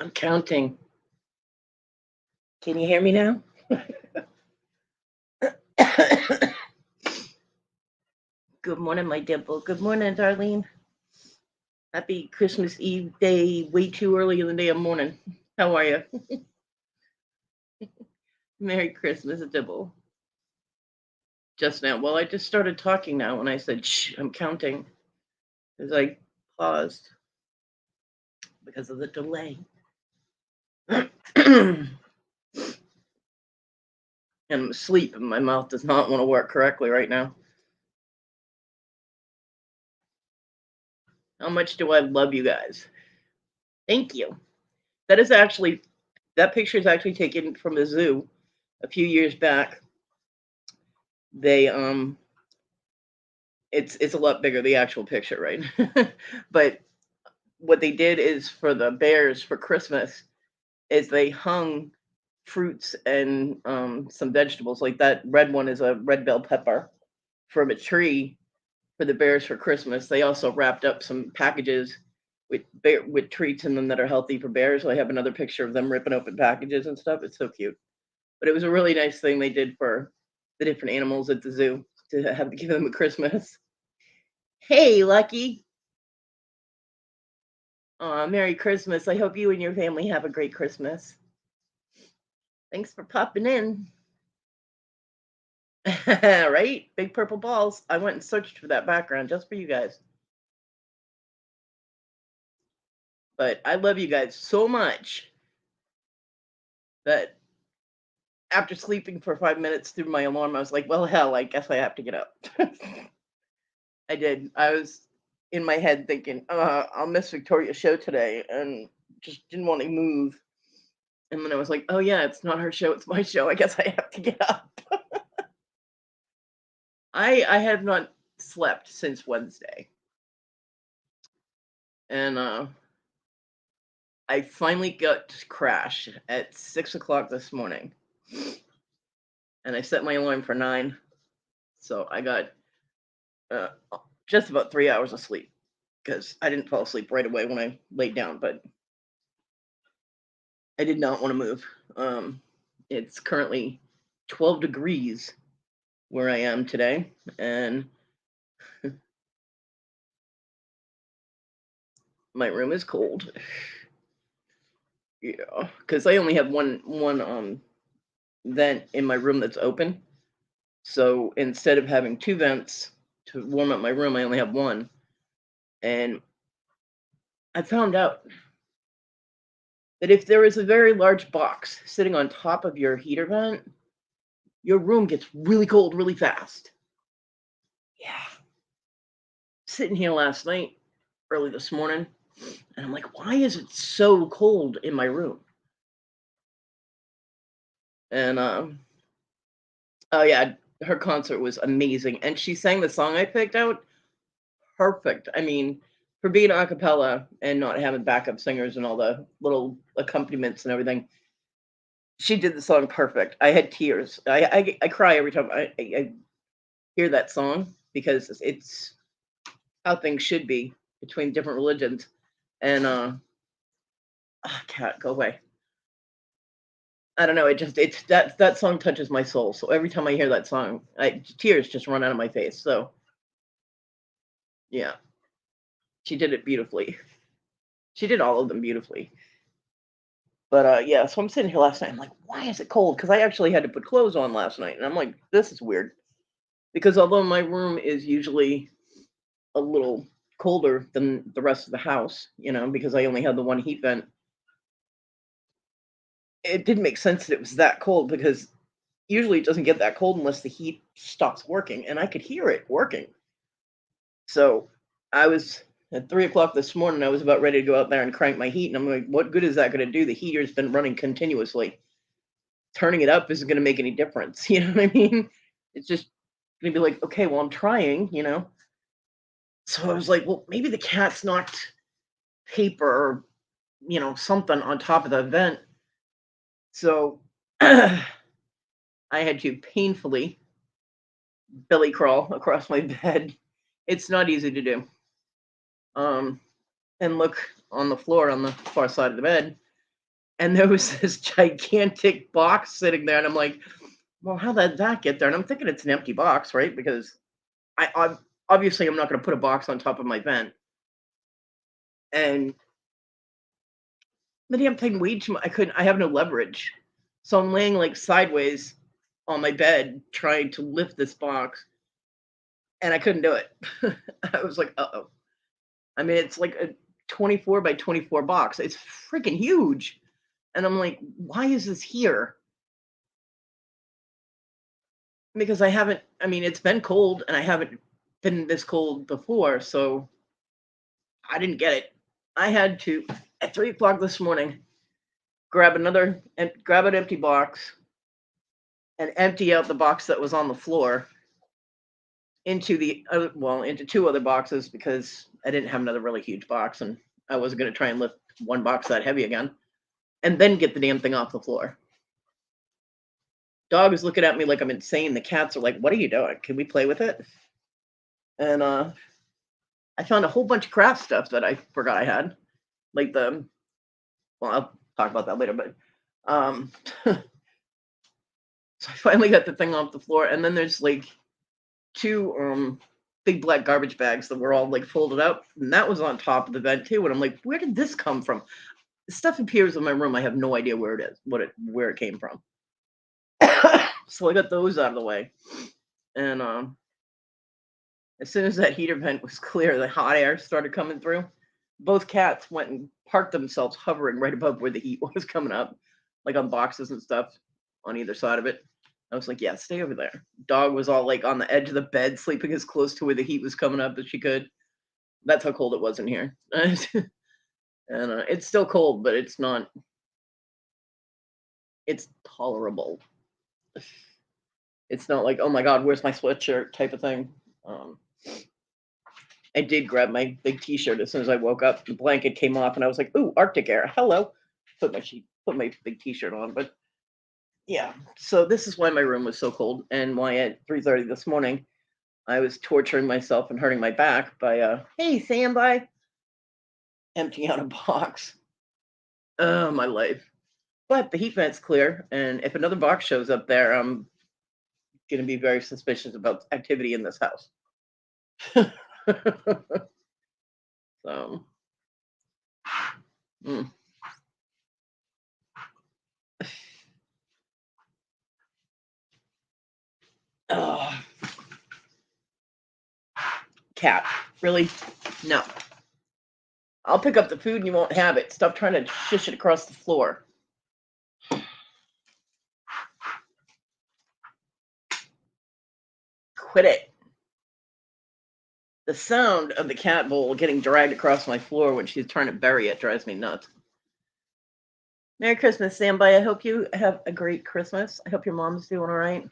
I'm counting. Can you hear me now? Good morning, my dimple. Good morning, Darlene. Happy Christmas Eve day, way too early in the day of morning. How are you? Merry Christmas, dimple. Just now. Well, I just started talking now when I said, shh, I'm counting. Because I paused because of the delay. And I'm asleep and my mouth does not want to work correctly right now. How much do I love you guys? Thank you. That picture is actually taken from a zoo a few years back. They it's a lot bigger, the actual picture, right? But what they did is for the bears for Christmas is they hung fruits and some vegetables. Like that red one is a red bell pepper from a tree for the bears for Christmas. They also wrapped up some packages with treats in them that are healthy for bears. So I have another picture of them ripping open packages and stuff. It's so cute. But it was a really nice thing they did for the different animals at the zoo to have to give them a Christmas. Hey, Lucky. Merry Christmas. I hope you and your family have a great Christmas. Thanks for popping in. Right? Big purple balls. I went and searched for that background just for you guys. But I love you guys so much that after sleeping for 5 minutes through my alarm, I was like, well, hell, I guess I have to get up. I did. I was in my head thinking, I'll miss Victoria's show today, and just didn't want to move. And then I was like, oh, yeah, it's not her show, it's my show. I guess I have to get up. I have not slept since Wednesday. And I finally got to crash at 6 o'clock this morning. And I set my alarm for 9. So I got just about 3 hours of sleep because I didn't fall asleep right away when I laid down, but I did not want to move. It's currently 12 degrees where I am today, and my room is cold. Yeah, because I only have one vent in my room that's open. So instead of having 2 vents to warm up my room, I only have one. And I found out that if there is a very large box sitting on top of your heater vent, your room gets really cold really fast. Yeah. Sitting here last night, early this morning, and I'm like, why is it so cold in my room? And oh yeah, her concert was amazing, and she sang the song I picked out perfect. I mean, for being a cappella and not having backup singers and all the little accompaniments and everything, she did the song perfect. I had tears. I cry every time I hear that song because it's how things should be between different religions. And cat, go away. I don't know. It's that song touches my soul. So every time I hear that song, tears just run out of my face. So yeah, she did it beautifully. She did all of them beautifully. But yeah, so I'm sitting here last night. I'm like, why is it cold? Because I actually had to put clothes on last night, and I'm like, this is weird. Because although my room is usually a little colder than the rest of the house, because I only had the one heat vent, it didn't make sense that it was that cold because usually it doesn't get that cold unless the heat stops working, and I could hear it working. So I was at 3 o'clock this morning. I was about ready to go out there and crank my heat, and I'm like, what good is that going to do? The heater's been running continuously. Turning it up isn't going to make any difference. You know what I mean? It's just going to be like, okay, well, I'm trying. So I was like, well, maybe the cat's knocked paper or, something on top of the vent. So I had to painfully belly crawl across my bed. It's not easy to do. And look on the floor on the far side of the bed. and there was this gigantic box sitting there, and I'm like, "Well, how did that get there?" And I'm thinking it's an empty box, right? Because obviously I'm not going to put a box on top of my vent, and the damn thing weighed too much. I couldn't. I have no leverage, so I'm laying like sideways on my bed trying to lift this box, and I couldn't do it. I was like, "Uh-oh." I mean, it's like a 24 by 24 box. It's freaking huge. And I'm like, "Why is this here?" Because I mean, it's been cold and I haven't been this cold before, so I didn't get it. I had to, at 3 o'clock this morning, grab an empty box and empty out the box that was on the floor into into two other boxes because I didn't have another really huge box and I wasn't going to try and lift one box that heavy again, and then get the damn thing off the floor. Dog is looking at me like I'm insane. The cats are like, "What are you doing? Can we play with it?" And I found a whole bunch of craft stuff that I forgot I had, like well, I'll talk about that later, but so I finally got the thing off the floor, and then there's like two big black garbage bags that were all like folded up, and that was on top of the vent too. And I'm like, where did this come from? The stuff appears in my room. I have no idea where it is, where it came from. So I got those out of the way, and as soon as that heater vent was clear, the hot air started coming through. Both cats went and parked themselves hovering right above where the heat was coming up, like on boxes and stuff on either side of it. I was like, yeah, stay over there. Dog was all like on the edge of the bed, sleeping as close to where the heat was coming up as she could. That's how cold it was in here. And it's still cold, but it's not, it's tolerable. It's not like, oh my God, where's my sweatshirt type of thing. Um, I did grab my big T-shirt as soon as I woke up. The blanket came off, and I was like, "Ooh, Arctic air! Hello!" Put my big T-shirt on. But yeah, so this is why my room was so cold, and why at 3:30 this morning I was torturing myself and hurting my back by hey, standby, emptying out a box. Oh, my life! But the heat vent's clear, and if another box shows up there, I'm gonna be very suspicious about activity in this house. So. Mm. Ugh. Cat, really? No. I'll pick up the food and you won't have it. Stop trying to shush it across the floor. Quit it. The sound of the cat bowl getting dragged across my floor when she's trying to bury it drives me nuts. Merry Christmas, Samby. I hope you have a great Christmas. I hope your mom's doing all right.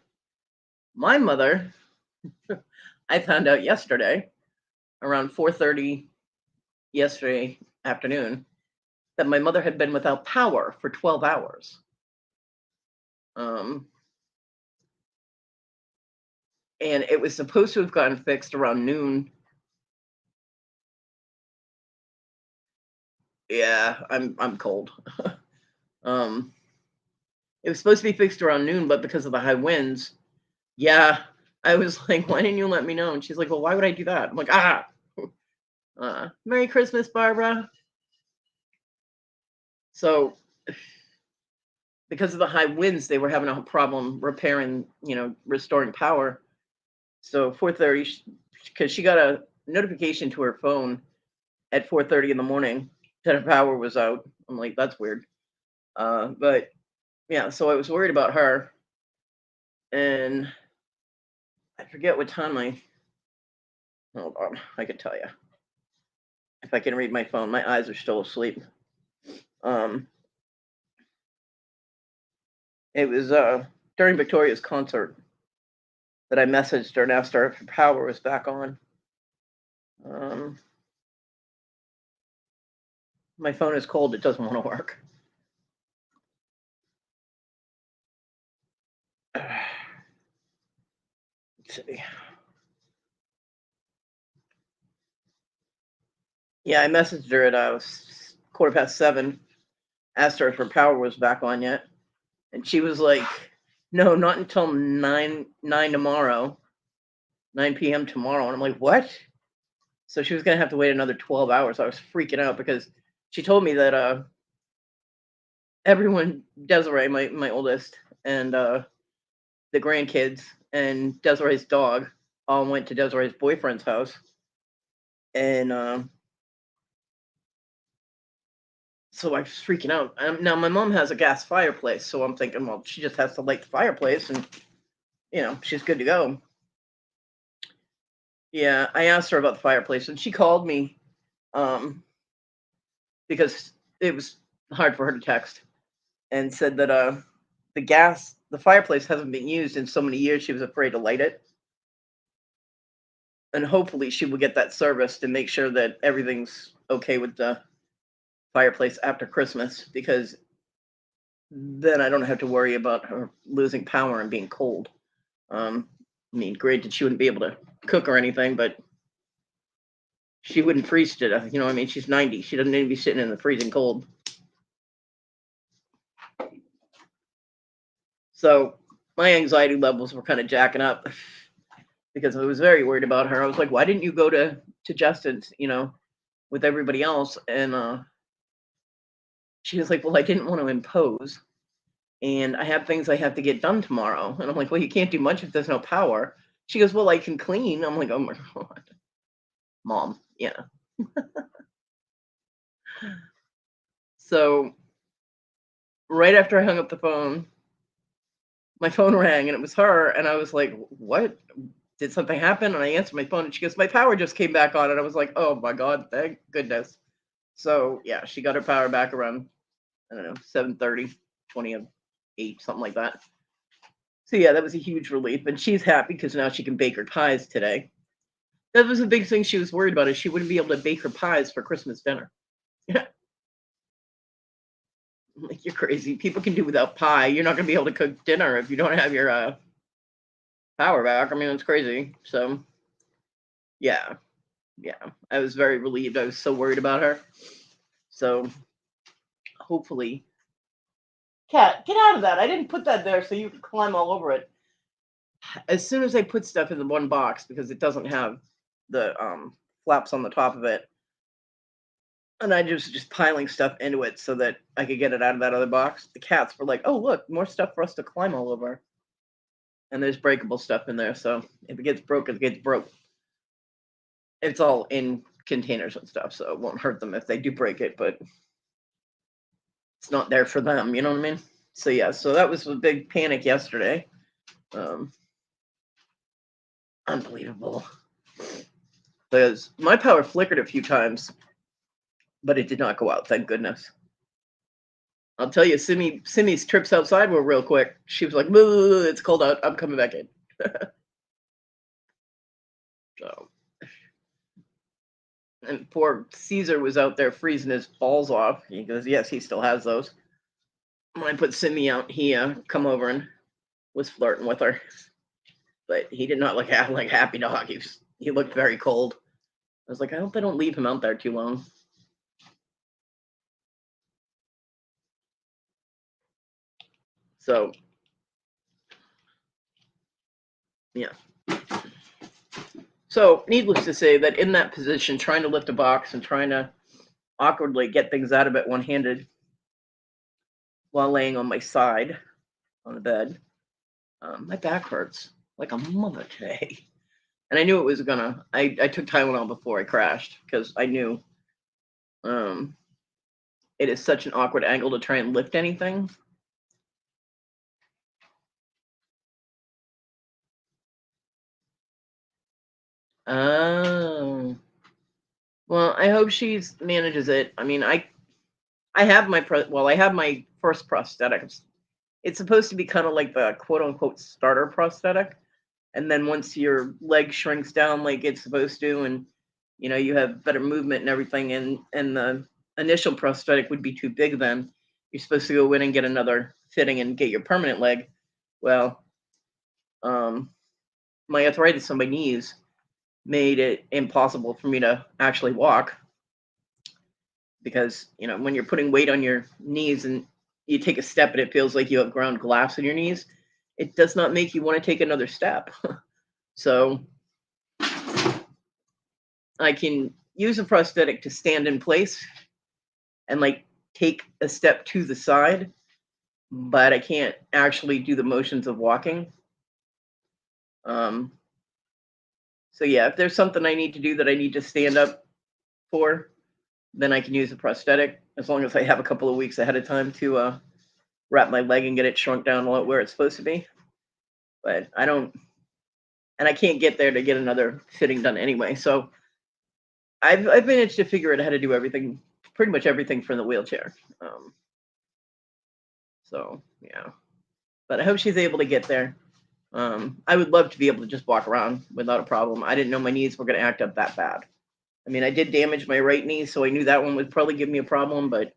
My mother, I found out yesterday, around 4:30 yesterday afternoon, that my mother had been without power for 12 hours. Um, and it was supposed to have gotten fixed around noon. Yeah, I'm cold. um, it was supposed to be fixed around noon, but because of the high winds, yeah, I was like, "Why didn't you let me know?" And she's like, "Well, why would I do that?" I'm like, "Ah, Merry Christmas, Barbara." So, because of the high winds, they were having a problem repairing, restoring power. So 4:30, because she got a notification to her phone at 4:30 in the morning that her power was out. I'm like, that's weird. But yeah, so I was worried about her, and I forget what time hold on, I can tell you if I can read my phone. My eyes are still asleep. Um, it was during Victoria's concert that I messaged her and asked her if her power was back on. Um, my phone is cold; it doesn't want to work. Let's see. Yeah, I messaged her at 7:15. asked her if her power was back on yet, and she was like, "No, not until 9 tomorrow, 9 p.m. tomorrow." And I'm like, "What?" So she was gonna have to wait another 12 hours. I was freaking out because she told me that everyone, Desiree, my oldest, and the grandkids and Desiree's dog all went to Desiree's boyfriend's house, and so I was freaking out. Now my mom has a gas fireplace, so I'm thinking, well, she just has to light the fireplace, and she's good to go. Yeah, I asked her about the fireplace, and she called me um, because it was hard for her to text, and said that the fireplace hasn't been used in so many years. She was afraid to light it, and hopefully she will get that serviced and make sure that everything's okay with the fireplace after Christmas, because then I don't have to worry about her losing power and being cold. I mean, granted, she wouldn't be able to cook or anything, but she wouldn't freeze to death. I mean, she's 90. She doesn't need to be sitting in the freezing cold. So my anxiety levels were kind of jacking up because I was very worried about her. I was like, why didn't you go to Justin's, with everybody else? And she was like, well, I didn't want to impose, and I have things I have to get done tomorrow. And I'm like, well, you can't do much if there's no power. She goes, well, I can clean. I'm like, oh my God, Mom. Yeah. So right after I hung up the phone, my phone rang and it was her. And I was like, what? Did something happen? And I answered my phone and she goes, my power just came back on. And I was like, oh my God, thank goodness. So yeah, she got her power back around, I don't know, 7:30, 28, something like that. So yeah, that was a huge relief. And she's happy because now she can bake her pies today. That was a big thing she was worried about, is she wouldn't be able to bake her pies for Christmas dinner. Like, you're crazy. People can do without pie. You're not going to be able to cook dinner if you don't have your power back. I mean, it's crazy. So, yeah. I was very relieved. I was so worried about her. So, hopefully. Cat, get out of that. I didn't put that there so you could climb all over it. As soon as I put stuff in the one box, because it doesn't have the flaps on the top of it, and I just piling stuff into it so that I could get it out of that other box, the cats were like, oh, look, more stuff for us to climb all over. And there's breakable stuff in there, so if it gets broke, it gets broke. It's all in containers and stuff, so it won't hurt them if they do break it, but it's not there for them, you know what I mean? So yeah, so that was a big panic yesterday. Unbelievable. Because my power flickered a few times, but it did not go out, thank goodness. I'll tell you, Simmy's trips outside were real quick. She was like, it's cold out, I'm coming back in. So, and poor Caesar was out there freezing his balls off. He goes, yes, he still has those. When I put Simmy out, he come over and was flirting with her, but he did not look like happy dog. He looked very cold. I was like, I hope they don't leave him out there too long. So, yeah. So, needless to say, that in that position, trying to lift a box and trying to awkwardly get things out of it one-handed while laying on my side on the bed, my back hurts like a mother today. And I knew it was gonna. I took Tylenol before I crashed because I knew it is such an awkward angle to try and lift anything. Oh. Well, I hope she manages it. I mean, I have I have my first prosthetic. It's supposed to be kind of like the quote unquote starter prosthetic, and then once your leg shrinks down like it's supposed to, and you have better movement and everything, and the initial prosthetic would be too big, then you're supposed to go in and get another fitting and get your permanent leg. Well, my arthritis on my knees made it impossible for me to actually walk. because when you're putting weight on your knees and you take a step and it feels like you have ground glass in your knees, it does not make you want to take another step. So I can use a prosthetic to stand in place and like take a step to the side, but I can't actually do the motions of walking. Um, so yeah, if there's something I need to do that I need to stand up for, then I can use a prosthetic as long as I have a couple of weeks ahead of time to wrap my leg and get it shrunk down where it's supposed to be. But I don't, and I can't get there to get another fitting done anyway. So I've managed to figure out how to do everything, pretty much everything from the wheelchair. So yeah, but I hope she's able to get there. I would love to be able to just walk around without a problem. I didn't know my knees were going to act up that bad. I mean, I did damage my right knee, so I knew that one would probably give me a problem, but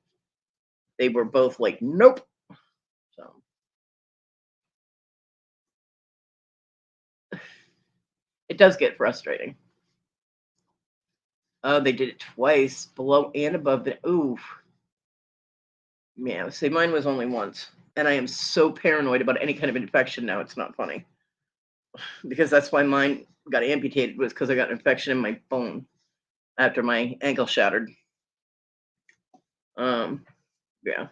they were both like, nope. So it does get frustrating. Oh, they did it twice, below and above the. Ooh, yeah. See, mine was only once, and I am so paranoid about any kind of infection now. It's not funny, because that's why mine got amputated, was because I got an infection in my bone after my ankle shattered. Yeah.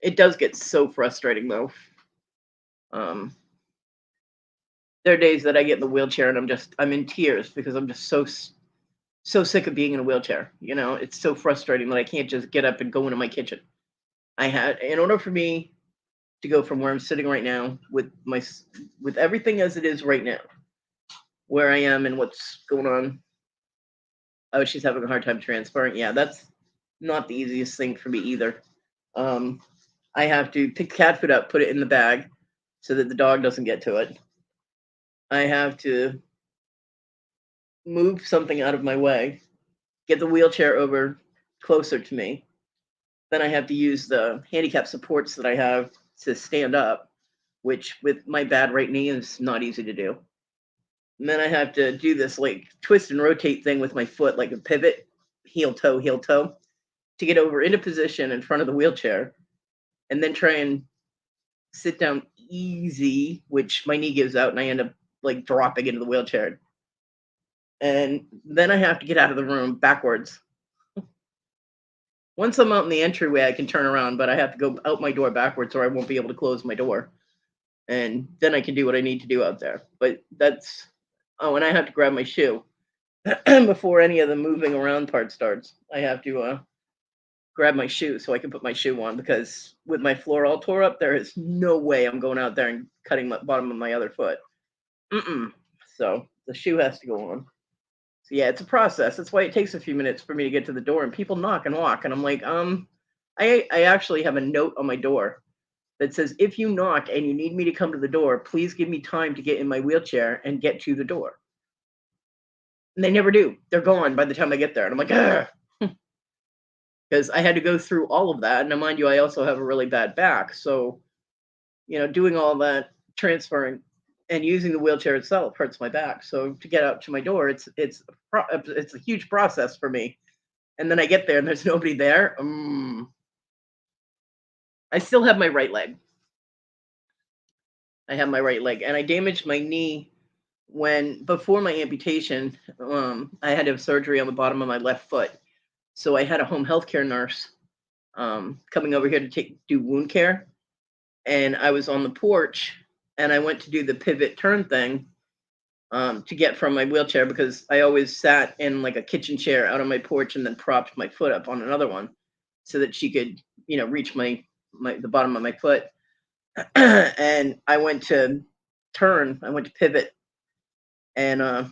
It does get so frustrating though. Um, there are days that I get in the wheelchair and I'm in tears because I'm just so sick of being in a wheelchair. It's so frustrating that I can't just get up and go into my kitchen. In order for me to go from where I'm sitting right now with everything as it is right now, where I am and what's going on. Oh, she's having a hard time transferring. Yeah, that's not the easiest thing for me either. Um, I have to pick cat food up, put it in the bag so that the dog doesn't get to it. I have to move something out of my way, get the wheelchair over closer to me. Then I have to use the handicap supports that I have to stand up, which with my bad right knee is not easy to do. And then I have to do this like twist and rotate thing with my foot, like a pivot, heel toe, to get over into position in front of the wheelchair, and then try and sit down easy, which my knee gives out, and I end up like dropping into the wheelchair. And then I have to get out of the room backwards. Once I'm out in the entryway, I can turn around, but I have to go out my door backwards or I won't be able to close my door. And then I can do what I need to do out there. But and I have to grab my shoe before any of the moving around part starts. I have to grab my shoe so I can put my shoe on, because with my floor all tore up, there is no way I'm going out there and cutting the bottom of my other foot. So the shoe has to go on. So yeah, it's a process. That's why it takes a few minutes for me to get to the door, and people knock and walk, and I'm like, I actually have a note on my door that says, if you knock and you need me to come to the door, please give me time to get in my wheelchair and get to the door. And they never do. They're gone by the time I get there. And I'm like, because I had to go through all of that. And mind you, I also have a really bad back. So, doing all that transferring and using the wheelchair itself hurts my back. So to get out to my door, it's a huge process for me. And then I get there and there's nobody there. I still have my right leg. I have my right leg, and I damaged my knee before my amputation. I had to have surgery on the bottom of my left foot, so I had a home healthcare nurse coming over here to do wound care, and I was on the porch, and I went to do the pivot turn thing to get from my wheelchair, because I always sat in like a kitchen chair out on my porch and then propped my foot up on another one so that she could, reach the bottom of my foot. And I went to pivot, and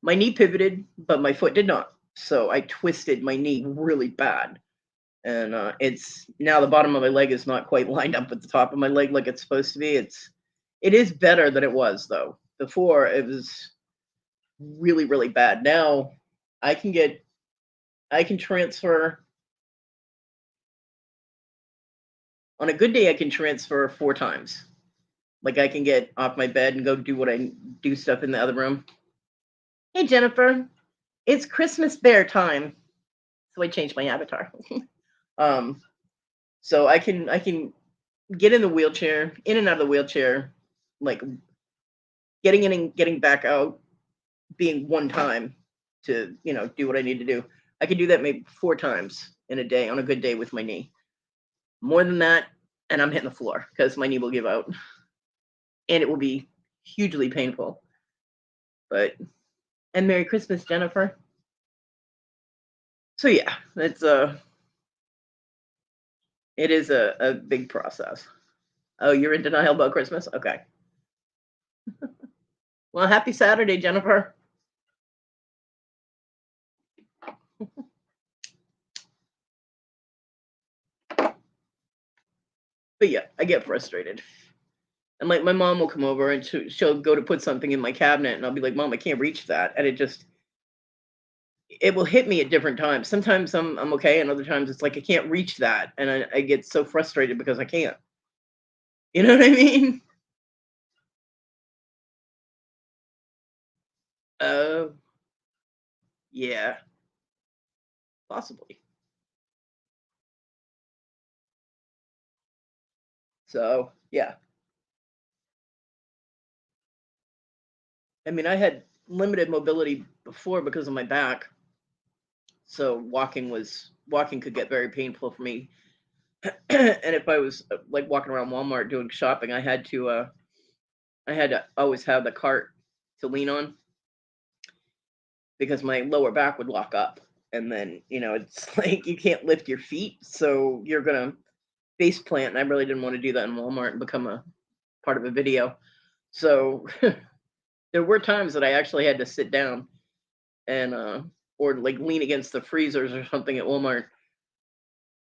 my knee pivoted, but my foot did not. So I twisted my knee really bad. And it's now the bottom of my leg is not quite lined up with the top of my leg like it's supposed to be. It is better than it was though. Before it was really, really bad. Now I can transfer. On a good day, I can transfer 4 times. Like I can get off my bed and go do stuff in the other room. Hey, Jennifer. It's Christmas bear time, so I changed my avatar. um, so I can get in the wheelchair, in and out of the wheelchair, like getting in and getting back out, being one time to do what I need to do. I can do that maybe 4 times in a day on a good day with my knee. More than that, and I'm hitting the floor because my knee will give out, and it will be hugely painful. But and Merry Christmas, Jennifer. So yeah, it is a big process. Oh, you're in denial about Christmas? Okay. Well, happy Saturday, Jennifer. But yeah, I get frustrated. And like my mom will come over and she'll go to put something in my cabinet and I'll be like, "Mom, I can't reach that." And it will hit me at different times. Sometimes I'm okay, and other times it's like I can't reach that, and I get so frustrated because I can't. You know what I mean? Oh, yeah, possibly. So yeah, I mean, I had limited mobility before because of my back, so walking could get very painful for me. And if I was like walking around Walmart doing shopping, I had to always have the cart to lean on because my lower back would lock up. And then, it's like you can't lift your feet, so you're gonna face plant. And I really didn't want to do that in Walmart and become a part of a video. So there were times that I actually had to sit down and or like lean against the freezers or something at Walmart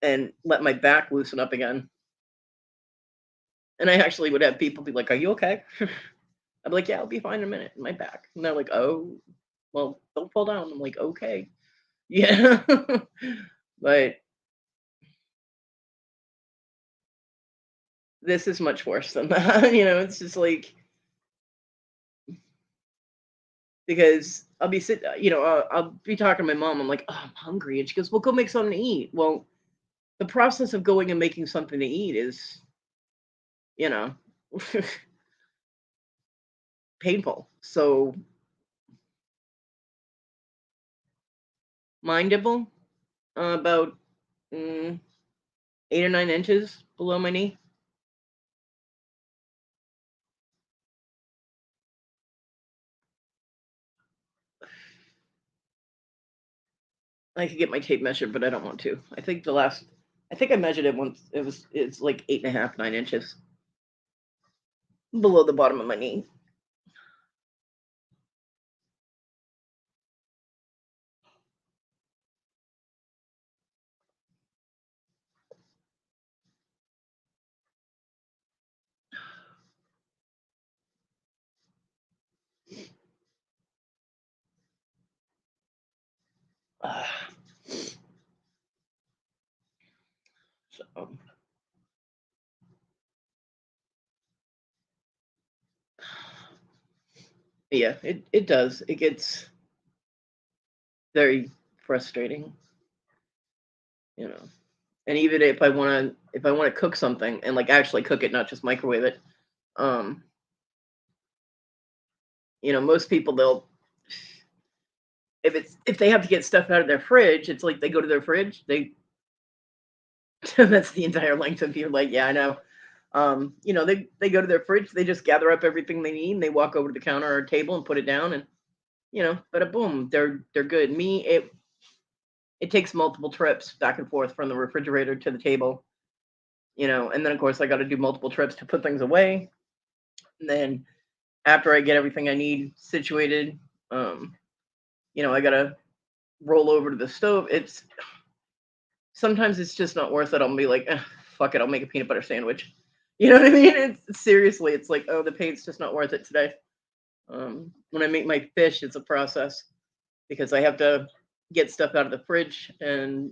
and let my back loosen up again. And I actually would have people be like, "Are you okay?" I'd be like, "Yeah, I'll be fine in a minute." My back. And they're like, "Oh, well, don't fall down." I'm like, "Okay." Yeah. But this is much worse than that. It's just like because I'll be talking to my mom. I'm like, "Oh, I'm hungry," and she goes, "Well, go make something to eat." Well, the process of going and making something to eat is, you know, painful. So my nibble, about mm, 8 or 9 inches below my knee. I could get my tape measure, but I don't want to. I think I measured it once. It's like 8.5, 9 inches below the bottom of my knee. Uh, so yeah, it does. It gets very frustrating, you know. And even if I want to cook something and like actually cook it, not just microwave it, um, most people they'll if they have to get stuff out of their fridge, it's like they go to their fridge, that's the entire length of your like, yeah, I know. They go to their fridge, they just gather up everything they need, and they walk over to the counter or table and put it down, and but boom, they're good. Me, it takes multiple trips back and forth from the refrigerator to the table, and then of course I got to do multiple trips to put things away. And then after I get everything I need situated, um, I gotta roll over to the stove. It's sometimes it's just not worth it. I'll be like, fuck it, I'll make a peanut butter sandwich. You know what I mean? It's seriously, it's like, oh, the pain's just not worth it today. When I make my fish, it's a process because I have to get stuff out of the fridge, and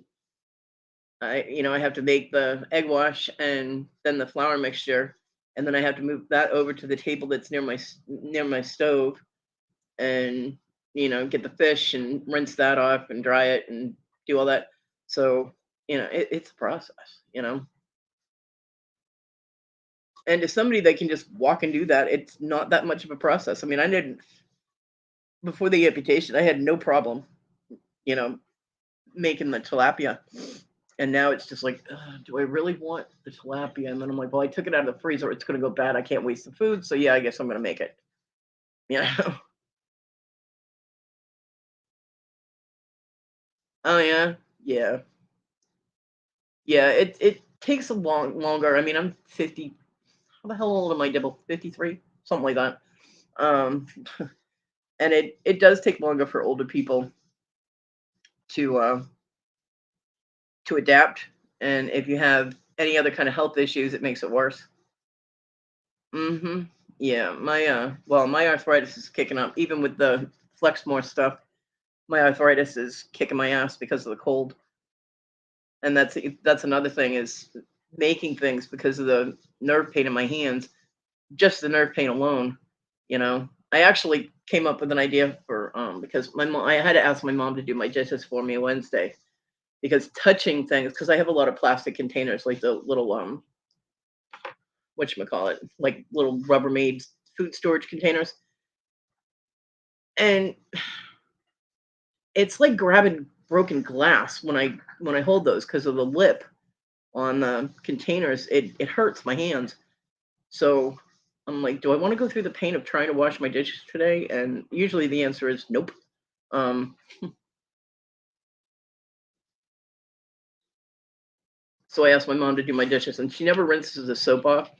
I have to make the egg wash and then the flour mixture, and then I have to move that over to the table that's near my stove, and get the fish and rinse that off and dry it and do all that. So, it's a process. And to somebody that can just walk and do that, it's not that much of a process. I mean, I didn't, before the amputation, I had no problem, you know, making the tilapia. And now it's just like, do I really want the tilapia? And then I'm like, well, I took it out of the freezer. It's going to go bad. I can't waste the food. So yeah, I guess I'm going to make it. You know? Oh yeah, yeah, yeah. It takes a longer. I mean, I'm 50. How the hell old am I, Dibble? 53, something like that. Um, and it does take longer for older people to uh to adapt. And if you have any other kind of health issues, it makes it worse. Mm-hmm. Yeah, my arthritis is kicking up. Even with the Flexmore stuff, my arthritis is kicking my ass because of the cold. And that's another thing is making things because of the nerve pain in my hands. Just the nerve pain alone, I actually came up with an idea for because my mom, I had to ask my mom to do my dishes for me Wednesday because touching things, because I have a lot of plastic containers, like the little whatchamacallit, like little Rubbermaid food storage containers. And it's like grabbing broken glass when I hold those because of the lip on the containers. It hurts my hands. So I'm like, do I want to go through the pain of trying to wash my dishes today? And usually the answer is nope. Um, so I asked my mom to do my dishes, and she never rinses the soap off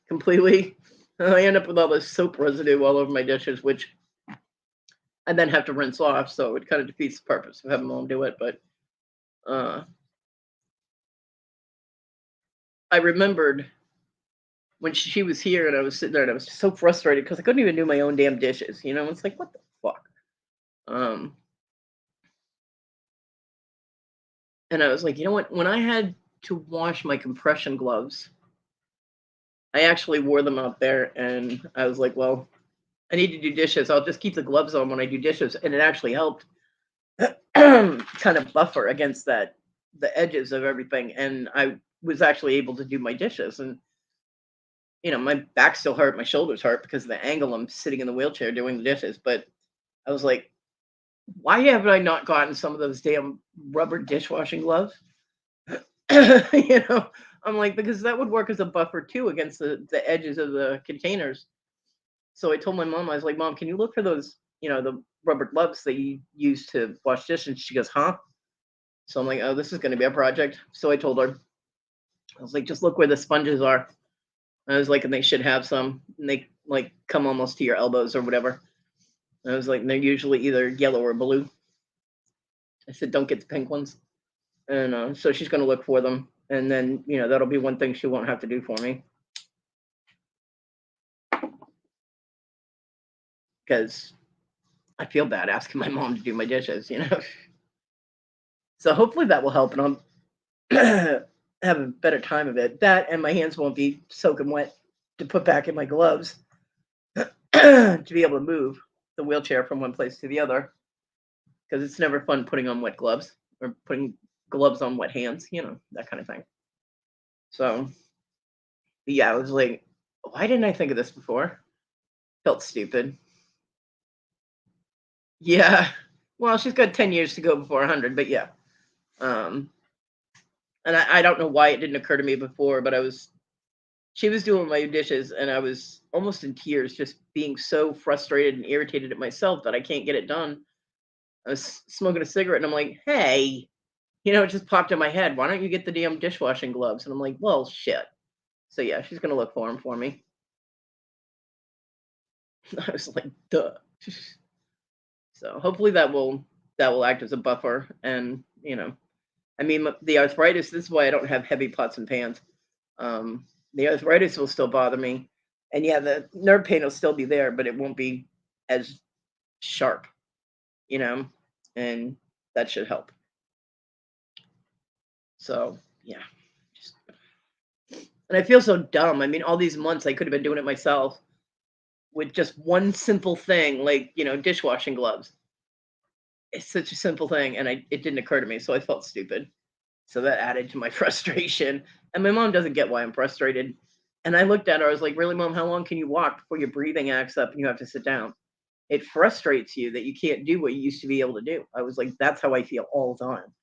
completely. I end up with all this soap residue all over my dishes, which I then have to rinse off. So it kind of defeats the purpose of having mom do it. But uh, I remembered when she was here, and I was sitting there, and I was so frustrated because I couldn't even do my own damn dishes. It's like, what the fuck? Um, and I was like, you know what? When I had to wash my compression gloves, I actually wore them out there, and I was like, well, I need to do dishes. I'll just keep the gloves on when I do dishes, and it actually helped kind of buffer against the edges of everything, and I was actually able to do my dishes. And my back still hurt, my shoulders hurt because of the angle I'm sitting in the wheelchair doing the dishes. But I was like, why haven't I not gotten some of those damn rubber dishwashing gloves? you know, I'm like, because that would work as a buffer too against the edges of the containers. So I told my mom, I was like, Mom, can you look for those, the rubber gloves that you use to wash dishes? She goes, huh? So I'm like, oh, this is going to be a project. So I told her, I was like, just look where the sponges are. I was like, and they should have some, and they like come almost to your elbows or whatever. I was like, and they're usually either yellow or blue. I said, don't get the pink ones. And so she's going to look for them. And then, that'll be one thing she won't have to do for me. Because I feel bad asking my mom to do my dishes. So hopefully that will help, and I'll have a better time of it. That and my hands won't be soaking wet to put back in my gloves to be able to move the wheelchair from one place to the other. Because it's never fun putting on wet gloves or putting gloves on wet hands, that kind of thing. So, yeah, I was like, why didn't I think of this before? Felt stupid. Yeah. Well, she's got 10 years to go before 100, but yeah. Um, and I don't know why it didn't occur to me before, but she was doing my dishes, and I was almost in tears, just being so frustrated and irritated at myself that I can't get it done. I was smoking a cigarette, and I'm like, hey, it just popped in my head. Why don't you get the damn dishwashing gloves? And I'm like, well, shit. So yeah, she's gonna look for them for me. I was like, duh. So hopefully that will act as a buffer, and I mean, the arthritis. This is why I don't have heavy pots and pans. The arthritis will still bother me, and yeah, the nerve pain will still be there, but it won't be as sharp, you know, and that should help. So yeah, just, and I feel so dumb. I mean, all these months I could have been doing it myself with just one simple thing, like dishwashing gloves. It's such a simple thing, and it didn't occur to me, so I felt stupid. So that added to my frustration. And my mom doesn't get why I'm frustrated. And I looked at her, I was like, "Really, mom, how long can you walk before your breathing acts up and you have to sit down? It frustrates you that you can't do what you used to be able to do." I was like, "That's how I feel all the time."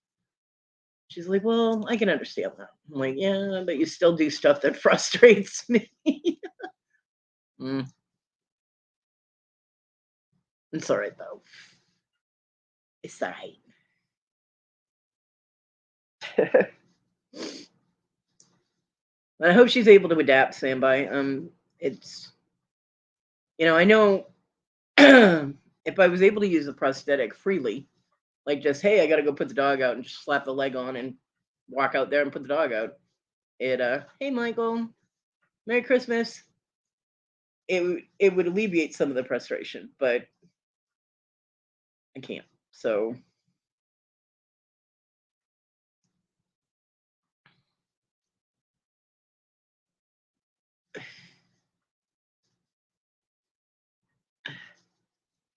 She's like, "Well, I can understand that." I'm like, "Yeah, but you still do stuff that frustrates me." Mm, it's all right though. It's all right. I hope she's able to adapt, Standby. It's I know if I was able to use a prosthetic freely, like just, hey, I gotta go put the dog out and just slap the leg on and walk out there and put the dog out. Hey Michael, Merry Christmas. It would alleviate some of the frustration, but I can't. So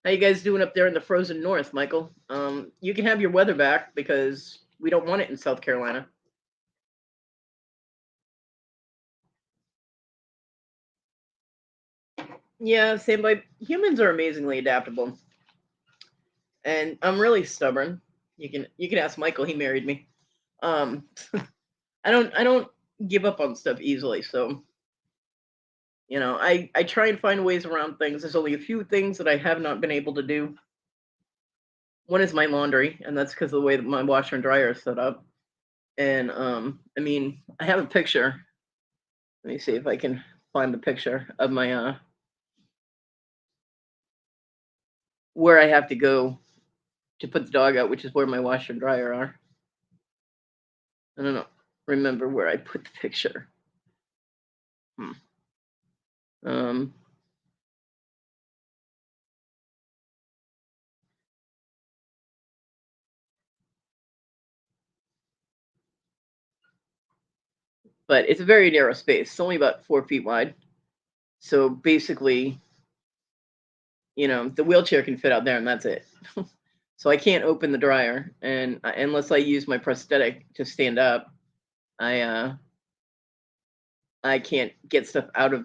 how you guys doing up there in the frozen north, Michael? You can have your weather back because we don't want it in South Carolina. Yeah, same. Like humans are amazingly adaptable, and I'm really stubborn. You can ask Michael. He married me. Um, I don't give up on stuff easily. So I try and find ways around things. There's only a few things that I have not been able to do. One is my laundry, and that's because of the way that my washer and dryer is set up. And I mean, I have a picture. Let me see if I can find the picture of my where I have to go to put the dog out, which is where my washer and dryer are. I don't know. Remember where I put the picture. Hmm. Um, but it's a very narrow space. It's only about 4 feet wide. So basically, the wheelchair can fit out there, and that's it. So I can't open the dryer, and unless I use my prosthetic to stand up, I uh I can't get stuff out of.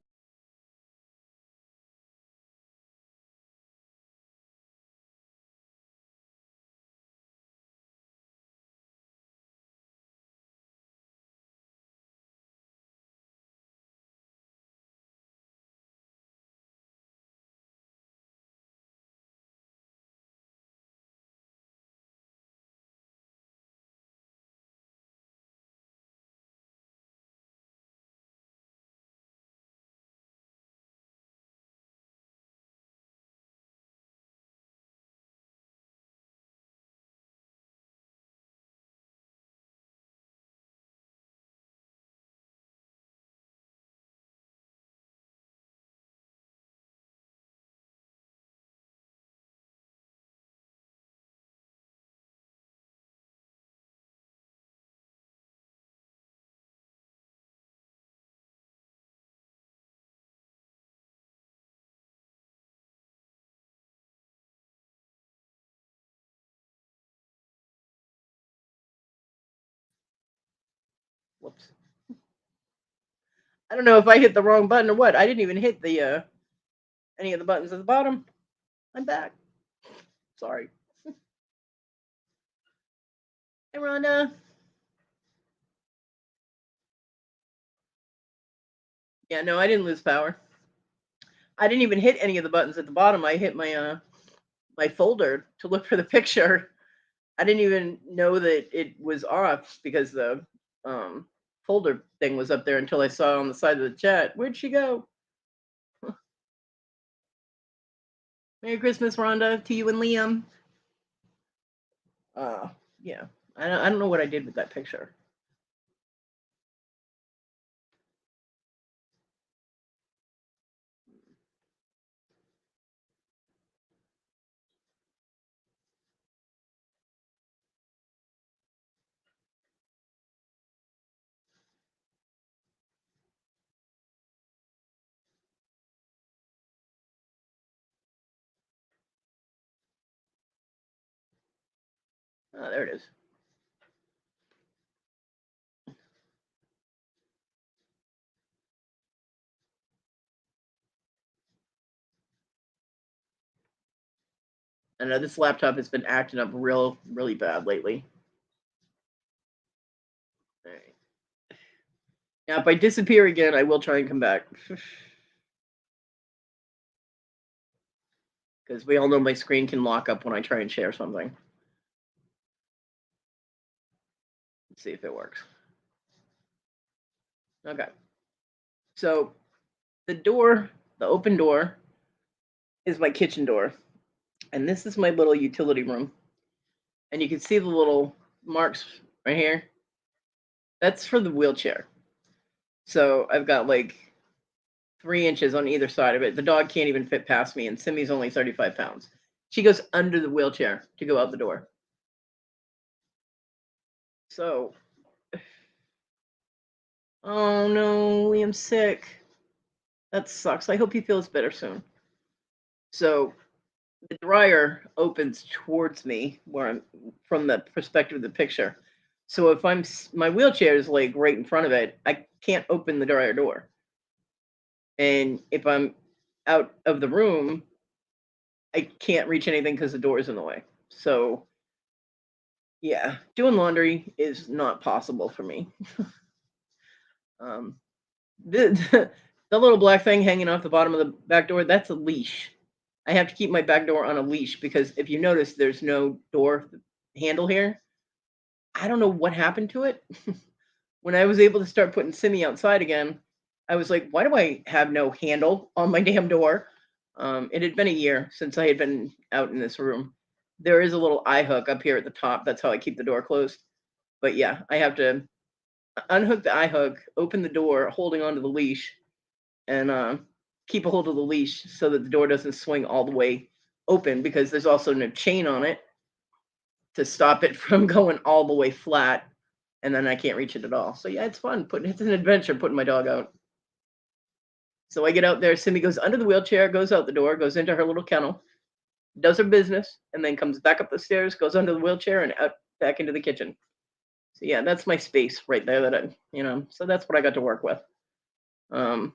Whoops. I don't know if I hit the wrong button or what. I didn't even hit the any of the buttons at the bottom. I'm back. Sorry. Hey Rhonda. Yeah, no, I didn't lose power. I didn't even hit any of the buttons at the bottom. I hit my folder to look for the picture. I didn't even know that it was off because the folder thing was up there until I saw on the side of the chat. Where'd she go? Merry Christmas, Rhonda, to you and Liam. Uh, yeah. I don't know what I did with that picture. Oh, there it is. I know this laptop has been acting up really bad lately. All right. Now, if I disappear again, I will try and come back. Because we all know my screen can lock up when I try and share something. Let's see if it works. Okay. So the door, the open door, is my kitchen door. And this is my little utility room. And you can see the little marks right here. That's for the wheelchair. So I've got like 3 inches on either side of it. The dog can't even fit past me, and Simi's only 35 pounds. She goes under the wheelchair to go out the door. So, oh no, Liam's sick. That sucks. I hope he feels better soon. So, the dryer opens towards me where I'm from the perspective of the picture. So if my wheelchair is like right in front of it, I can't open the dryer door. And if I'm out of the room, I can't reach anything because the door is in the way. So yeah, doing laundry is not possible for me. um, the the little black thing hanging off the bottom of the back door, that's a leash. I have to keep my back door on a leash because if you notice, there's no door handle here. I don't know what happened to it. When I was able to start putting Simi outside again, I was like, why do I have no handle on my damn door? It had been a year since I had been out in this room. There is a little eye hook up here at the top. That's how I keep the door closed. But yeah, I have to unhook the eye hook, open the door, holding onto the leash, and keep a hold of the leash so that the door doesn't swing all the way open because there's also no chain on it to stop it from going all the way flat, and then I can't reach it at all. So yeah, it's fun. It's an adventure putting my dog out. So I get out there. Simi goes under the wheelchair, goes out the door, goes into her little kennel, does her business, and then comes back up the stairs, goes under the wheelchair, and out back into the kitchen. So yeah, that's my space right there. So that's what I got to work with. Um,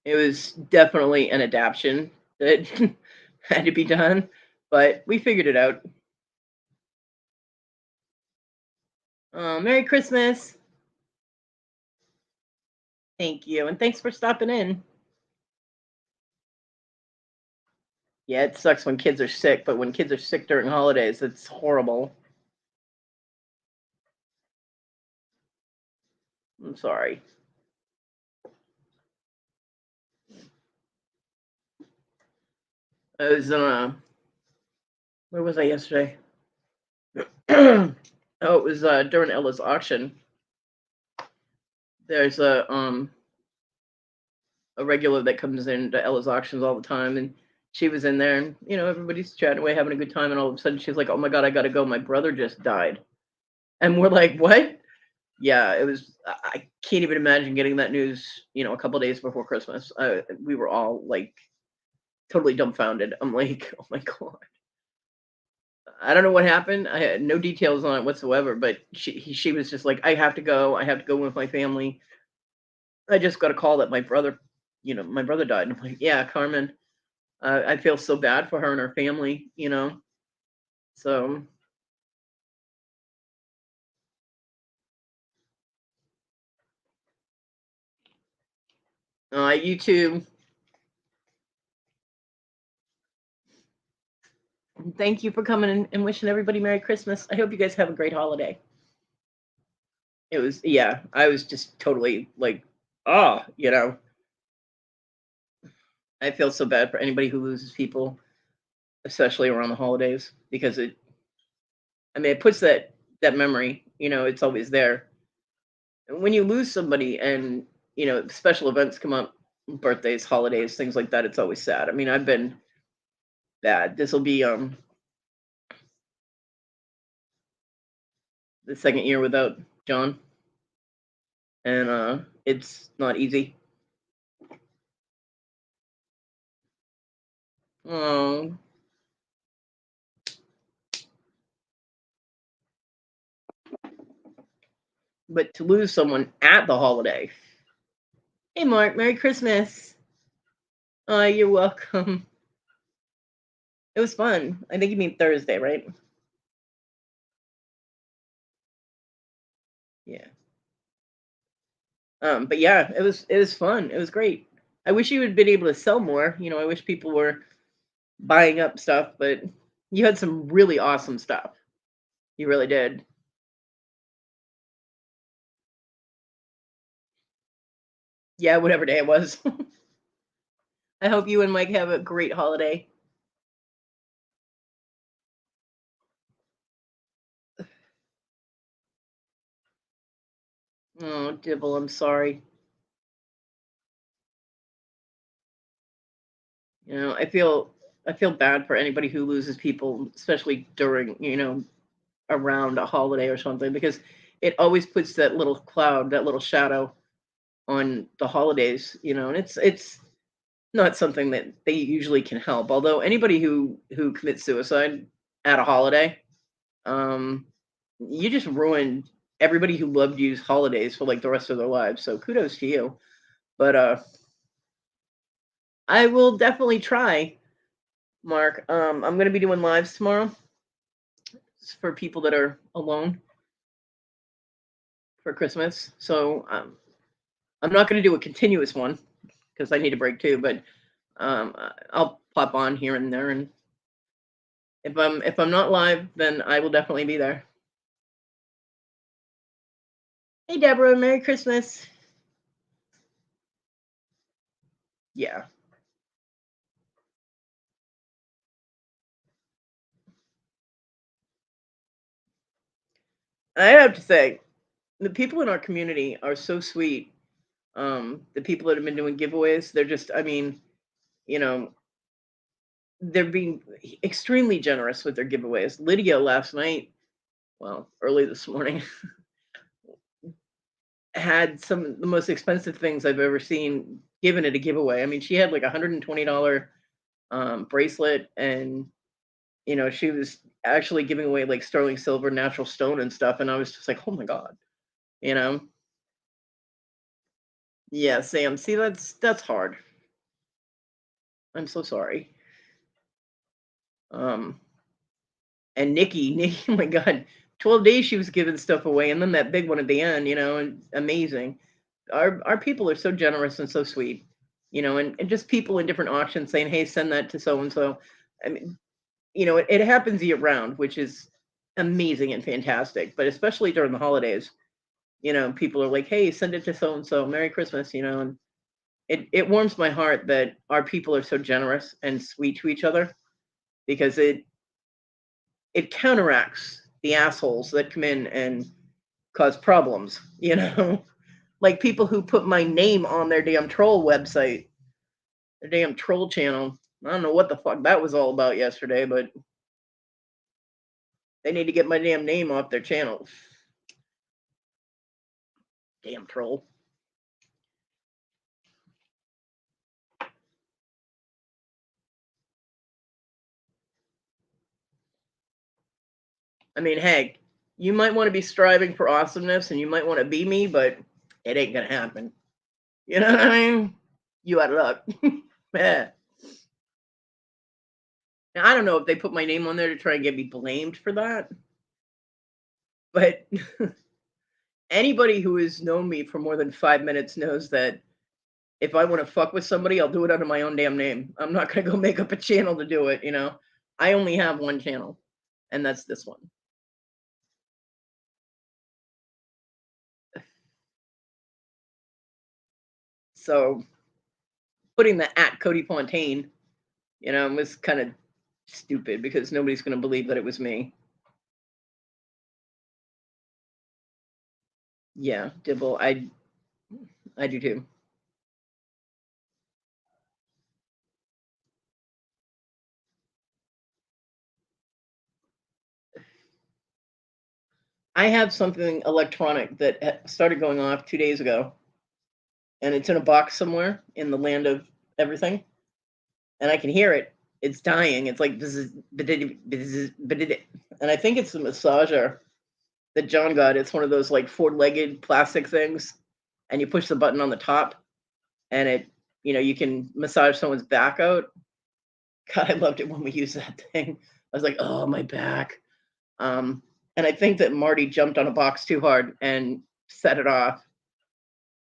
it was definitely an adaptation that had to be done, but we figured it out. Merry Christmas! Thank you, and thanks for stopping in. Yeah, it sucks when kids are sick, but when kids are sick during holidays, it's horrible. I'm sorry. I was where was I yesterday? Oh, it was during Ella's auction. There's a regular that comes in to Ella's auctions all the time, and she was in there, and everybody's chatting away, having a good time, and all of a sudden she's like, "Oh my god, I gotta go! My brother just died," and we're like, "What?" Yeah, it was. I can't even imagine getting that news. A couple days before Christmas, we were all like totally dumbfounded. I'm like, "Oh my god." I don't know what happened. I had no details on it whatsoever, but she was just like, "I have to go. I have to go with my family. I just got a call that my brother died." And I'm like, "Yeah, Carmen, I feel so bad for her and her family. So, you too. Thank you for coming and wishing everybody Merry Christmas. I hope you guys have a great holiday. It was, yeah, I was just totally like, oh. I feel so bad for anybody who loses people, especially around the holidays, because it puts that memory, it's always there. When you lose somebody and, special events come up, birthdays, holidays, things like that, it's always sad. I've been bad. This will be the second year without John, and it's not easy. Oh, but to lose someone at the holiday. Hey, Mark, Merry Christmas. Oh, you're welcome. It was fun. I think you mean Thursday, right? Yeah. But yeah, it was fun. It was great. I wish you had been able to sell more. I wish people were buying up stuff, but you had some really awesome stuff. You really did. Yeah, whatever day it was. I hope you and Mike have a great holiday. Oh, Dibble, I'm sorry. I feel bad for anybody who loses people, especially during, around a holiday or something, because it always puts that little cloud, that little shadow on the holidays, and it's not something that they usually can help. Although anybody who commits suicide at a holiday, um, you just ruined everybody who loved you's holidays for like the rest of their lives. So kudos to you. But I will definitely try, Mark. I'm gonna be doing lives tomorrow for people that are alone for Christmas. So I'm not gonna do a continuous one because I need a break too. But I'll pop on here and there, and if I'm not live, then I will definitely be there. Hey, Deborah, Merry Christmas. Yeah, I have to say, the people in our community are so sweet. The people that have been doing giveaways, they're just, I mean, you know, they're being extremely generous with their giveaways. Lydia last night, well, early this morning, had some of the most expensive things I've ever seen given at a giveaway. I mean, she had like $120 bracelet, and she was actually giving away like sterling silver, natural stone, and stuff. And I was just like, oh my god, you know. Yeah, Sam. See, that's hard. I'm so sorry. Um, and Nikki, oh my God, 12 days she was giving stuff away, and then that big one at the end, and amazing. Our people are so generous and so sweet, and just people in different auctions saying, hey, send that to so and so. I mean, it happens year round, which is amazing and fantastic, but especially during the holidays, people are like, hey, send it to so and so, Merry Christmas, and it warms my heart that our people are so generous and sweet to each other, because it counteracts the assholes that come in and cause problems, like people who put my name on their damn troll website, their damn troll channel. I don't know what the fuck that was all about yesterday, but they need to get my damn name off their channel. Damn troll. I mean, hey, you might want to be striving for awesomeness and you might want to be me, but it ain't gonna happen. You know what I mean? You out of luck. Yeah. Now, I don't know if they put my name on there to try and get me blamed for that, but anybody who has known me for more than 5 minutes knows that if I want to fuck with somebody, I'll do it under my own damn name. I'm not gonna go make up a channel to do it. I only have one channel, and that's this one. So putting the at Cody Fontaine, was kind of stupid because nobody's gonna believe that it was me. Yeah, Dibble, I do too. I have something electronic that started going off 2 days ago, and it's in a box somewhere in the land of everything, and I can hear it. It's dying. It's like this is, and I think it's the massager. that John got. It's one of those like four-legged plastic things, and you push the button on the top, and you can massage someone's back out. God, I loved it when we used that thing. I was like, oh, my back. And I think that Marty jumped on a box too hard and set it off.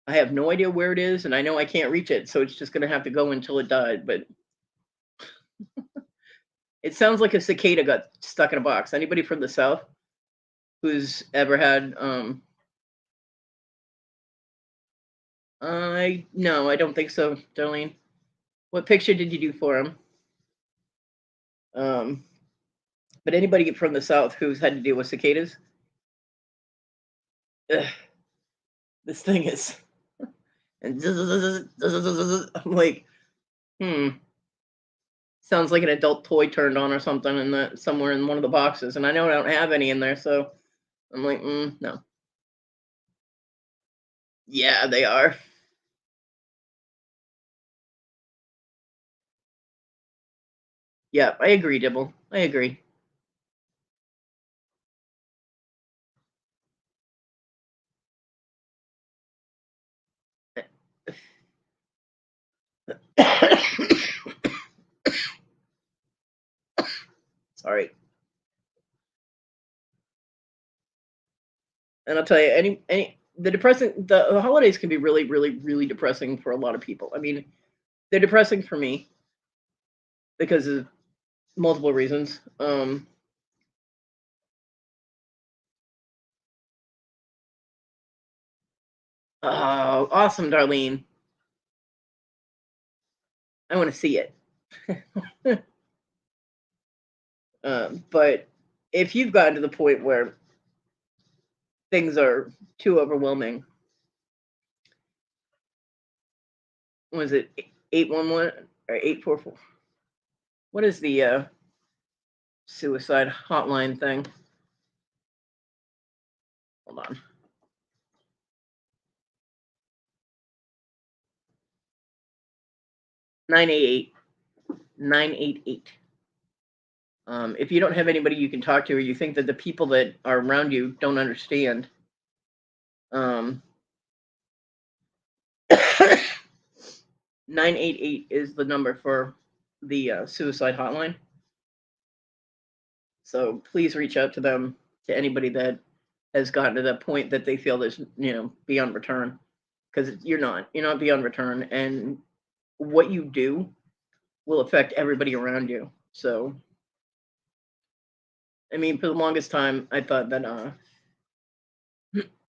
I have no idea where it is, and I know I can't reach it, so it's just gonna have to go until it died. But it sounds like a cicada got stuck in a box. Anybody from the South who's ever had I no, I don't think so, Darlene. What picture did you do for him? Um, but anybody from the South who's had to deal with cicadas, ugh, this thing is and I'm like, hmm, sounds like an adult toy turned on or something in the somewhere in one of the boxes, and I know I don't have any in there, so I'm like, no. Yeah, they are. Yeah, I agree, Dibble. I agree. Sorry. And I'll tell you, any the holidays can be really, really, really depressing for a lot of people. I mean, they're depressing for me because of multiple reasons. Oh, awesome, Darlene. I want to see it. But if you've gotten to the point where things are too overwhelming, was it 811 or 844? What is the suicide hotline thing? Hold on. 988. 988. If you don't have anybody you can talk to, or you think that the people that are around you don't understand, um, 988 is the number for the suicide hotline. So please reach out to them, to anybody that has gotten to that point that they feel is, beyond return, because you're not beyond return, and what you do will affect everybody around you. So, I mean, for the longest time, I thought that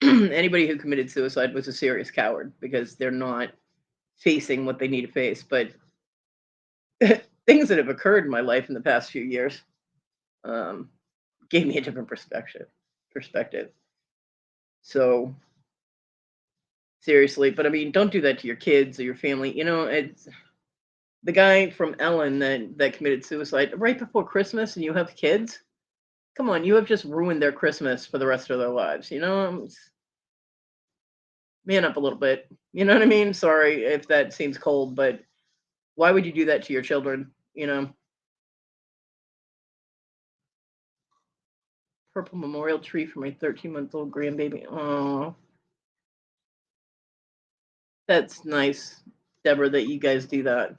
anybody who committed suicide was a serious coward because they're not facing what they need to face. But things that have occurred in my life in the past few years um, gave me a different perspective. So seriously, but I mean, don't do that to your kids or your family. It's the guy from Ellen that committed suicide right before Christmas, and you have kids. Come on, you have just ruined their Christmas for the rest of their lives. Man up a little bit. You know what I mean? Sorry if that seems cold, but why would you do that to your children? Purple memorial tree for my 13-month-old grandbaby. Oh, that's nice, Deborah, that you guys do that.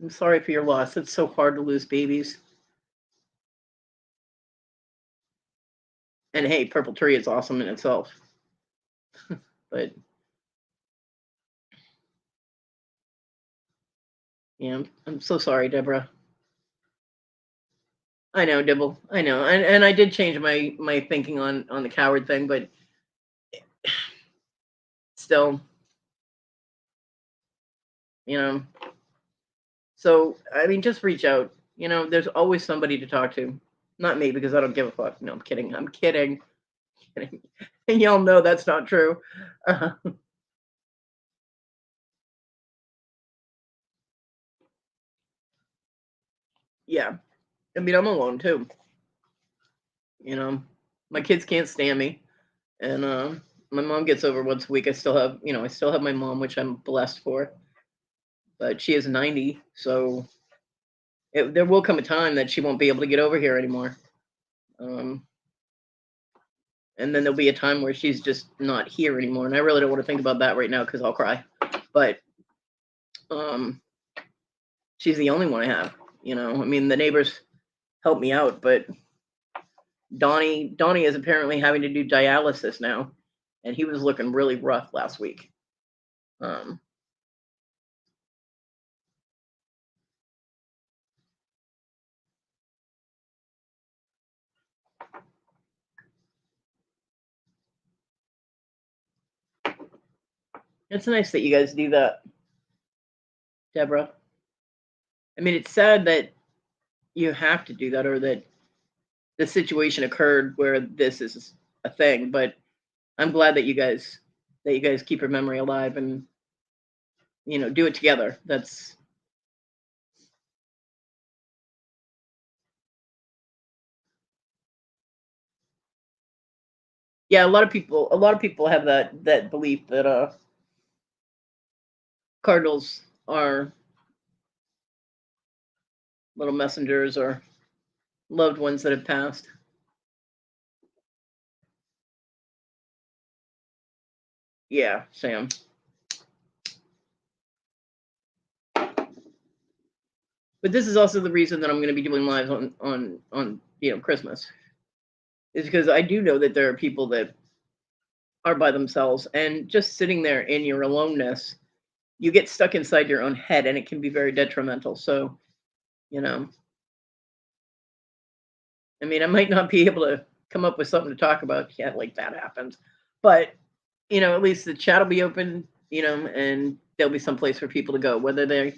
I'm sorry for your loss. It's so hard to lose babies. And hey, purple tree is awesome in itself. But yeah, I'm so sorry, Deborah. I know, Dibble. I know, and I did change my thinking on the coward thing, but still, you know. So I mean, just reach out. There's always somebody to talk to. Not me because I don't give a fuck. No, I'm kidding. I'm kidding. Kidding. And y'all know that's not true. Yeah, I mean, I'm alone too. You know, my kids can't stand me, and my mom gets over once a week. I still have my mom, which I'm blessed for, but she is 90, so there will come a time that she won't be able to get over here anymore. Um, and then there'll be a time where she's just not here anymore. And I really don't want to think about that right now because I'll cry. But um, she's the only one I have. You know, I mean, the neighbors help me out, but Donnie is apparently having to do dialysis now, and he was looking really rough last week. Um, it's nice that you guys do that, Deborah. I mean, it's sad that you have to do that, or that the situation occurred where this is a thing. But I'm glad that you guys keep her memory alive and do it together. That's yeah. A lot of people have that belief that cardinals are little messengers or loved ones that have passed. Yeah, Sam. But this is also the reason that I'm going to be doing lives on Christmas, is because I do know that there are people that are by themselves, and just sitting there in your aloneness, you get stuck inside your own head, and it can be very detrimental. So, you know, I mean, I might not be able to come up with something to talk about yet, like that happens, but at least the chat will be open, and there'll be some place for people to go, whether they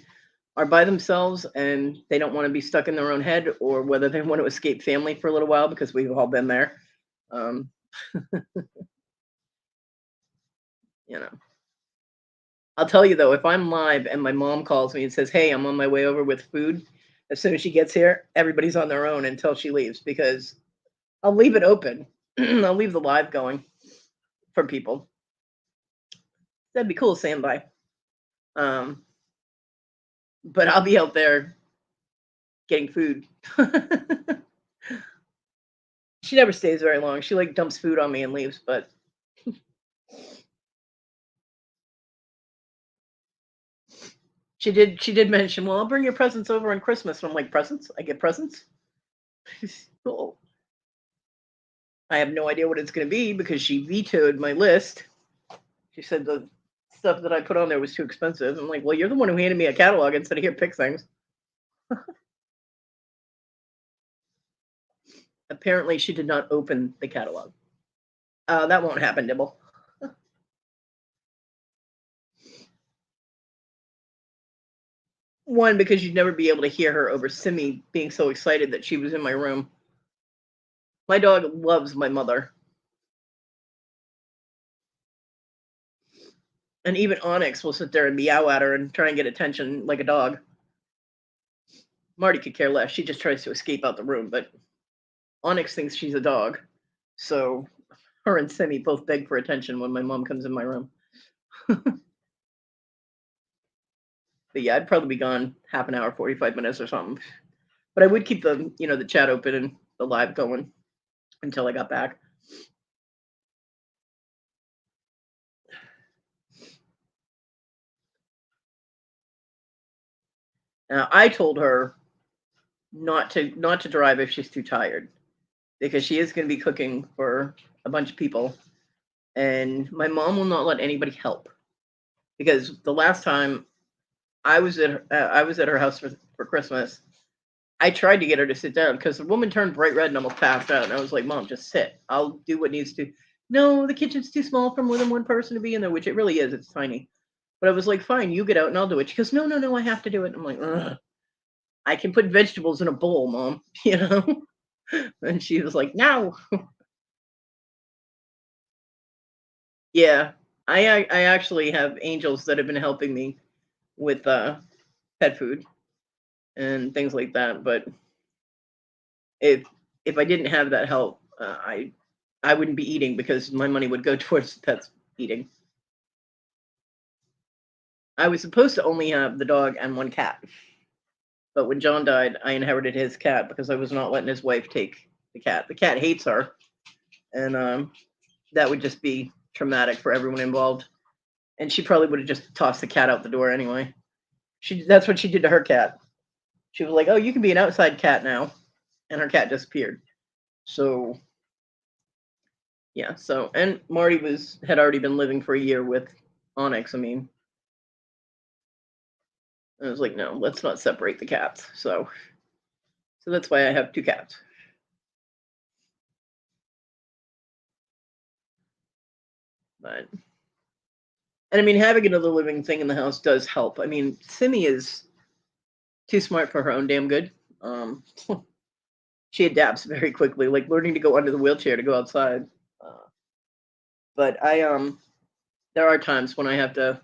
are by themselves and they don't want to be stuck in their own head, or whether they want to escape family for a little while, because we've all been there. Um, you know, I'll tell you though, if I'm live and my mom calls me and says, "Hey, I'm on my way over with food," as soon as she gets here, everybody's on their own until she leaves, because I'll leave it open. I'll leave the live going for people. That'd be cool, standby. Um, but I'll be out there getting food. She never stays very long. She like dumps food on me and leaves, but she did mention, "Well, I'll bring your presents over on Christmas." And I'm like, "Presents? I get presents?" Cool. I have no idea what it's going to be, because she vetoed my list. She said the stuff that I put on there was too expensive. I'm like, "Well, you're the one who handed me a catalog and said, here, pick things." Apparently, she did not open the catalog. That won't happen, Dibble. One, because you'd never be able to hear her over Simi being so excited that she was in my room. My dog loves my mother. And even Onyx will sit there and meow at her and try and get attention like a dog. Marty could care less. She just tries to escape out the room, but Onyx thinks she's a dog. So her and Simi both beg for attention when my mom comes in my room. But yeah, I'd probably be gone half an hour, 45 minutes or something. But I would keep the chat open and the live going until I got back. Now, I told her not to drive if she's too tired, because she is going to be cooking for a bunch of people, and my mom will not let anybody help, because the last time I was at her house for Christmas, I tried to get her to sit down because the woman turned bright red and almost passed out, and I was like, "Mom, just sit. I'll do what needs to." No, the kitchen's too small for more than one person to be in there, which it really is. It's tiny. But I was like, "Fine, you get out and I'll do it." She goes, "No, no, no, I have to do it." I'm like, "Ugh. I can put vegetables in a bowl, Mom." And she was like, "No." Yeah, I actually have angels that have been helping me with pet food and things like that. But if if I didn't have that help, I wouldn't be eating, because my money would go towards pets eating. I was supposed to only have the dog and one cat, but when John died, I inherited his cat because I was not letting his wife take the cat. The cat hates her, and that would just be traumatic for everyone involved. And she probably would have just tossed the cat out the door anyway. That's what she did to her cat. She was like, "Oh, you can be an outside cat now," and her cat disappeared. So yeah, so and Marty had already been living for a year with Onyx. I mean, I was like, no, let's not separate the cats. So that's why I have two cats. But and I mean, having another living thing in the house does help. I mean, Simi is too smart for her own damn good. Um, she adapts very quickly, like learning to go under the wheelchair to go outside. Uh, but there are times when I have to.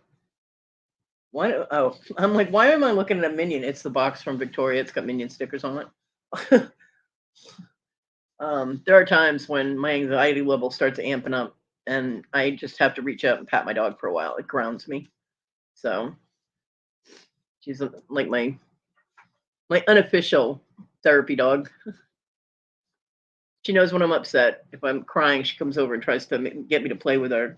Why? Oh, I'm like, why am I looking at a Minion? It's the box from Victoria. It's got Minion stickers on it. There are times when my anxiety level starts amping up, and I just have to reach out and pat my dog for a while. It grounds me. So she's like my unofficial therapy dog. She knows when I'm upset. If I'm crying, she comes over and tries to get me to play with her.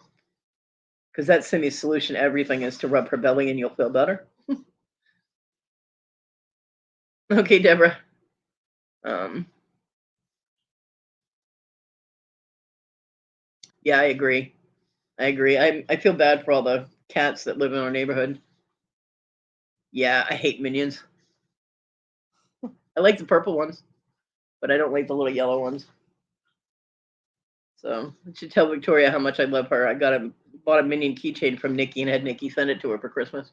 Because that's Simi's solution to everything is to rub her belly and you'll feel better. Okay, Deborah. Um, yeah, I agree. I agree. I feel bad for all the cats that live in our neighborhood. Yeah, I hate minions. I like the purple ones, but I don't like the little yellow ones. So I should tell Victoria how much I love her. I bought a minion keychain from Nikki and had Nikki send it to her for Christmas.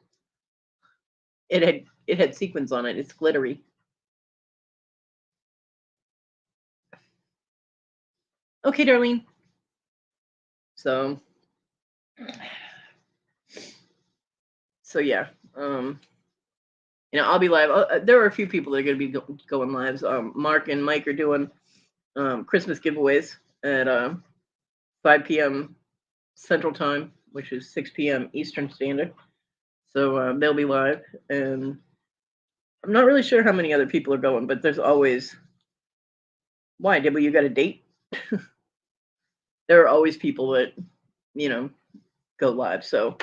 It had sequins on it. It's glittery. Okay, Darlene. So yeah. I'll be live. There are a few people that are going to be going lives. Mark and Mike are doing Christmas giveaways at 5 p.m. Central Time, which is 6 p.m. Eastern Standard. So they'll be live, and I'm not really sure how many other people are going, but there's always. Why, Dibble? You got a date? There are always people that go live. So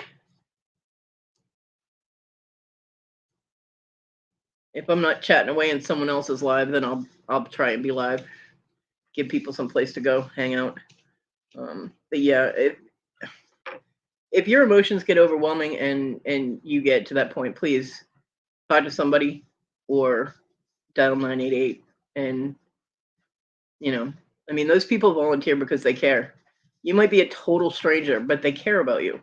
if I'm not chatting away and someone else is live, then I'll try and be live. Give people some place to go, hang out. But yeah, if your emotions get overwhelming and you get to that point, please talk to somebody or dial 988. And I mean, those people volunteer because they care. You might be a total stranger, but they care about you.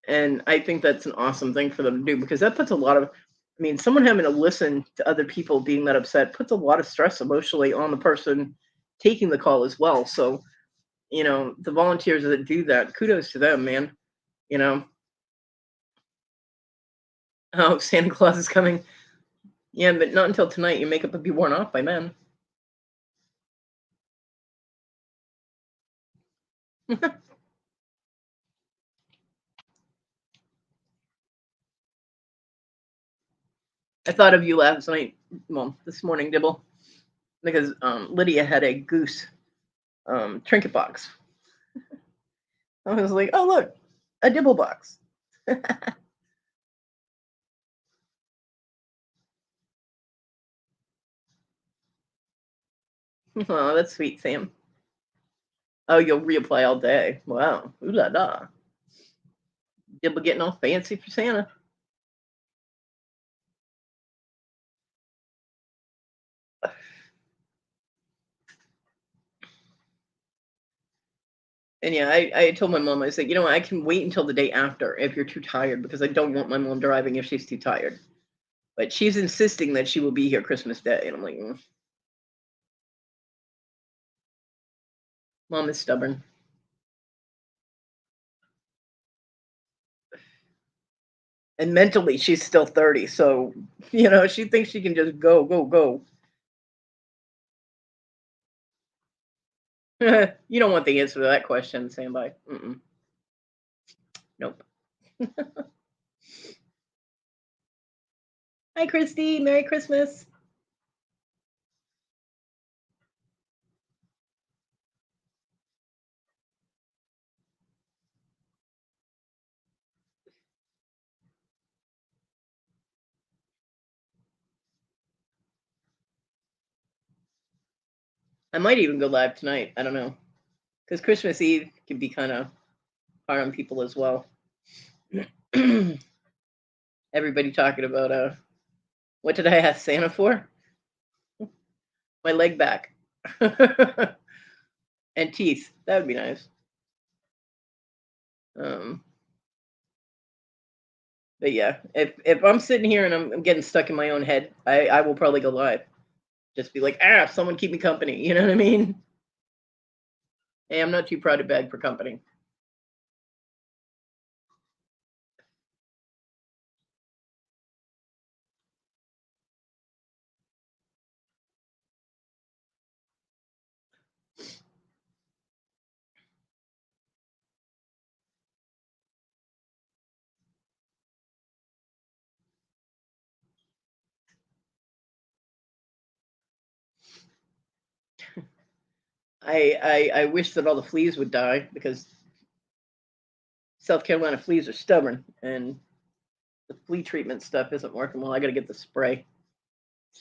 And I think that's an awesome thing for them to do, because that puts a lot of, I mean, someone having to listen to other people being that upset puts a lot of stress emotionally on the person taking the call as well. So, the volunteers that do that, kudos to them, man. Oh, Santa Claus is coming. Yeah, but not until tonight. Your makeup will be worn off by men. I thought of you last night, well, this morning, Dibble, because Lydia had a goose trinket box. I was like, oh, look, a Dibble box. Oh, that's sweet, Sam. Oh, you'll reapply all day. Wow. Ooh la la. Dibble getting all fancy for Santa. And yeah, I told my mom, I said, I can wait until the day after if you're too tired, because I don't want my mom driving if she's too tired. But she's insisting that she will be here Christmas Day. And I'm like, Mom is stubborn. And mentally, she's still 30. So, she thinks she can just go, go, go. You don't want the answer to that question, Sandby. Nope. Hi, Christy. Merry Christmas. I might even go live tonight. I don't know. Because Christmas Eve can be kind of hard on people as well. Everybody talking about what did I ask Santa for? My leg back. And teeth. That would be nice. But yeah, if I'm sitting here and I'm getting stuck in my own head, I will probably go live. Just be like, someone keep me company. You know what I mean? Hey, I'm not too proud to beg for company. I wish that all the fleas would die because South Carolina fleas are stubborn and the flea treatment stuff isn't working well. I got to get the spray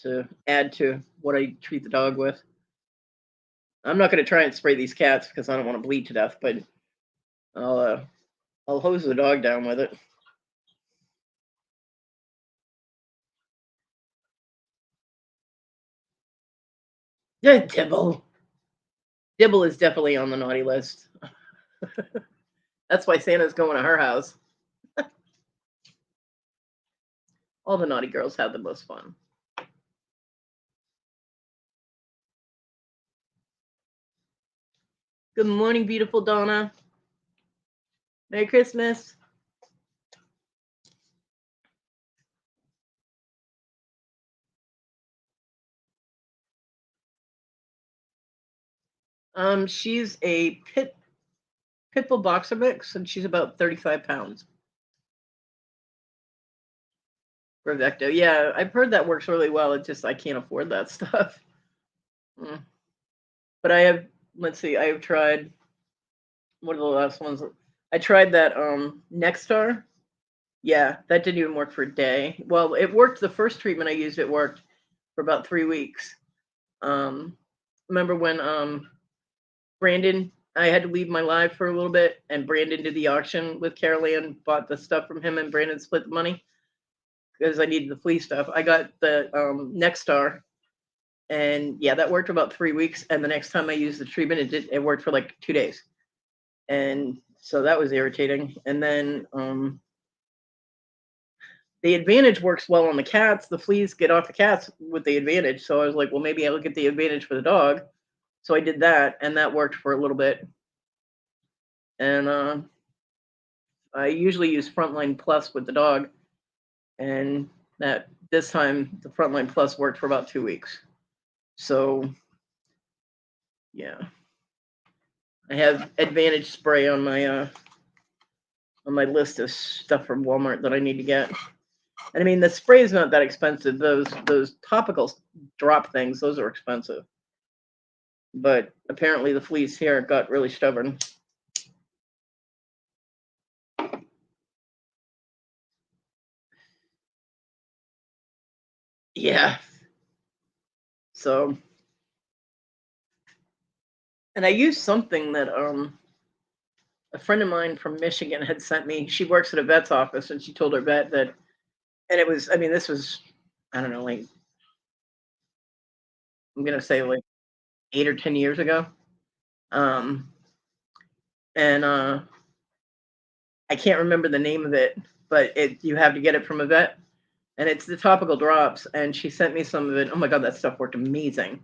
to add to what I treat the dog with. I'm not going to try and spray these cats because I don't want to bleed to death, but I'll hose the dog down with it. Dibble. Dibble is definitely on the naughty list. That's why Santa's going to her house. All the naughty girls have the most fun. Good morning, beautiful Donna. Merry Christmas. She's a pitbull boxer mix, and she's about 35 pounds. Bravecto. Yeah, I've heard that works really well. It's just I can't afford that stuff. But I have, let's see, I have tried, what are the last ones? I tried that Nextar. Yeah, that didn't even work for a day. Well, it worked. The first treatment I used, it worked for about 3 weeks. Remember when Brandon, I had to leave my live for a little bit, and Brandon did the auction with Carol Ann, bought the stuff from him, and Brandon split the money because I needed the flea stuff. I got the Nextar, and yeah, that worked for about 3 weeks. And the next time I used the treatment, it worked for like 2 days, and so that was irritating. And then the Advantage works well on the cats. The fleas get off the cats with the Advantage. So I was like, well, maybe I'll get the Advantage for the dog. So I did that, and that worked for a little bit. And I usually use Frontline Plus with the dog, and that this time the Frontline Plus worked for about 2 weeks. So yeah, I have Advantage spray on my list of stuff from Walmart that I need to get. And I mean, the spray is not that expensive. Those topical drop things, those are expensive. But apparently the fleas here got really stubborn. Yeah. So, and I used something that a friend of mine from Michigan had sent me. She works at a vet's office, and she told her vet that, and it was, I mean, this was, I don't know, like, I'm gonna say like 8 or 10 years ago. Um, and I can't remember the name of it, but you have to get it from a vet, and it's the topical drops. And she sent me some of it. Oh my god, that stuff worked amazing,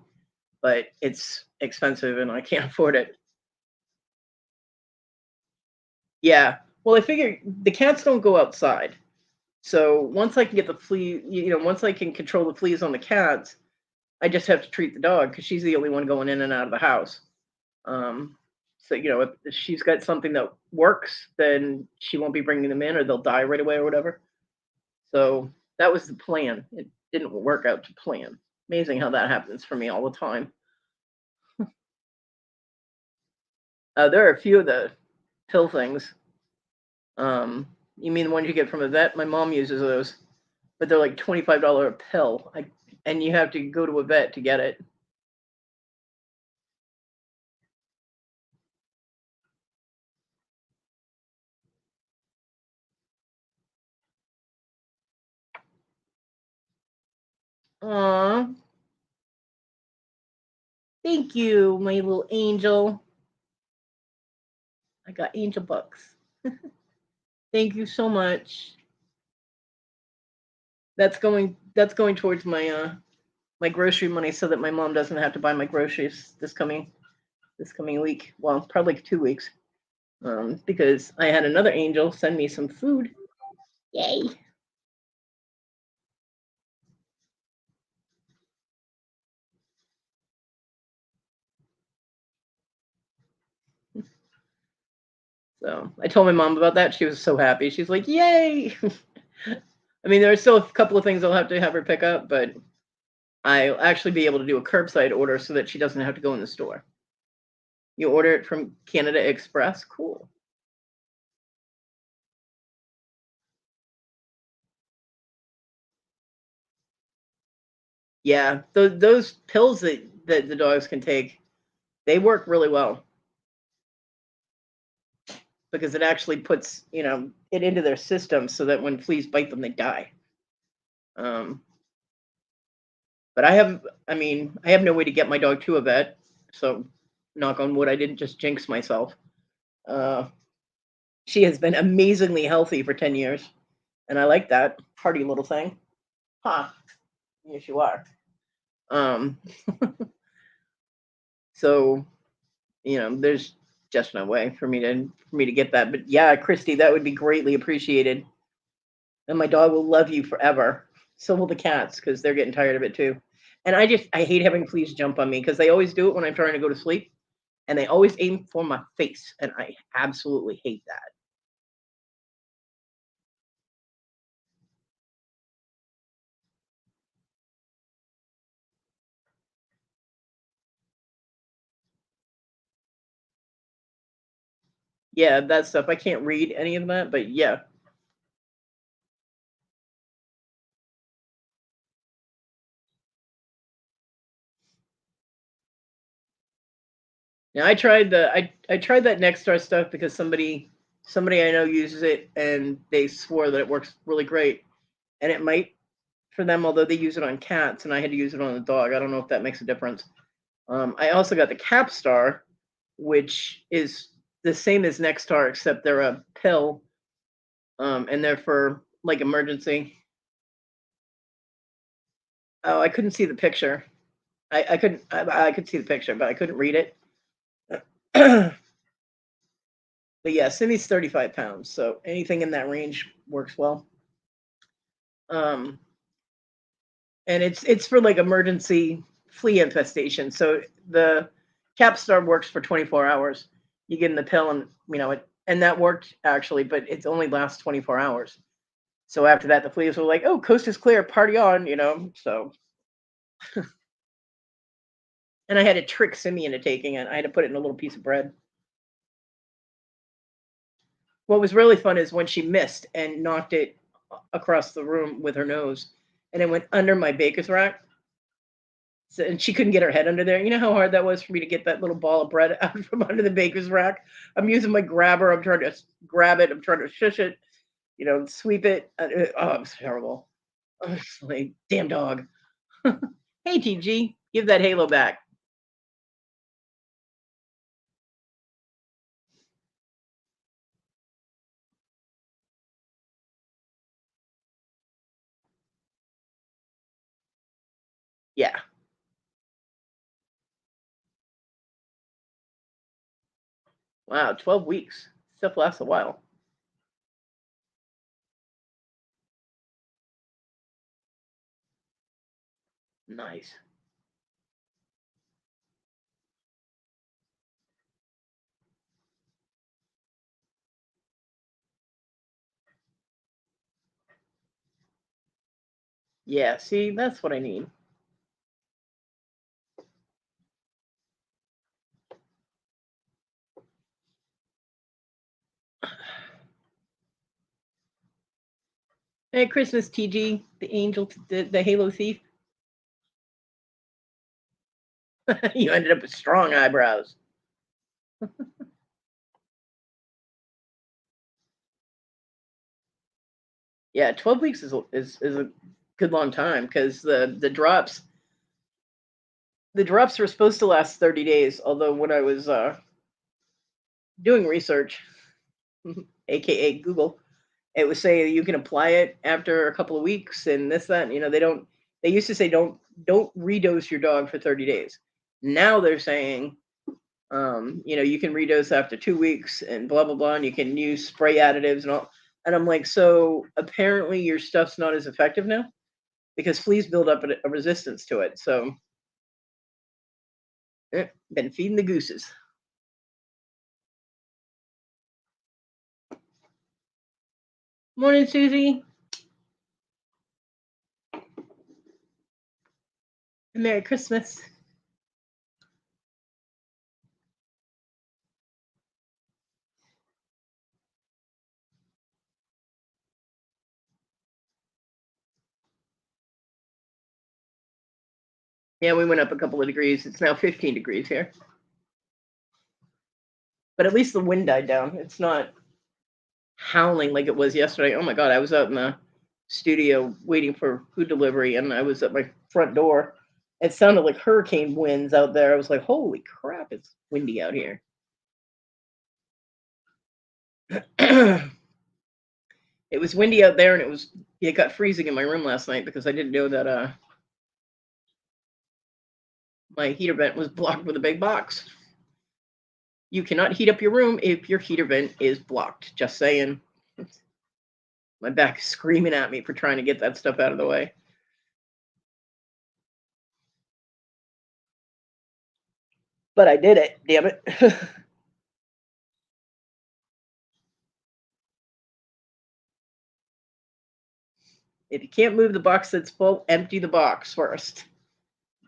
but it's expensive, and I can't afford it. Yeah. Well, I figure the cats don't go outside. So once I can get the flea, once I can control the fleas on the cats, I just have to treat the dog because she's the only one going in and out of the house. So if she's got something that works, then she won't be bringing them in, or they'll die right away or whatever. So that was the plan. It didn't work out to plan. Amazing how that happens for me all the time. There are a few of the pill things. You mean the ones you get from a vet? My mom uses those, but they're like $25 a pill. And you have to go to a vet to get it. Aw, thank you, my little angel. I got angel bucks. Thank you so much. That's going towards my grocery money so that my mom doesn't have to buy my groceries this coming week. Well, probably 2 weeks. Because I had another angel send me some food. Yay. So I told my mom about that. She was so happy. She's like, "Yay!" I mean, there's still a couple of things I'll have to have her pick up, but I'll actually be able to do a curbside order so that she doesn't have to go in the store. You order it from Canada Express? Cool. Yeah, those pills that the dogs can take, they work really well because it actually puts, it into their system so that when fleas bite them, they die. Um, but I have no way to get my dog to a vet, so knock on wood, I didn't just jinx myself. Uh, she has been amazingly healthy for 10 years, and I like that hardy little thing. Huh? Yes, you are. Um, so there's just no way for me to get that. But yeah, Christy, that would be greatly appreciated, and my dog will love you forever. So will the cats because they're getting tired of it too. And I hate having fleas jump on me because they always do it when I'm trying to go to sleep, and they always aim for my face, and I absolutely hate that. Yeah, that stuff. I can't read any of that, but yeah. Now I tried that Nexstar stuff because somebody I know uses it and they swore that it works really great. And it might for them, although they use it on cats and I had to use it on a dog. I don't know if that makes a difference. I also got the Capstar, which is the same as Nexstar, except they're a pill, and they're for like emergency. Oh, I couldn't see the picture. I couldn't. I could see the picture, but I couldn't read it. But yeah, Simi's 35 pounds, so anything in that range works well. Um, and it's for like emergency flea infestation. So the Capstar works for 24 hours. You get in the pill, and and that worked actually, but it only lasts 24 hours. So after that, the fleas were like, "Oh, coast is clear, party on." So, and I had to trick Simi into taking it. I had to put it in a little piece of bread. What was really fun is when she missed and knocked it across the room with her nose, and it went under my baker's rack. So, and she couldn't get her head under there. You know how hard that was for me to get that little ball of bread out from under the baker's rack? I'm using my grabber. I'm trying to grab it. I'm trying to shush it, sweep it. Oh, it was terrible. I was like, damn dog. Hey, TG, give that halo back. Yeah. Wow, 12 weeks. Stuff lasts a while. Nice. Yeah, see, that's what I need. Hey, Christmas, TG, the angel, the Halo thief. You ended up with strong eyebrows. Yeah, 12 weeks is a good long time because the drops were supposed to last 30 days. Although when I was doing research, aka Google, it was saying you can apply it after a couple of weeks and this that. They don't. They used to say don't redose your dog for 30 days. Now they're saying you can redose after 2 weeks and blah blah blah, and you can use spray additives and all. And I'm like, so apparently your stuff's not as effective now because fleas build up a resistance to it. So, been feeding the gooses. Morning, Susie. And Merry Christmas. Yeah, we went up a couple of degrees. It's now 15 degrees here. But at least the wind died down. It's not howling like it was yesterday. Oh my God, I was out in the studio waiting for food delivery and I was at my front door. It sounded like hurricane winds out there. I was like, holy crap, it's windy out here. It was windy out there and it got freezing in my room last night because I didn't know that my heater vent was blocked with a big box. You cannot heat up your room if your heater vent is blocked. Just saying. My back is screaming at me for trying to get that stuff out of the way. But I did it, damn it. If you can't move the box that's full, empty the box first.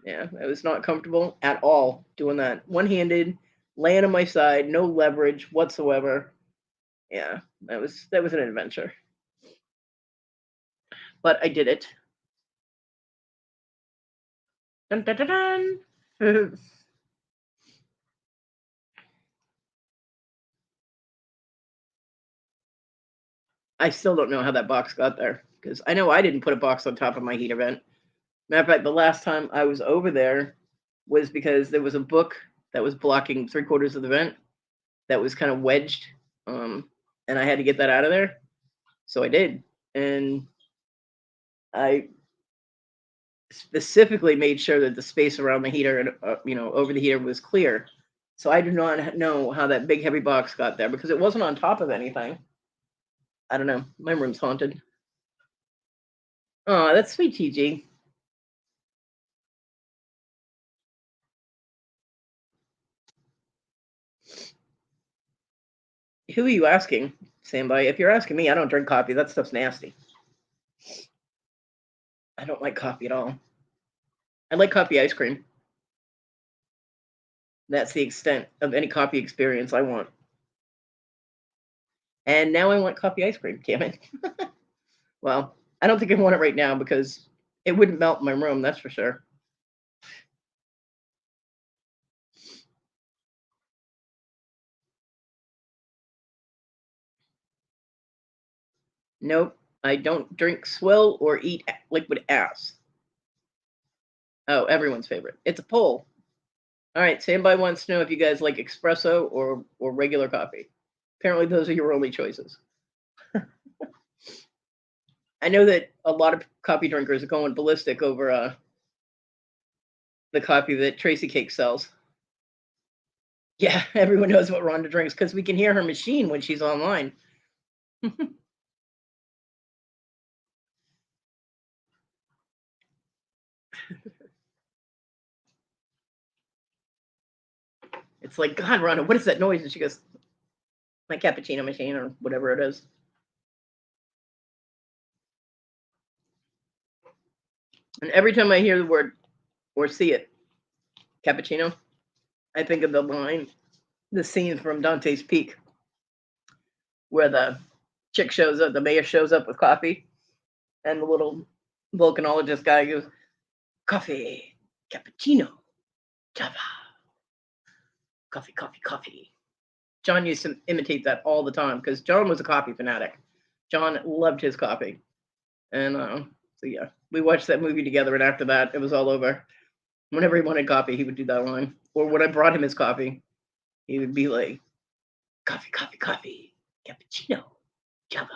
Yeah, I was not comfortable at all doing that. One-handed, laying on my side, no leverage whatsoever. Yeah, that was an adventure. But I did it. Dun, dun, dun, dun. I still don't know how that box got there because I know I didn't put a box on top of my heater vent. Matter of fact, the last time I was over there was because there was a book that was blocking 3/4 of the vent that was kind of wedged, and I had to get that out of there. So I did, and I specifically made sure that the space around the heater and over the heater was clear. So I do not know how that big heavy box got there because it wasn't on top of anything. I don't know. My room's haunted. Oh, that's sweet, TG. Who are you asking, Samby? If you're asking me, I don't drink coffee. That stuff's nasty. I don't like coffee at all. I like coffee ice cream. That's the extent of any coffee experience I want. And now I want coffee ice cream, damn it. Well, I don't think I want it right now because it wouldn't melt in my room, that's for sure. Nope, I don't drink swill or eat liquid ass. Oh, everyone's favorite. It's a poll. All right, Samby wants to know if you guys like espresso or regular coffee. Apparently, those are your only choices. I know that a lot of coffee drinkers are going ballistic over the coffee that Tracy Cake sells. Yeah, everyone knows what Rhonda drinks because we can hear her machine when she's online. It's like, God, Rhonda, what is that noise? And she goes, my cappuccino machine or whatever it is. And every time I hear the word or see it, cappuccino, I think of the scene from Dante's Peak, where the chick shows up, the mayor shows up with coffee, and the little volcanologist guy goes, coffee, cappuccino, java, coffee, coffee, coffee. John used to imitate that all the time because John was a coffee fanatic. John loved his coffee. And so, yeah. We watched that movie together, and after that, it was all over. Whenever he wanted coffee, he would do that line. Or when I brought him his coffee, he would be like, "Coffee, coffee, coffee, cappuccino, java."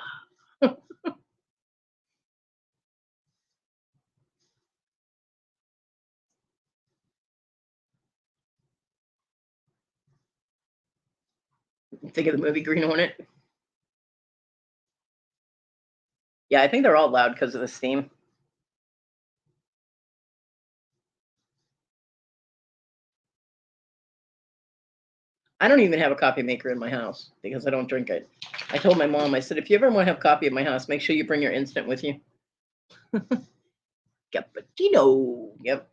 Think of the movie Green Hornet. Yeah, I think they're all loud because of the steam. I don't even have a coffee maker in my house because I don't drink it. I told my mom, I said, if you ever want to have coffee at my house, make sure you bring your instant with you. Cappuccino. Yep.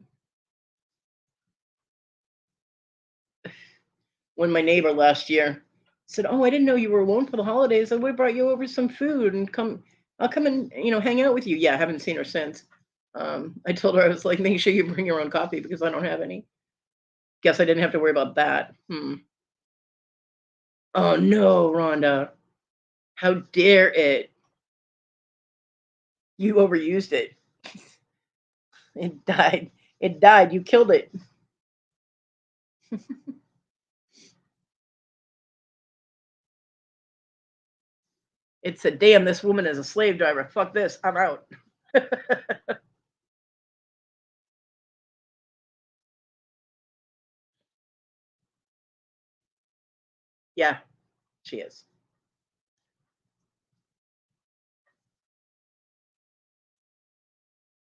When my neighbor last year said, "Oh, I didn't know you were alone for the holidays. I would have brought you over some food and come. I'll come and hang out with you." Yeah, I haven't seen her since. I told her I was like, "Make sure you bring your own coffee because I don't have any." Guess I didn't have to worry about that. Hmm. Oh no, Rhonda! How dare it? You overused it. It died. It died. You killed it. It said, "Damn, this woman is a slave driver. Fuck this. I'm out." Yeah, she is.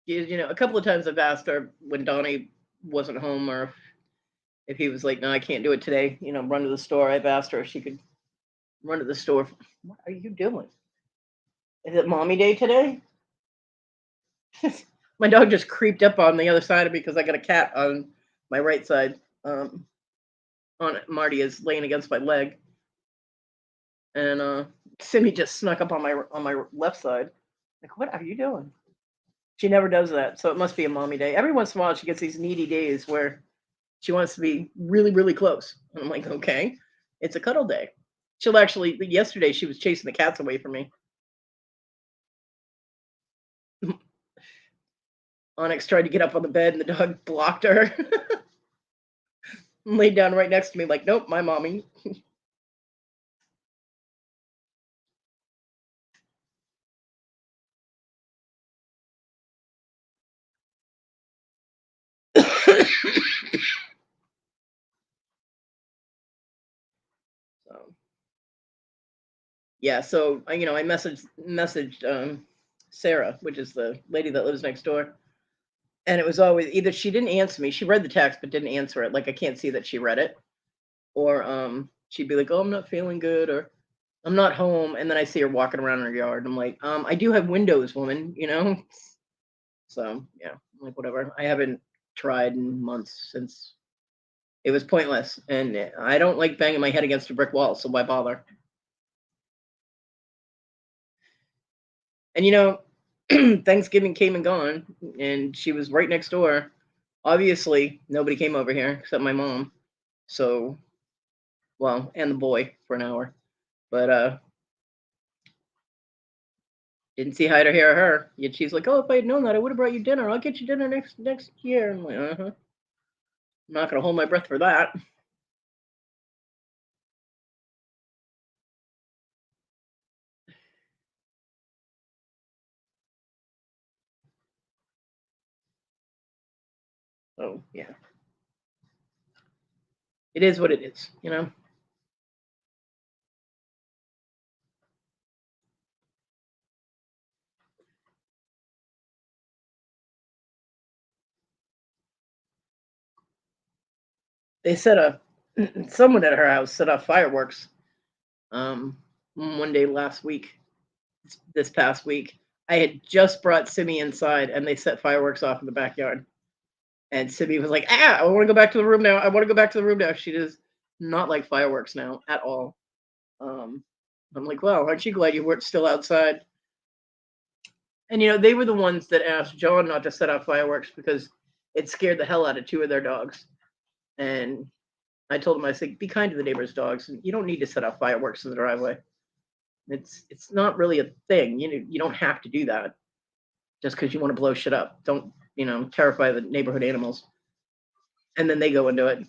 A couple of times I've asked her when Donnie wasn't home or if he was like, "No, I can't do it today," run to the store. I've asked her if she could run to the store. What are you doing? Is it mommy day today? My dog just creeped up on the other side of me because I got a cat on my right side. On Marty is laying against my leg, and Simmy just snuck up on my left side. Like, what are you doing? She never does that, so it must be a mommy day. Every once in a while, she gets these needy days where she wants to be really, really close. And I'm like, okay, it's a cuddle day. She'll actually, yesterday, she was chasing the cats away from me. Onyx tried to get up on the bed and the dog blocked her. Laid down right next to me, like, nope, my mommy. So, yeah, so I messaged Sarah, which is the lady that lives next door, and it was always either she didn't answer me, she read the text but didn't answer it, like I can't see that she read it, or she'd be like, "Oh, I'm not feeling good," or "I'm not home," and then I see her walking around in her yard. I'm like, "I do have windows, woman." So yeah, I'm like, whatever. I haven't tried in months since it was pointless, and I don't like banging my head against a brick wall, so why bother? And Thanksgiving came and gone, and she was right next door. Obviously, nobody came over here except my mom. So, well, and the boy for an hour. But didn't see hide or hair of her. Yet she's like, "Oh, if I had known that, I would have brought you dinner. I'll get you dinner next year." I'm like, "Uh huh." I'm not gonna hold my breath for that. So yeah, it is what it is. They set a someone at her house set off fireworks one day last week, this past week. I had just brought Simi inside, and they set fireworks off in the backyard. And Simi was like, "Ah, I want to go back to the room now. I want to go back to the room now." She does not like fireworks now at all. Um, I'm like, "Well, aren't you glad you weren't still outside?" And they were the ones that asked John not to set off fireworks because it scared the hell out of two of their dogs. And I told him, I said, "Be kind to the neighbors' dogs. And you don't need to set off fireworks in the driveway. It's not really a thing. You don't have to do that." just because you want to blow shit up. Don't, terrify the neighborhood animals. And then they go into it.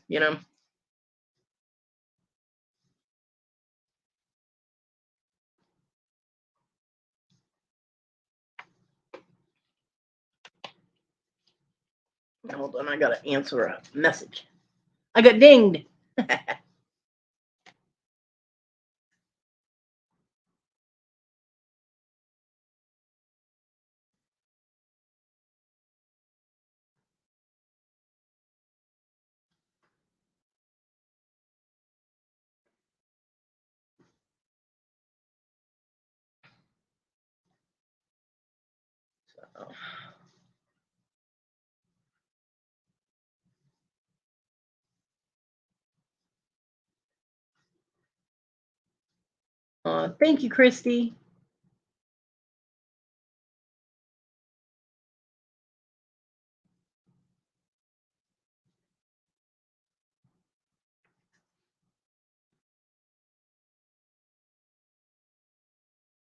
Hold on, I gotta answer a message. I got dinged. Thank you, Christy.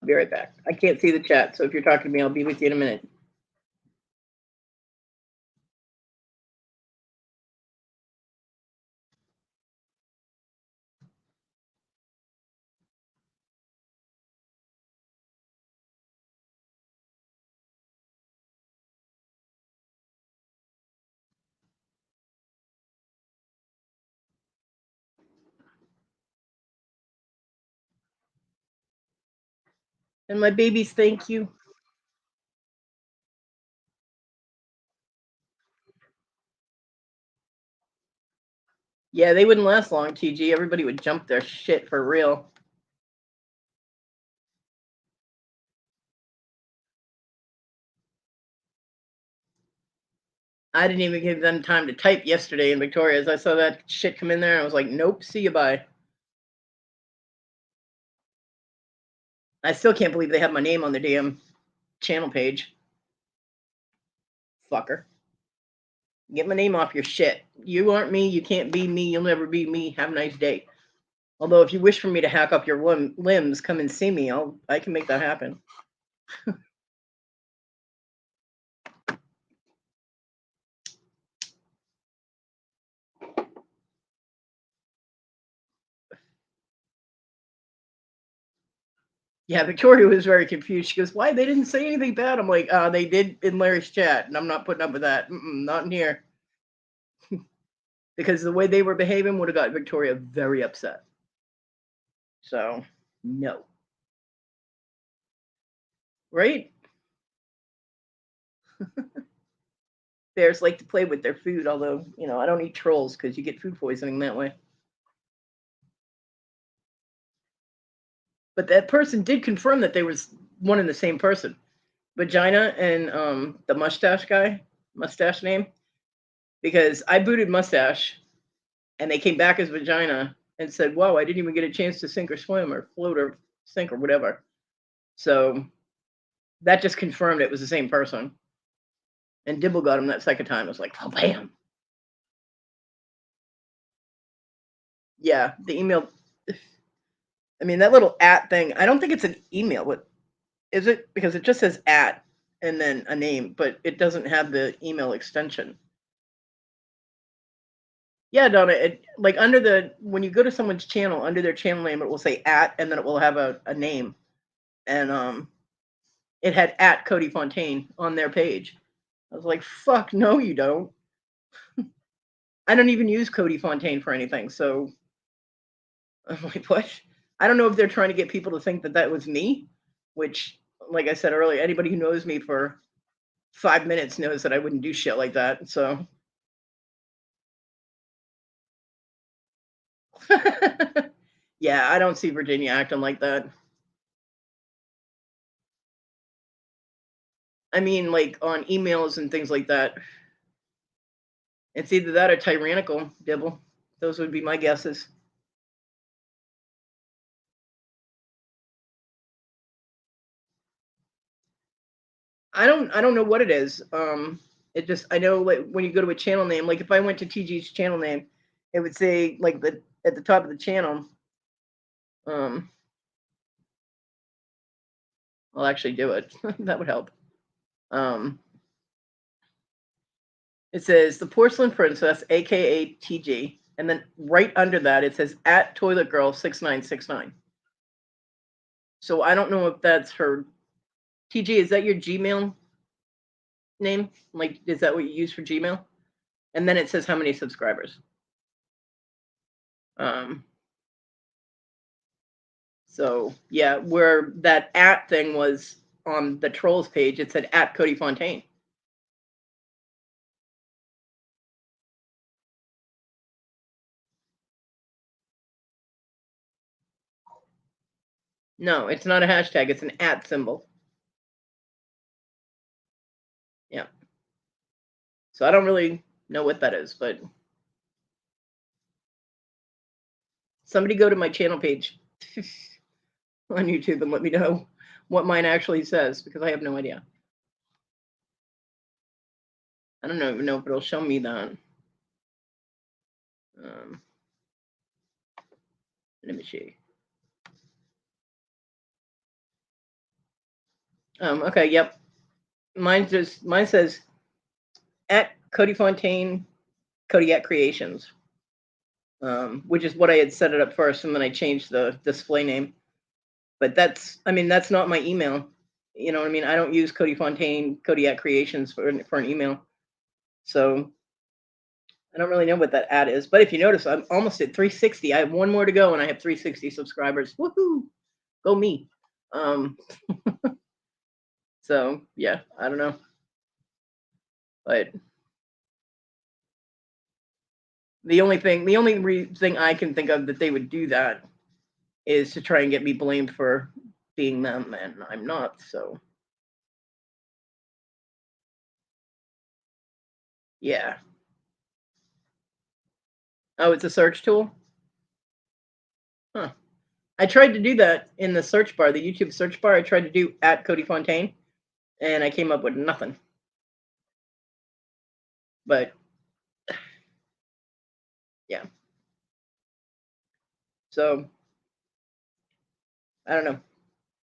I'll be right back. I can't see the chat, so if you're talking to me, I'll be with you in a minute. And my babies, thank you. Yeah, they wouldn't last long, TG. Everybody would jump their shit for real. I didn't even give them time to type yesterday in Victoria's. I saw that shit come in there, and I was like, nope, see you, bye. I still can't believe they have my name on their damn channel page. Fucker. Get my name off your shit. You aren't me. You can't be me. You'll never be me. Have a nice day. Although, if you wish for me to hack up your limbs, come and see me. I can make that happen. Yeah, Victoria was very confused. She goes, "Why? They didn't say anything bad." I'm like, they did in Larry's chat, and I'm not putting up with that. Not in here. Because the way they were behaving would have got Victoria very upset. So, no. Right? Bears like to play with their food, although, I don't eat trolls because you get food poisoning that way. But that person did confirm that they was one and the same person. Vagina and the mustache name, because I booted Mustache and they came back as Vagina and said, "Whoa, I didn't even get a chance to sink or swim or float or sink or whatever." So that just confirmed it was the same person. And Dibble got him that second time. It was like, oh, bam. Yeah, the email. I mean, that little at thing, I don't think it's an email. What is it? Because it just says at and then a name, but it doesn't have the email extension. Yeah, Donna, like when you go to someone's channel, under their channel name, it will say at, and then it will have a name. And it had at Kodi Fontaine on their page. I was like, fuck, no, you don't. I don't even use Kodi Fontaine for anything. So I'm like, what? I don't know if they're trying to get people to think that that was me, which, like I said earlier, anybody who knows me for 5 minutes knows that I wouldn't do shit like that. So, yeah, I don't see Virginia acting like that. I mean, like on emails and things like that. It's either that or tyrannical, Dibble. Those would be my guesses. I don't know what it is. It just, I know, like when you go to a channel name, like if I went to TG's channel name, it would say like at the top of the channel. I'll actually do it. That would help. Um, it says the Porcelain Princess, aka TG, and then right under that it says at Toilet Girl 6969. So I don't know if that's her. TG, is that your Gmail name? Like, is that what you use for Gmail? And then it says how many subscribers. So yeah, where that at thing was on the trolls page, it said at Kodi Fontaine. No, it's not a hashtag, it's an at symbol. Yeah. So I don't really know what that is, but somebody go to my channel page on YouTube and let me know what mine actually says, because I have no idea. I don't even know if it'll show me that. Let me see. Okay, yep. Mine says at Kodi Fontaine, Kodiak Creations, which is what I had set it up first, and then I changed the display name. But that's not my email. You know what I mean? I don't use Kodi Fontaine, Kodiak Creations for an email. So I don't really know what that ad is. But if you notice, I'm almost at 360. I have one more to go, and I have 360 subscribers. Woohoo! Go me. So yeah, I don't know. But the only thing I can think of that they would do that is to try and get me blamed for being them, and I'm not. So yeah. Oh, it's a search tool? Huh. I tried to do that in the search bar, the YouTube search bar. I tried to do at Kodi Fontaine, and I came up with nothing. But yeah. So I don't know.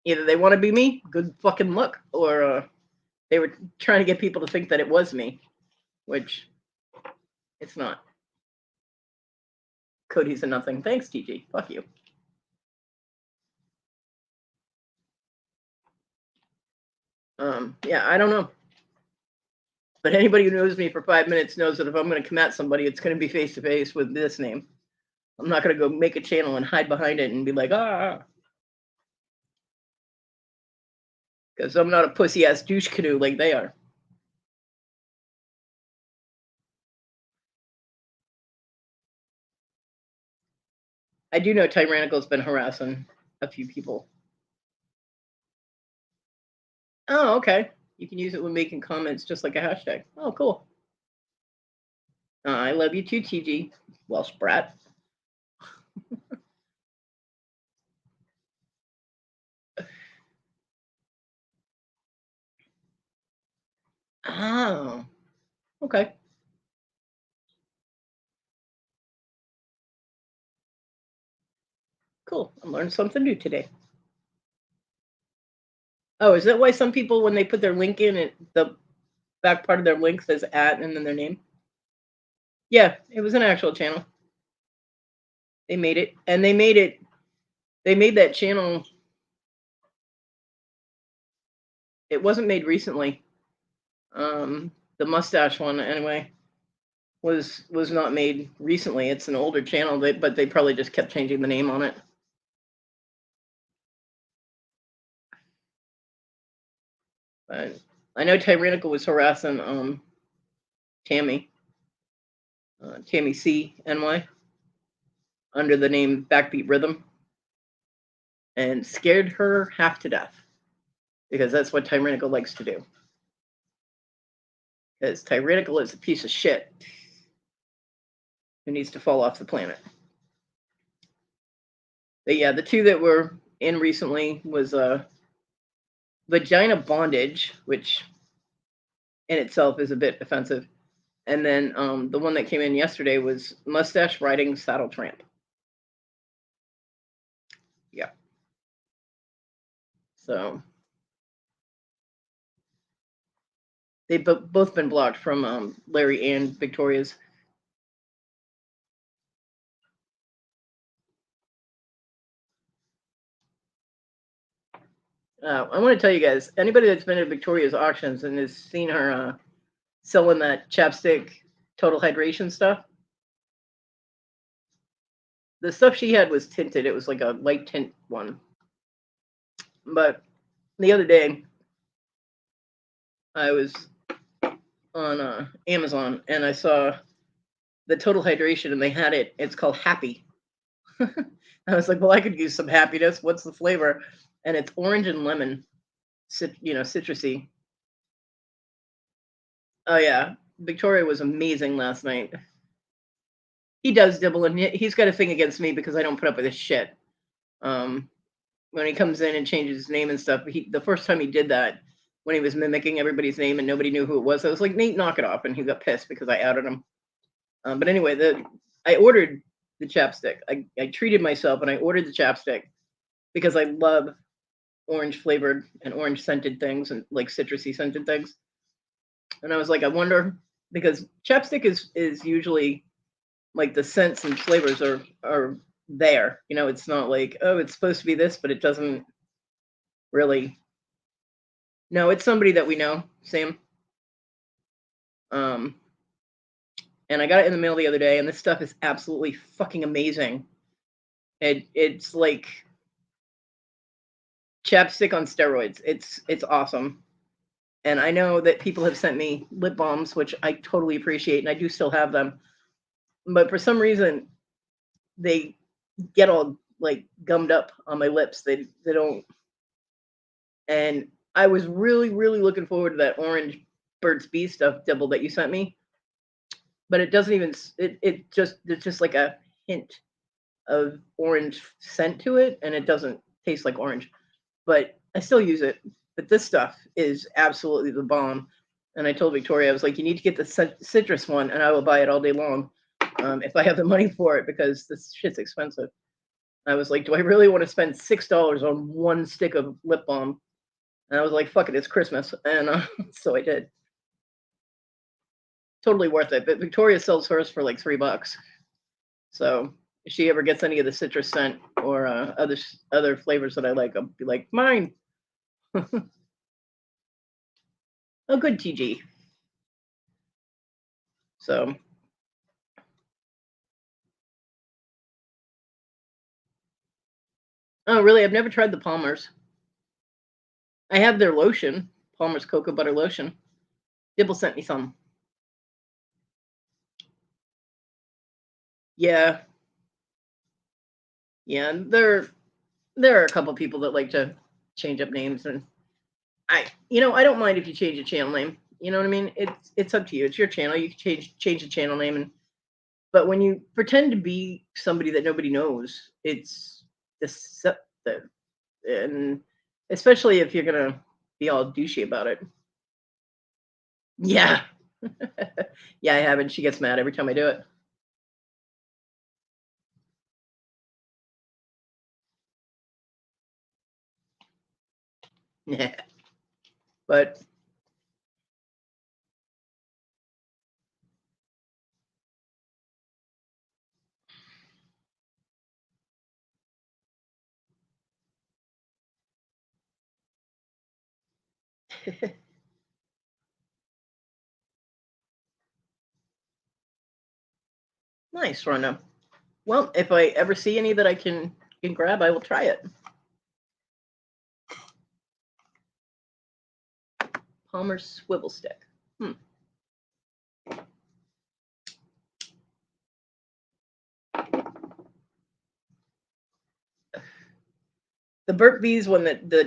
Either they want to be me, good fucking luck, or they were trying to get people to think that it was me, which it's not. Cody's a nothing. Thanks, TG. Fuck you. Yeah, I don't know. But anybody who knows me for 5 minutes knows that if I'm going to come at somebody, it's going to be face to face with this name. I'm not going to go make a channel and hide behind it and be like, because I'm not a pussy ass douche canoe like they are. I do know Tyrannical's been harassing a few people. Oh, okay. You can use it when making comments, just like a hashtag. Oh, cool. I love you too, TG. Welsh brat. Oh, okay. Cool. I learned something new today. Oh, is that why some people, when they put their link in, the back part of their link says at and then their name? Yeah, it was an actual channel. They made it, and they made that channel. It wasn't made recently. The mustache one, anyway, was not made recently. It's an older channel, but they probably just kept changing the name on it. But I know Tyrannical was harassing Tammy, Tammy CNY, under the name Backbeat Rhythm, and scared her half to death, because that's what Tyrannical likes to do. Because Tyrannical is a piece of shit who needs to fall off the planet. But yeah, the two that were in recently was Vagina Bondage, which in itself is a bit offensive. And then the one that came in yesterday was Mustache Riding Saddle Tramp. Yeah. So They've both been blocked from Larry and Victoria's. I want to tell you guys, anybody that's been at Victoria's auctions and has seen her selling that chapstick total hydration stuff, the stuff she had was tinted. It was like a light tint one. But the other day, I was on Amazon and I saw the total hydration and they had it. It's called Happy. I was like, well, I could use some happiness. What's the flavor? And it's orange and lemon, citrusy. Oh yeah, Victoria was amazing last night. He does dibble, and he's got a thing against me because I don't put up with his shit. Um, when he comes in and changes his name and stuff, the first time he did that, when he was mimicking everybody's name and nobody knew who it was, I was like, Nate, knock it off, and he got pissed because I outed him. But anyway, I ordered the chapstick. I treated myself and I ordered the chapstick because I love orange flavored and orange scented things and like citrusy scented things. And I was like, I wonder, because chapstick is usually like the scents and flavors are there. You know, it's not like, oh, it's supposed to be this, but it doesn't really. No, it's somebody that we know, Sam. Um, and I got it in the mail the other day, and this stuff is absolutely fucking amazing. It's like chapstick on steroids. It's awesome. And I know that people have sent me lip balms, which I totally appreciate, and I do still have them. But for some reason, they get all like gummed up on my lips. They don't. And I was really really looking forward to that orange Burt's Bees stuff dibble that you sent me, but it doesn't even. It's just like a hint of orange scent to it, and it doesn't taste like orange. But I still use it. But this stuff is absolutely the bomb. And I told Victoria, I was like, you need to get the citrus one, and I will buy it all day long if I have the money for it, because this shit's expensive. I was like, do I really want to spend $6 on one stick of lip balm? And I was like, fuck it, it's Christmas. And so I did. Totally worth it. But Victoria sells hers for like $3. So if she ever gets any of the citrus scent or other flavors that I like, I'll be like, mine. Oh, good, TG. So, oh, really? I've never tried the Palmer's. I have their lotion, Palmer's cocoa butter lotion. Dibble sent me some. Yeah, yeah. There are a couple people that like to change up names, and I don't mind if you change a channel name. You know what I mean? It's up to you. It's your channel. You can change the channel name, but when you pretend to be somebody that nobody knows, it's deceptive, and especially if you're gonna be all douchey about it. Yeah, yeah, I have, and she gets mad every time I do it. Yeah, but nice, Rhonda. Well, if I ever see any that I can grab, I will try it. Palmer's swivel stick. The Burt Bees one that the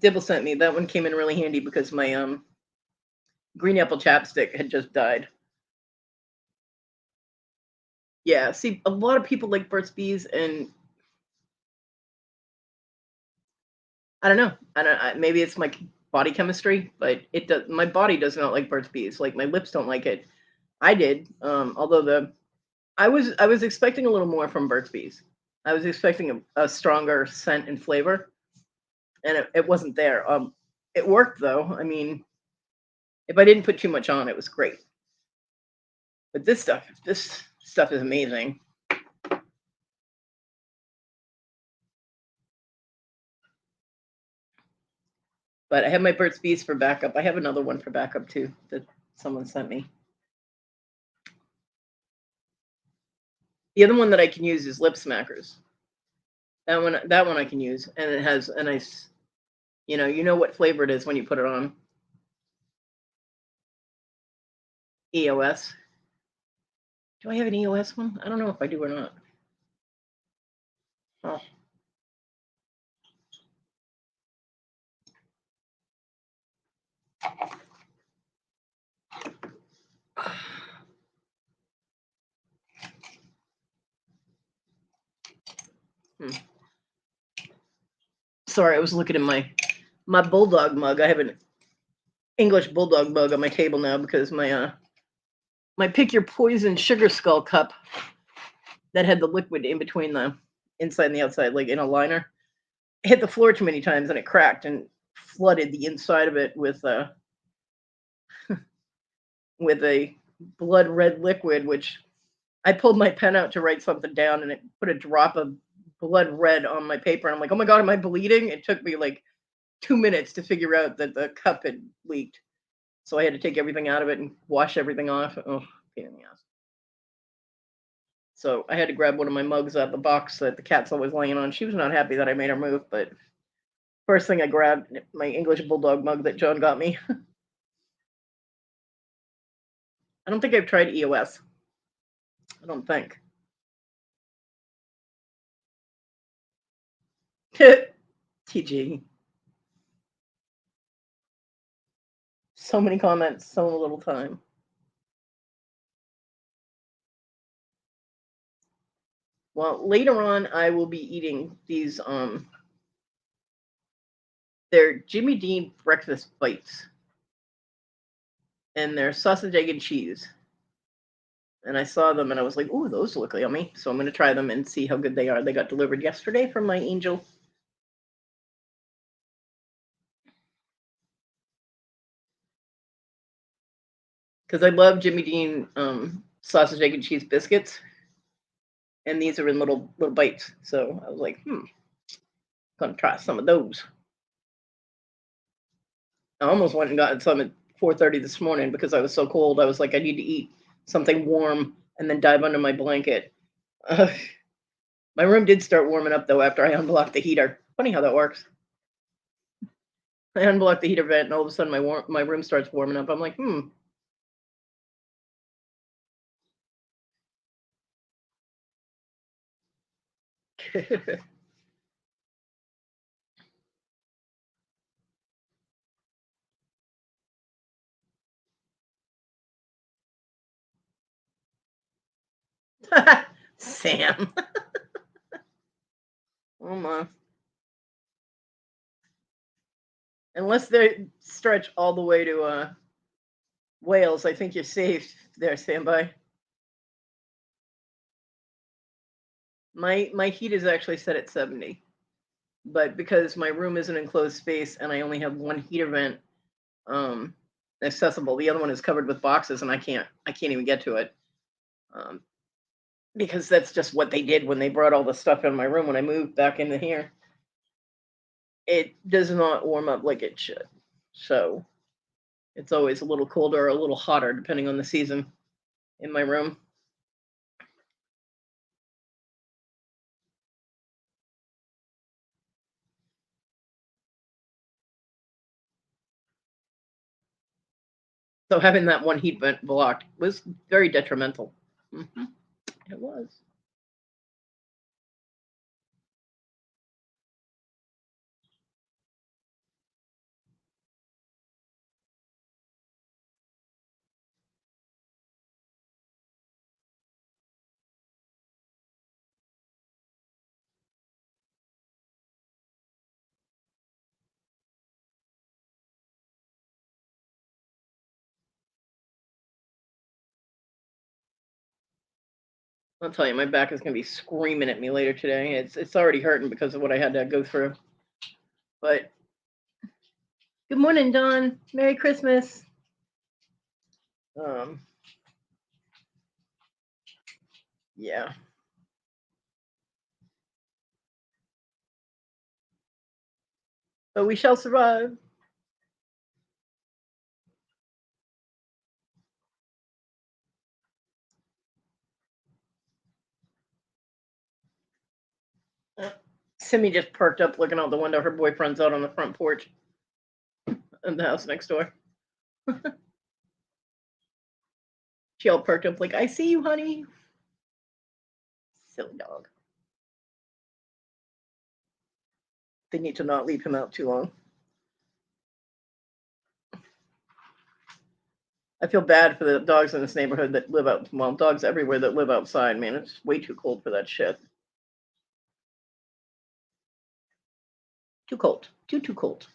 Dibble sent me, that one came in really handy because my green apple chapstick had just died. Yeah, see, a lot of people like Burt's Bees, and I don't know. Maybe it's my body chemistry, but it does. My body does not like Burt's Bees. Like my lips don't like it. I did, although I was expecting a little more from Burt's Bees. I was expecting a stronger scent and flavor, and it wasn't there. It worked though. I mean, If I didn't put too much on, it was great. But this stuff is amazing. But I have my Burt's Bees for backup. I have another one for backup too that someone sent me. The other one that I can use is Lip Smackers. That one I can use, and it has a nice, you know what flavor it is when you put it on. EOS. Do I have an EOS one? I don't know if I do or not. Oh. Hmm. Sorry, I was looking at my bulldog mug. I have an English bulldog mug on my table now because my pick your poison sugar skull cup that had the liquid in between the inside and the outside, like in a liner, hit the floor too many times and it cracked and flooded the inside of it with a blood red liquid, which I pulled my pen out to write something down and it put a drop of blood red on my paper. And I'm like, oh my God, am I bleeding? It took me like 2 minutes to figure out that the cup had leaked. So I had to take everything out of it and wash everything off. Oh, pain in the ass. So I had to grab one of my mugs out of the box that the cat's always laying on. She was not happy that I made her move, but first thing I grabbed, my English bulldog mug that John got me. I don't think I've tried EOS. I don't think. TG. So many comments, so little time. Well, later on, I will be eating these. They're Jimmy Dean breakfast bites, and they're sausage, egg, and cheese. And I saw them, and I was like, "Ooh, those look yummy!" So I'm going to try them and see how good they are. They got delivered yesterday from my angel. Because I love Jimmy Dean sausage, egg, and cheese biscuits, and these are in little bites. So I was like, gonna try some of those. I almost went and got some at 4:30 this morning because I was so cold. I was like, I need to eat something warm and then dive under my blanket. Uh, my room did start warming up though after I unblocked the heater. Funny how that works. I unblocked the heater vent and all of a sudden my room starts warming up. I'm like, Sam. Oh my. Unless they stretch all the way to Wales, I think you're safe there, standby. My heat is actually set at 70, but because my room is an enclosed space and I only have one heater vent um, accessible, the other one is covered with boxes and I can't even get to it um, because that's just what they did when they brought all the stuff in my room when I moved back into here. It does not warm up like it should, so it's always a little colder or a little hotter depending on the season in my room. So having that one heat vent blocked was very detrimental. It was. I'll tell you, my back is gonna be screaming at me later today. It's already hurting because of what I had to go through. But good morning, Dawn. Merry Christmas. Um, yeah. But we shall survive. Simi just perked up looking out the window. Her boyfriend's out on the front porch in the house next door. She all perked up like, I see you, honey. Silly dog. They need to not leave him out too long. I feel bad for the dogs in this neighborhood that live out, well, dogs everywhere that live outside, man. It's way too cold for that shit. Too cold. Too cold.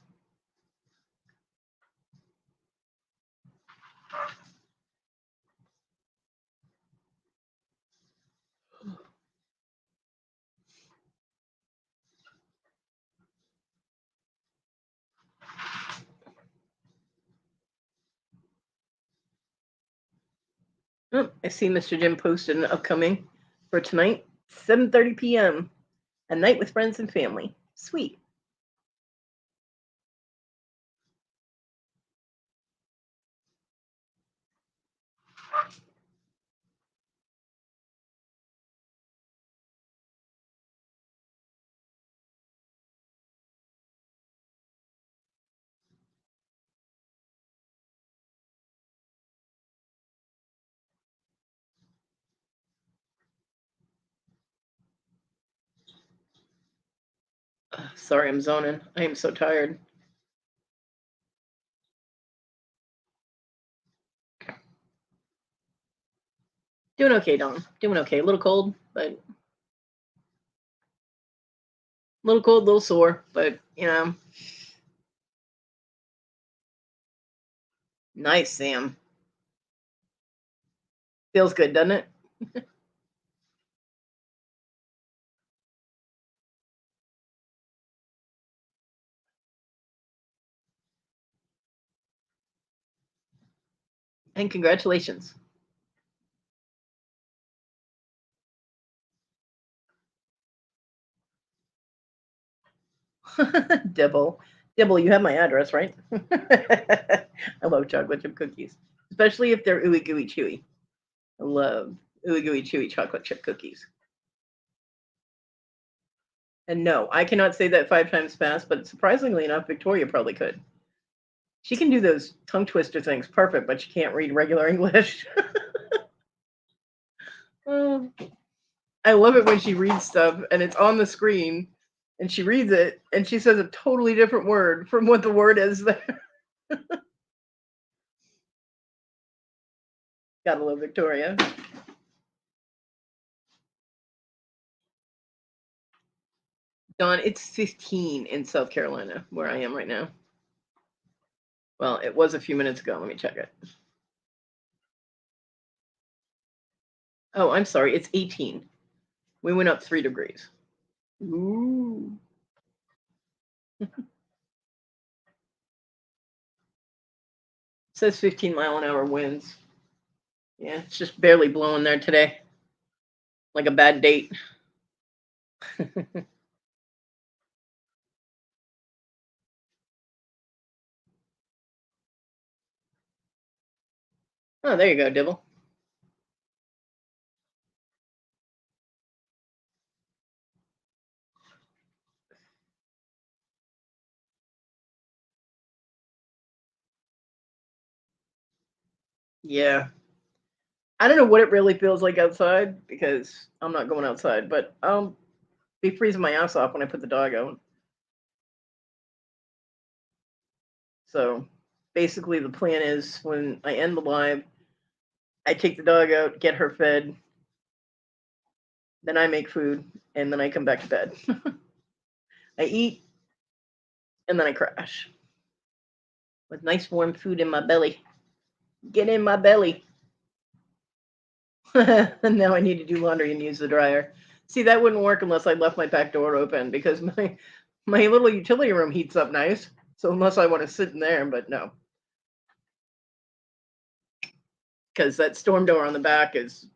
Oh, I see Mr. Jim posted an upcoming for tonight, 7:30 p.m. A night with friends and family. Sweet. Sorry, I'm zoning. I am so tired. Doing okay, Dawn. Doing okay. A little cold, but a little cold, a little sore, but nice, Sam. Feels good, doesn't it? And congratulations. Dibble. Dibble, you have my address, right? I love chocolate chip cookies, especially if they're ooey gooey chewy. I love ooey gooey chewy chocolate chip cookies. And no, I cannot say that 5 times fast, but surprisingly enough, Victoria probably could. She can do those tongue twister things perfect, but she can't read regular English. Oh, I love it when she reads stuff and it's on the screen and she reads it and she says a totally different word from what the word is there. Gotta love Victoria. Dawn, it's 15 in South Carolina, where I am right now. Well, it was a few minutes ago. Let me check it. Oh, I'm sorry. It's 18. We went up 3 degrees. Ooh. It says 15-mile-an-hour winds. Yeah, it's just barely blowing there today. Like a bad date. Oh, there you go, Dibble. Yeah. I don't know what it really feels like outside because I'm not going outside, but I'll be freezing my ass off when I put the dog out. So basically, the plan is when I end the live, I take the dog out, get her fed, then I make food, and then I come back to bed. I eat, and then I crash with nice warm food in my belly. Get in my belly. And now I need to do laundry and use the dryer. See, that wouldn't work unless I left my back door open because my little utility room heats up nice. So unless I want to sit in there, but no. because that storm door on the back is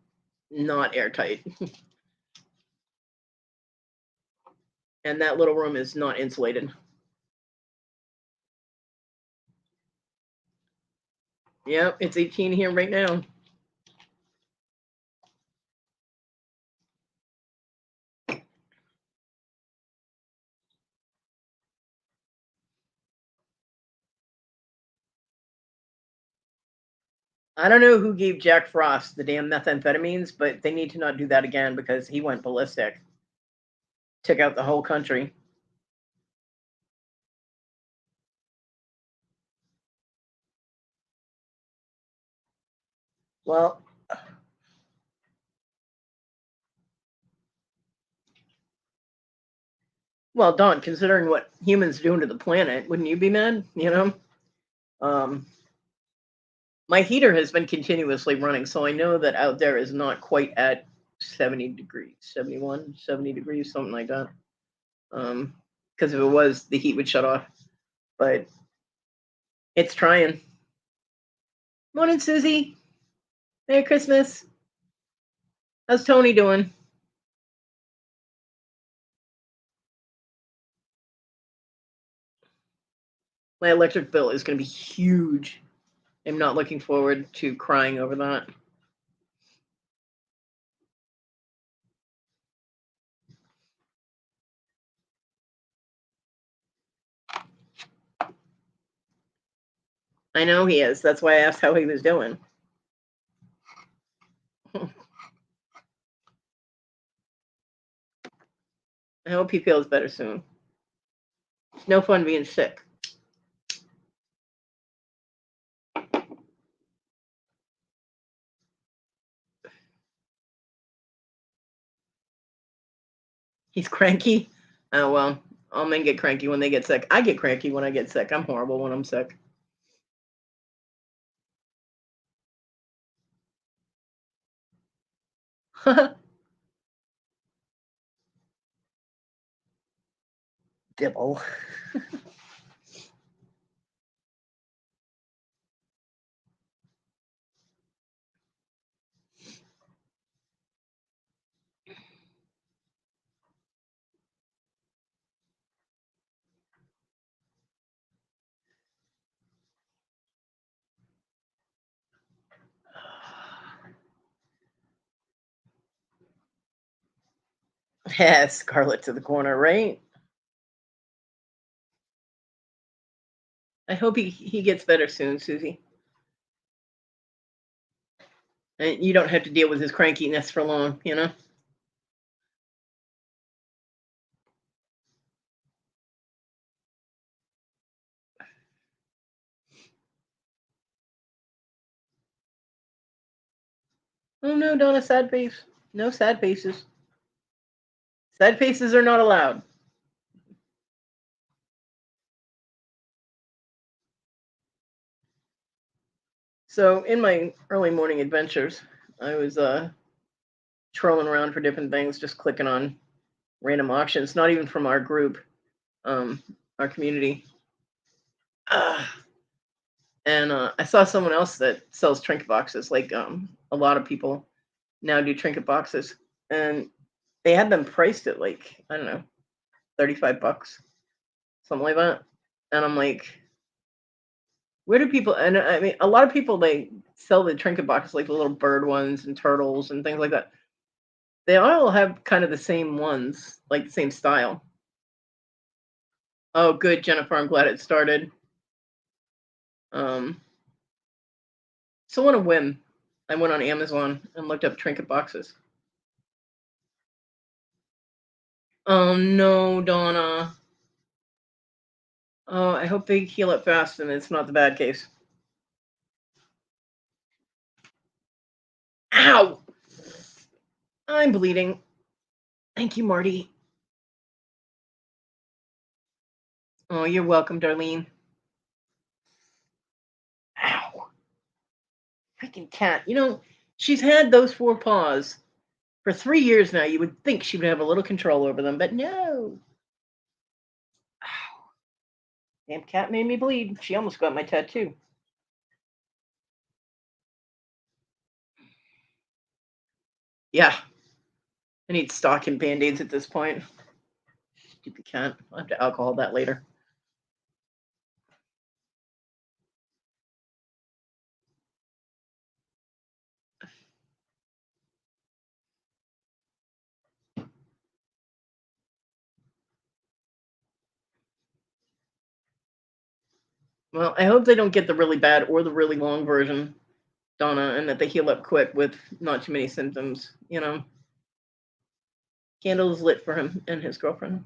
not airtight. And that little room is not insulated. Yep, it's 18 here right now. I don't know who gave Jack Frost the damn methamphetamines, but they need to not do that again because he went ballistic. Took out the whole country. Well, Don, considering what humans doing to the planet, wouldn't you be mad? You know? My heater has been continuously running, so I know that out there is not quite at 70 degrees, 71, 70 degrees, something like that. Because if it was, the heat would shut off. But it's trying. Morning, Susie. Merry Christmas. How's Tony doing? My electric bill is going to be huge. I'm not looking forward to crying over that. I know he is. That's why I asked how he was doing. I hope he feels better soon. It's no fun being sick. He's cranky. Oh, well, all men get cranky when they get sick. I get cranky when I get sick. I'm horrible when I'm sick. Dibble. Yeah, Scarlet to the corner, right? I hope he gets better soon, Susie. And you don't have to deal with his crankiness for long, you know? Oh no, Donna, sad face. No sad faces. Sad faces are not allowed. So in my early morning adventures, I was trolling around for different things, just clicking on random auctions, not even from our group, our community. And I saw someone else that sells trinket boxes. Like a lot of people now do trinket boxes, and they had them priced at like, I don't know, $35, something like that. And I'm like, where do people? And I mean, a lot of people, they sell the trinket boxes, like the little bird ones and turtles and things like that. They all have kind of the same ones, like the same style. Oh, good, Jennifer. I'm glad it started. Um, so on a whim, I went on Amazon and looked up trinket boxes. Oh no, Donna. Oh, I hope they heal it fast and it's not the bad case. Ow! I'm bleeding. Thank you, Marty. Oh, you're welcome, Darlene. Ow. Freaking cat. You know, she's had those four paws for 3 years now. You would think she would have a little control over them, but no. Ow. Damn cat made me bleed. She almost got my tattoo. Yeah, I need stock and Band-Aids at this point. Stupid cat. I'll have to alcohol that later. Well, I hope they don't get the really bad or the really long version, Donna, and that they heal up quick with not too many symptoms. Candles lit for him and his girlfriend.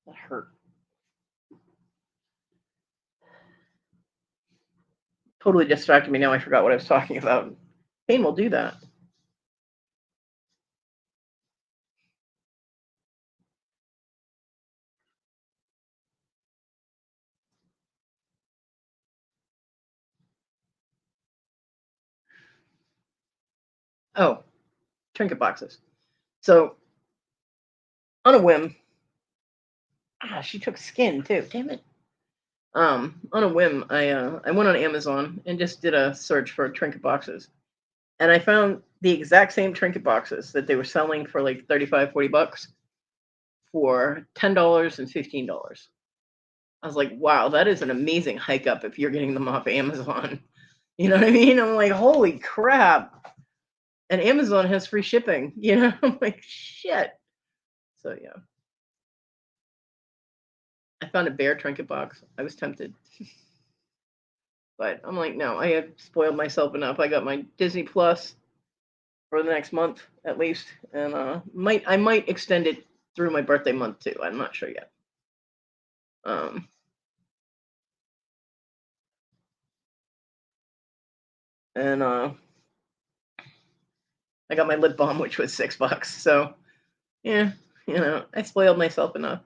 That hurt. Totally distracted me now. I forgot what I was talking about. Pain will do that. Oh, trinket boxes. So, on a whim, she took skin too. Damn it. On a whim, I went on Amazon and just did a search for trinket boxes, and I found the exact same trinket boxes that they were selling for like 35, 40 bucks for $10 and $15. I was like, wow, that is an amazing hike up if you're getting them off Amazon. You know what I mean? I'm like, holy crap. And Amazon has free shipping, I'm like, shit. So yeah. I found a bear trinket box. I was tempted. But I'm like, no, I have spoiled myself enough. I got my Disney Plus for the next month at least. And I might extend it through my birthday month too. I'm not sure yet. Um and I got my lip balm, which was $6. So yeah, I spoiled myself enough.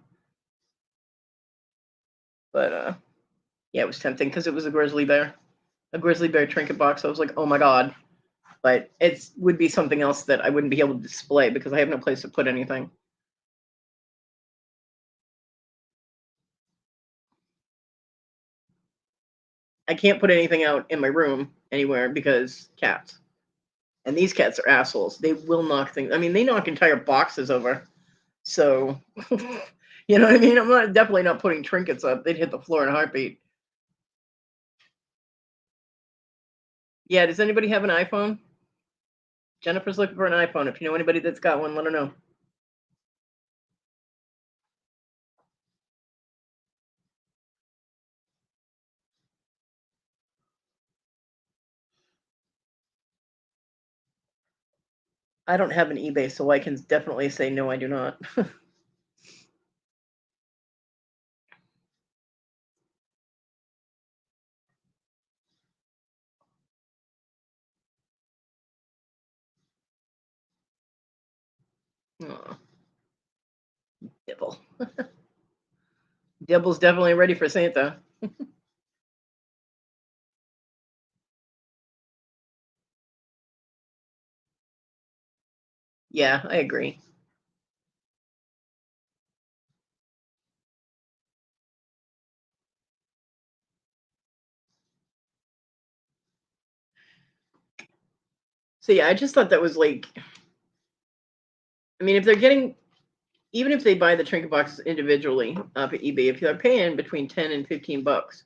But yeah, it was tempting because it was a grizzly bear trinket box. I was like, oh my god. But it would be something else that I wouldn't be able to display because I have no place to put anything. I can't put anything out in my room anywhere because cats. And these cats are assholes. They will knock things. I mean, they knock entire boxes over. So, you know what I mean? I'm not definitely not putting trinkets up. They'd hit the floor in a heartbeat. Yeah, does anybody have an iPhone? Jennifer's looking for an iPhone. If you know anybody that's got one, let her know. I don't have an eBay, so I can definitely say no, I do not. Aw, Dibble. Dibble's definitely ready for Santa. Yeah, I agree. So yeah, I just thought that was like, I mean, if they're getting, even if they buy the trinket boxes individually off of eBay, if they're paying between 10 and 15 bucks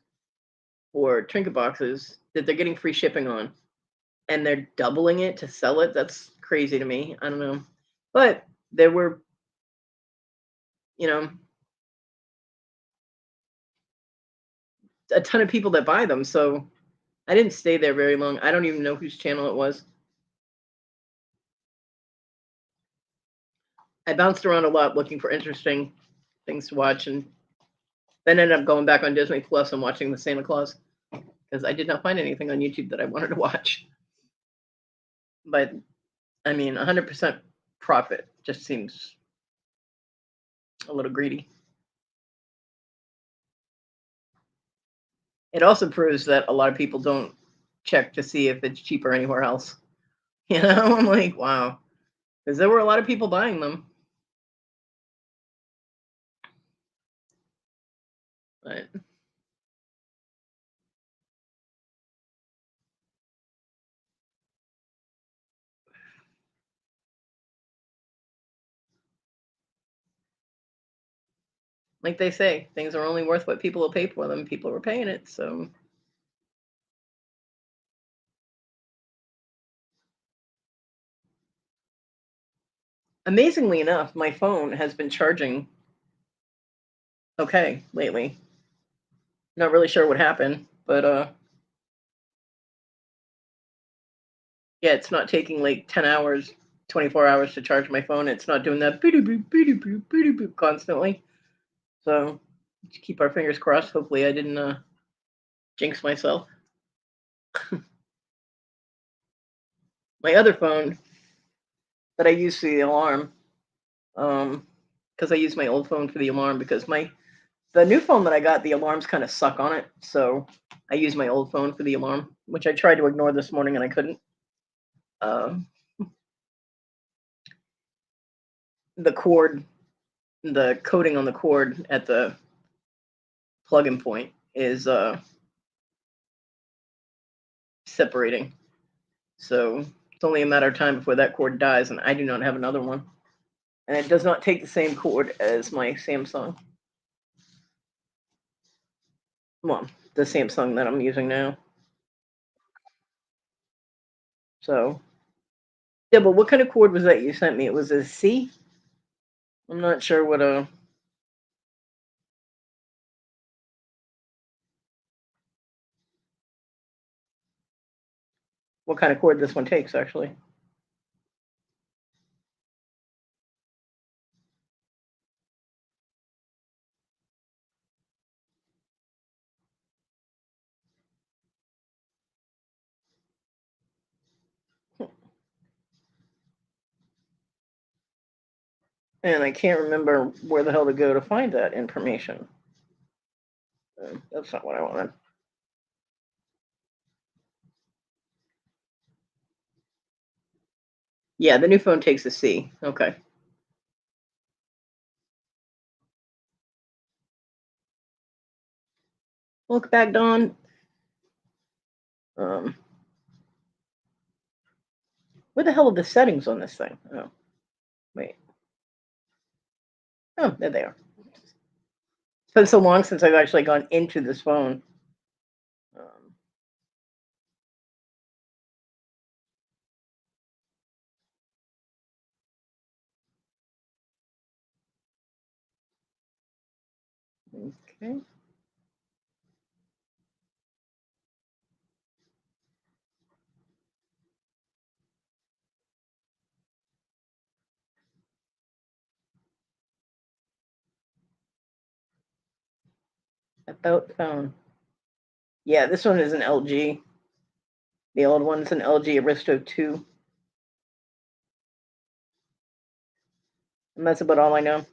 for trinket boxes that they're getting free shipping on, and they're doubling it to sell it, that's crazy to me. I don't know. But there were, you know, a ton of people that buy them, so I didn't stay there very long. I don't even know whose channel it was. I bounced around a lot looking for interesting things to watch, and then ended up going back on Disney Plus and watching the Santa Claus because I did not find anything on YouTube that I wanted to watch. But I mean, 100% profit just seems a little greedy. It also proves that a lot of people don't check to see if it's cheaper anywhere else. You know, I'm like, wow, because there were a lot of people buying them. But like they say, things are only worth what people will pay for them. People were paying it, so amazingly enough, my phone has been charging okay lately. Not really sure what happened, but yeah, it's not taking like 10 hours, 24 hours to charge my phone. It's not doing that boop boop boop boop boop boop constantly. So just keep our fingers crossed. Hopefully, I didn't jinx myself. My other phone that I use for the alarm, because I use my old phone for the alarm because the new phone that I got, the alarms kind of suck on it. So I use my old phone for the alarm, which I tried to ignore this morning and I couldn't. Um, the cord, the coating on the cord at the plug-in point is separating. So it's only a matter of time before that cord dies, and I do not have another one. And it does not take the same cord as my Samsung. Well, the Samsung that I'm using now. So yeah, but what kind of cord was that you sent me? It was a C. I'm not sure what kind of cord this one takes actually. And I can't remember where the hell to go to find that information. That's not what I wanted. Yeah, the new phone takes a C. Okay. Look back, Dawn. Um, where the hell are the settings on this thing? Oh, wait. Oh, there they are. It's been so long since I've actually gone into this phone. Um, okay. About phone. Yeah, this one is an LG. The old one's an LG Aristo 2. And that's about all I know.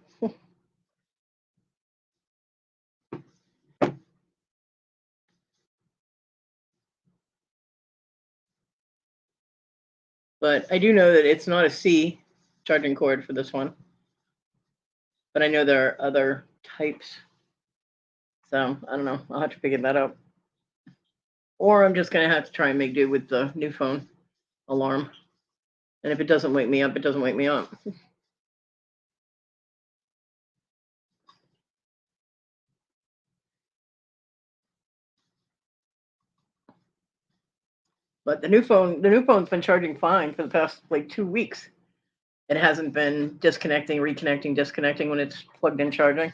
But I do know that it's not a C charging cord for this one. But I know there are other types. So I don't know. I'll have to figure that out. Or I'm just going to have to try and make do with the new phone alarm. And if it doesn't wake me up, it doesn't wake me up. But the new phone's been charging fine for the past like 2 weeks. It hasn't been disconnecting, reconnecting, disconnecting when it's plugged in charging.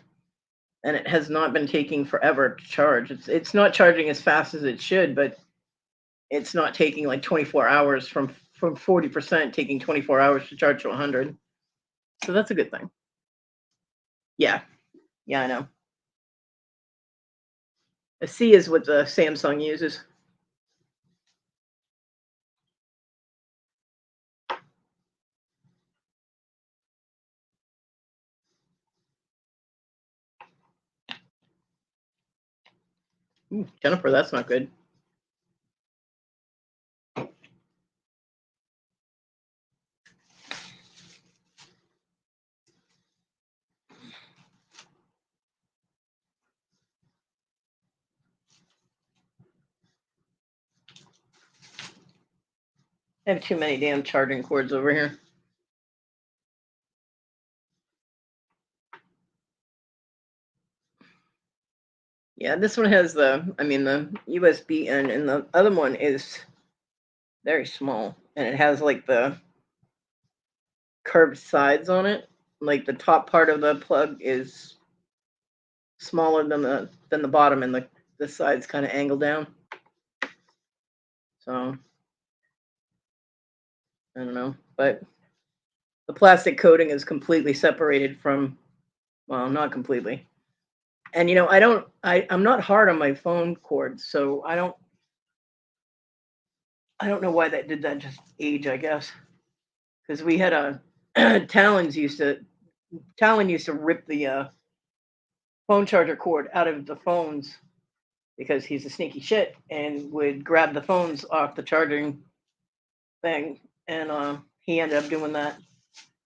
And it has not been taking forever to charge. It's not charging as fast as it should, but it's not taking like 24 hours from 40%, taking 24 hours to charge to 100. So that's a good thing. Yeah. Yeah, I know. A C is what the Samsung uses. Ooh, Jennifer, that's not good. I have too many damn charging cords over here. Yeah, this one has the USB end, and the other one is very small, and it has like the curved sides on it. Like the top part of the plug is smaller than the bottom, and the sides kind of angle down. So I don't know, but the plastic coating is completely separated from, well, not completely. And I'm not hard on my phone cords, so I don't know why that did that. Just age, I guess, because we had a Talon used to rip the phone charger cord out of the phones because he's a sneaky shit and would grab the phones off the charging thing, and he ended up doing that,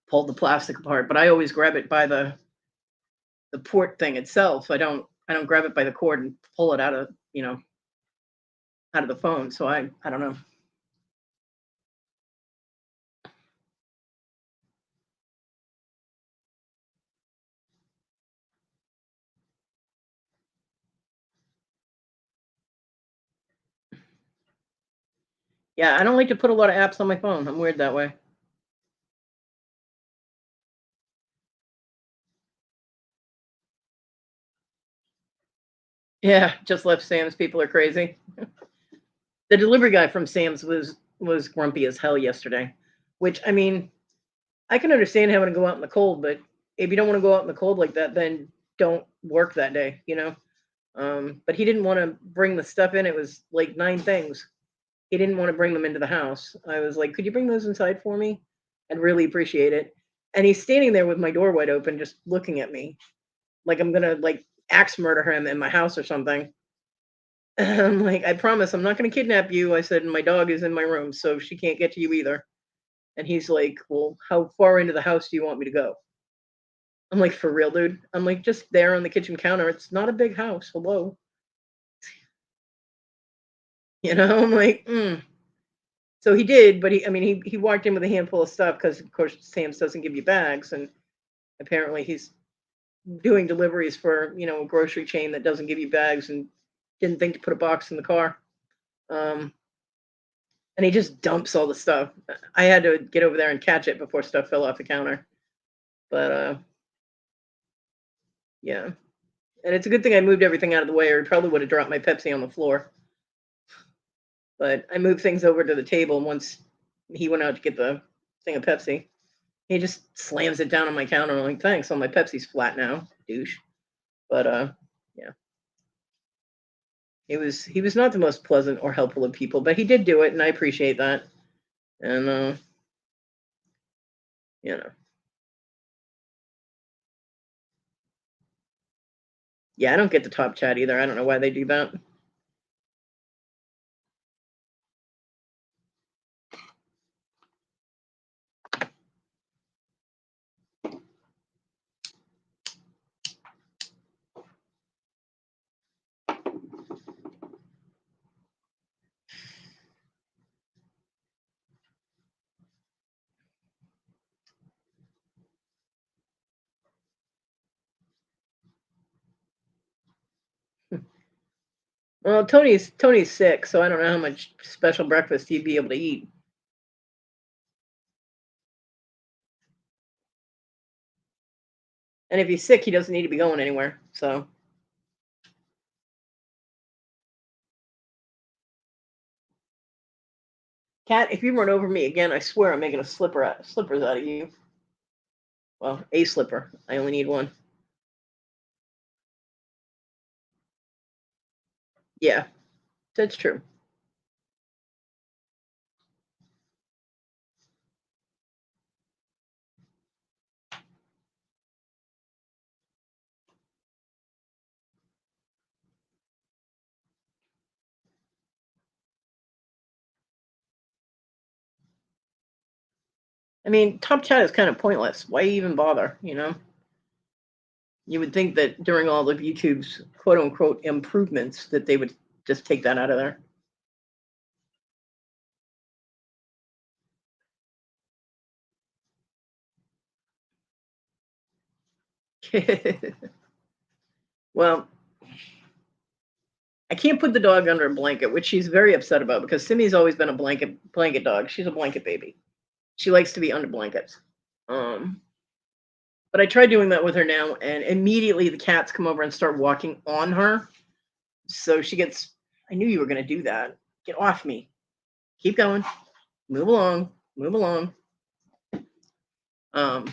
pulled the plastic apart. But I always grab it by the port thing itself. I don't grab it by the cord and pull it out of the phone. So I don't know. Yeah, I don't like to put a lot of apps on my phone. I'm weird that way. Yeah, just left Sam's. People are crazy. The delivery guy from Sam's was grumpy as hell yesterday, which I mean, I can understand having to go out in the cold, but if you don't want to go out in the cold like that, then don't work that day. But he didn't want to bring the stuff in. It was like 9 things. He didn't want to bring them into the house. I was like, could you bring those inside for me? I'd really appreciate it. And he's standing there with my door wide open, just looking at me like I'm gonna like axe murder him in my house or something. And I'm like, I promise I'm not gonna kidnap you. I said, and my dog is in my room, so she can't get to you either. And he's like, well, how far into the house do you want me to go? I'm like, for real, dude? I'm like, just there on the kitchen counter. It's not a big house. Hello. I'm like, So he did, but he walked in with a handful of stuff because, of course, Sam's doesn't give you bags. And apparently he's doing deliveries for, a grocery chain that doesn't give you bags and didn't think to put a box in the car. Um, and he just dumps all the stuff. I had to get over there and catch it before stuff fell off the counter. But yeah. And it's a good thing I moved everything out of the way, or he probably would have dropped my Pepsi on the floor. But I moved things over to the table, and once he went out to get the thing of Pepsi, he just slams it down on my counter. I'm like, thanks. My Pepsi's flat now, douche. But yeah. He was not the most pleasant or helpful of people, but he did do it, and I appreciate that. And you know, yeah, I don't get the top chat either. I don't know why they do that. Well, Tony's sick, so I don't know how much special breakfast he'd be able to eat. And if he's sick, he doesn't need to be going anywhere. So, Cat, if you run over me again, I swear I'm making slippers out of you. Well, a slipper. I only need one. Yeah, that's true. I mean, top chat is kind of pointless. Why even bother? You would think that during all of YouTube's quote unquote improvements that they would just take that out of there. Well, I can't put the dog under a blanket, which she's very upset about because Simi's always been a blanket dog. She's a blanket baby. She likes to be under blankets. Um, but I tried doing that with her now, and immediately the cats come over and start walking on her. So she gets, I knew you were going to do that. Get off me. Keep going. Move along. Move along. Um,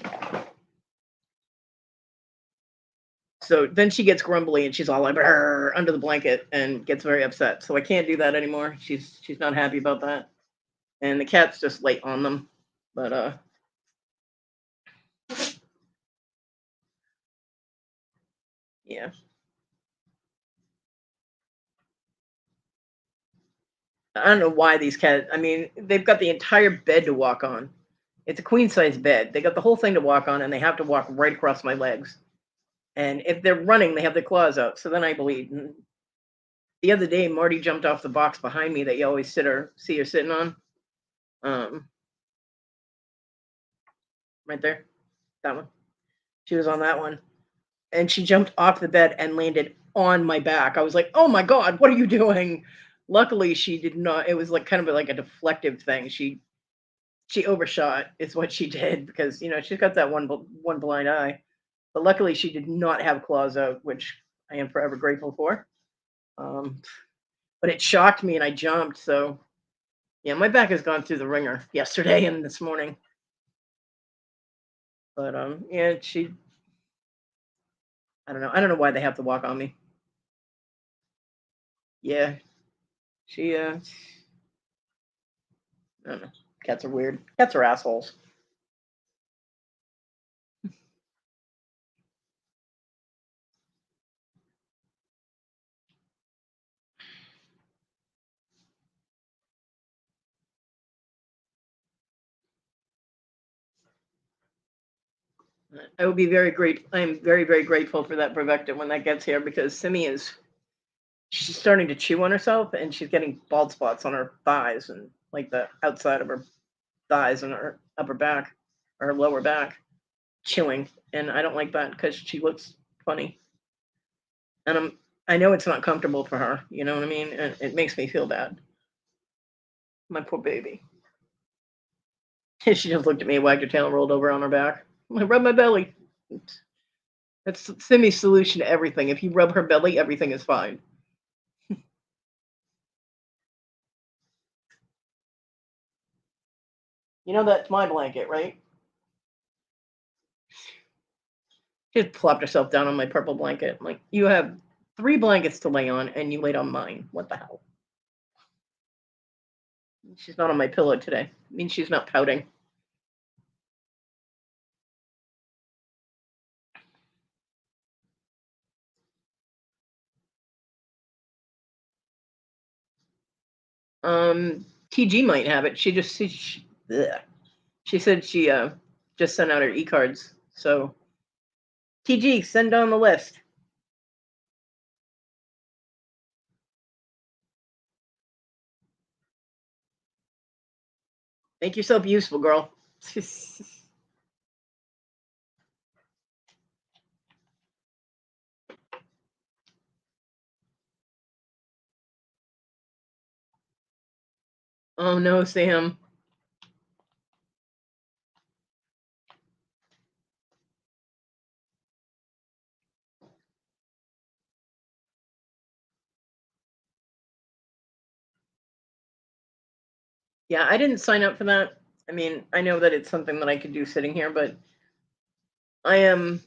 so then she gets grumbly and she's all like "Brr," under the blanket and gets very upset. So I can't do that anymore. She's not happy about that. And the cats just lay on them. But yeah. I don't know why these cats, I mean, they've got the entire bed to walk on. It's a queen size bed. They got the whole thing to walk on and they have to walk right across my legs. And if they're running, they have their claws out. So then I bleed. And the other day, Marty jumped off the box behind me that you always see her sitting on. Um, right there, that one. She was on that one, and she jumped off the bed and landed on my back. I was like, "Oh my god, what are you doing?" Luckily, she did not. It was like kind of like a deflective thing. She overshot is what she did because she's got that one blind eye. But luckily, she did not have claws out, which I am forever grateful for. Um, but it shocked me, and I jumped. So yeah, my back has gone through the ringer yesterday and this morning. But yeah, I don't know. I don't know why they have to walk on me. Yeah, she I don't know. Cats are weird. Cats are assholes. I will be very great. I am very, very grateful for that Bravectin when that gets here because Simi is she's starting to chew on herself and she's getting bald spots on her thighs and like the outside of her thighs and her upper back or her lower back chewing. And I don't like that because she looks funny. And I know it's not comfortable for her, you know what I mean? And it makes me feel bad. My poor baby. She just looked at me, wagged her tail, and rolled over on her back. I rub my belly. That's Simi's solution to everything. If you rub her belly, everything is fine. You know that's my blanket, right? She just plopped herself down on my purple blanket. I'm like, you have 3 blankets to lay on, and you laid on mine. What the hell? She's not on my pillow today. I mean, she's not pouting. TG might have it. She said she just sent out her e-cards. So TG, send on the list. Make yourself useful, girl. Oh no, Sam. Yeah, I didn't sign up for that. I mean, I know that it's something that I could do sitting here, but I am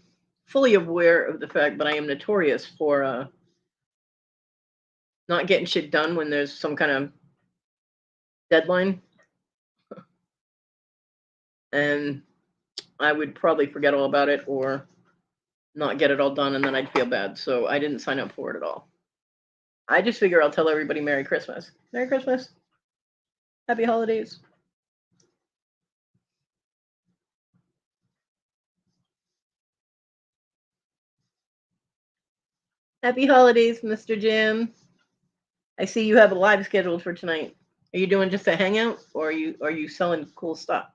fully aware of the fact that I am notorious for not getting shit done when there's some kind of deadline, and I would probably forget all about it or not get it all done, and then I'd feel bad. So I didn't sign up for it at all. I just figure I'll tell everybody Merry Christmas. Merry Christmas. Happy holidays. Happy holidays, Mr. Jim. I see you have a live scheduled for tonight. Are you doing just a hangout or are you selling cool stuff?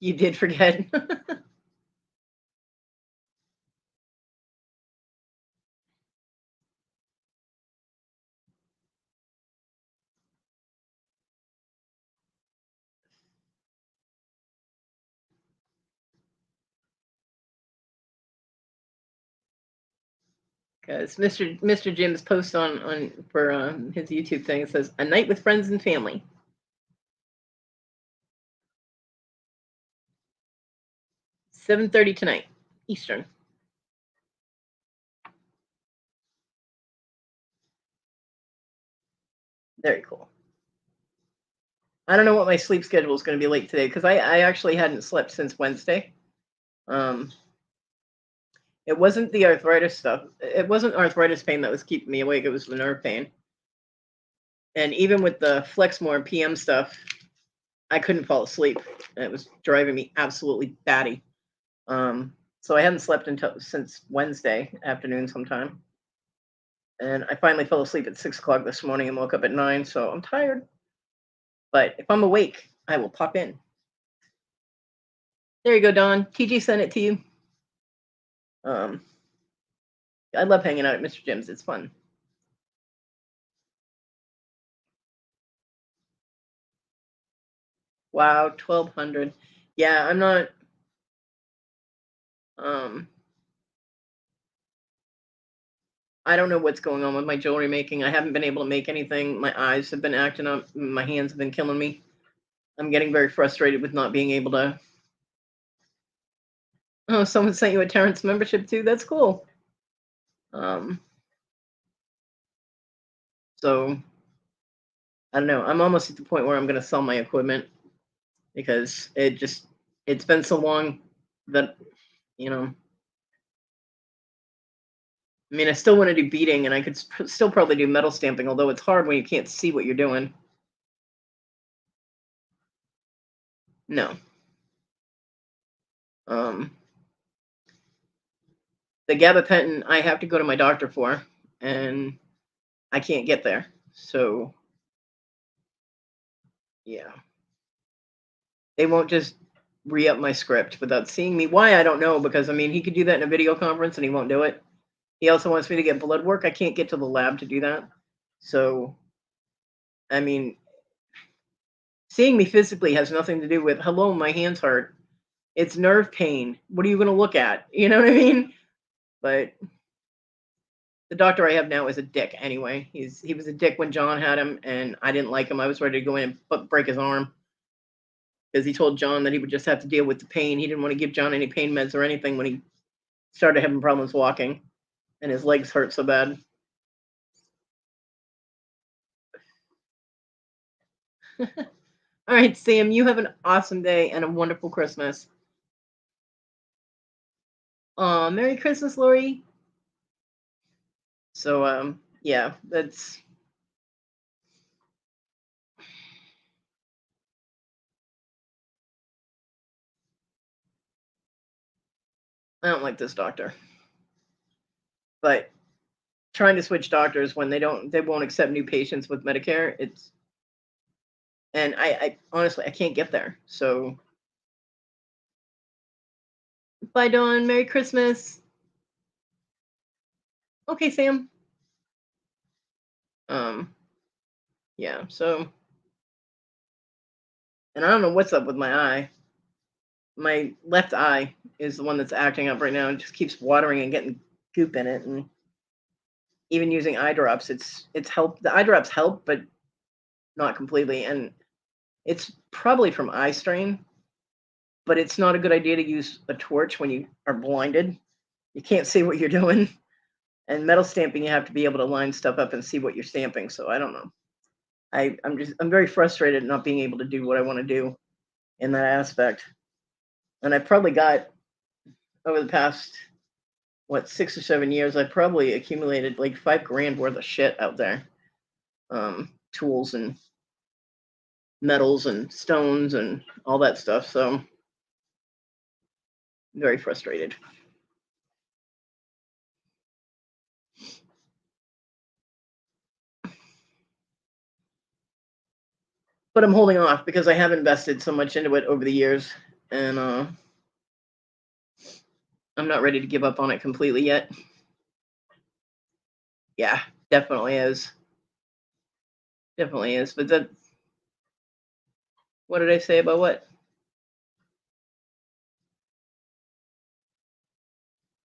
You did forget. Because Mr. Jim's post on for his YouTube thing says a night with friends and family. 7:30 tonight, Eastern. Very cool. I don't know what my sleep schedule is going to be like today because I actually hadn't slept since Wednesday. Um, it wasn't the arthritis stuff. It wasn't arthritis pain that was keeping me awake. It was the nerve pain. And even with the Flexmore and PM stuff, I couldn't fall asleep. It was driving me absolutely batty. So I hadn't slept until since Wednesday afternoon sometime. And I finally fell asleep at 6 o'clock this morning and woke up at 9. So I'm tired. But if I'm awake, I will pop in. There you go, Don. TG sent it to you. I love hanging out at Mr. Jim's. It's fun. Wow, 1,200. Yeah, I'm not. I don't know what's going on with my jewelry making. I haven't been able to make anything. My eyes have been acting up. My hands have been killing me. I'm getting very frustrated with not being able to. Oh, someone sent you a Terrence membership too. That's cool. So I don't know. I'm almost at the point where I'm going to sell my equipment because it's been so long that you know. I mean, I still want to do beading, and I could still probably do metal stamping, although it's hard when you can't see what you're doing. No. The gabapentin I have to go to my doctor for, and I can't get there. So yeah, they won't just re-up my script without seeing me. Why, I don't know, because I mean he could do that in a video conference and he won't do it. He also wants me to get blood work. I can't get to the lab to do that. So I mean, seeing me physically has nothing to do with hello, my hands hurt. It's nerve pain. What are you going to look at? You know what I mean? But the doctor I have now is a dick anyway. He was a dick when John had him, and I didn't like him. I was ready to go in and break his arm because he told John that he would just have to deal with the pain. He didn't want to give John any pain meds or anything when he started having problems walking, and his legs hurt so bad. All right, Sam, you have an awesome day and a wonderful Christmas. Merry Christmas, Lori. So, yeah, that's. I don't like this doctor. But trying to switch doctors when they won't accept new patients with Medicare, and I honestly I can't get there. So bye, Dawn. Merry Christmas. Okay, Sam. Um, yeah. So, and I don't know what's up with my eye. My left eye is the one that's acting up right now. It just keeps watering and getting goop in it, and even using eye drops, it's helped. The eye drops help, but not completely. And it's probably from eye strain, but it's not a good idea to use a torch when you are blinded. You can't see what you're doing. And metal stamping, you have to be able to line stuff up and see what you're stamping. So I don't know. I'm very frustrated not being able to do what I want to do in that aspect. And I probably got over the past 6 or 7 years, I probably accumulated like $5,000 worth of shit out there, tools and metals and stones and all that stuff. So I'm very frustrated. But I'm holding off because I have invested so much into it over the years, and I'm not ready to give up on it completely yet. Yeah, definitely is. Definitely is. But that, what did I say about what?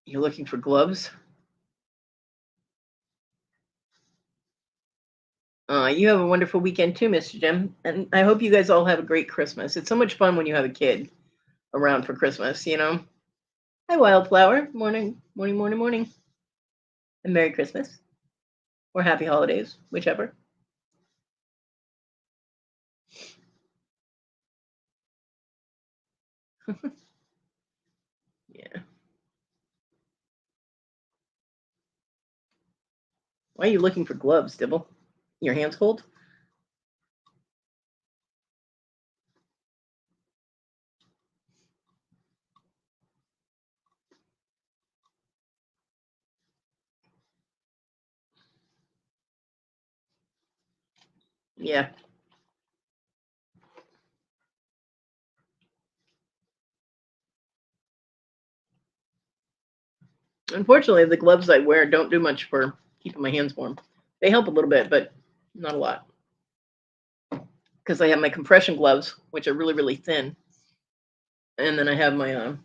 You're looking for gloves? You have a wonderful weekend too, Mr. Jim. And I hope you guys all have a great Christmas. It's so much fun when you have a kid around for Christmas, you know? Hi, Wildflower. Morning, morning, morning, morning. And Merry Christmas. Or Happy Holidays, whichever. Yeah. Why are you looking for gloves, Dibble? Your hands cold? Yeah. Unfortunately, the gloves I wear don't do much for keeping my hands warm. They help a little bit, but not a lot. Because I have my compression gloves, which are really, really thin. And then I have my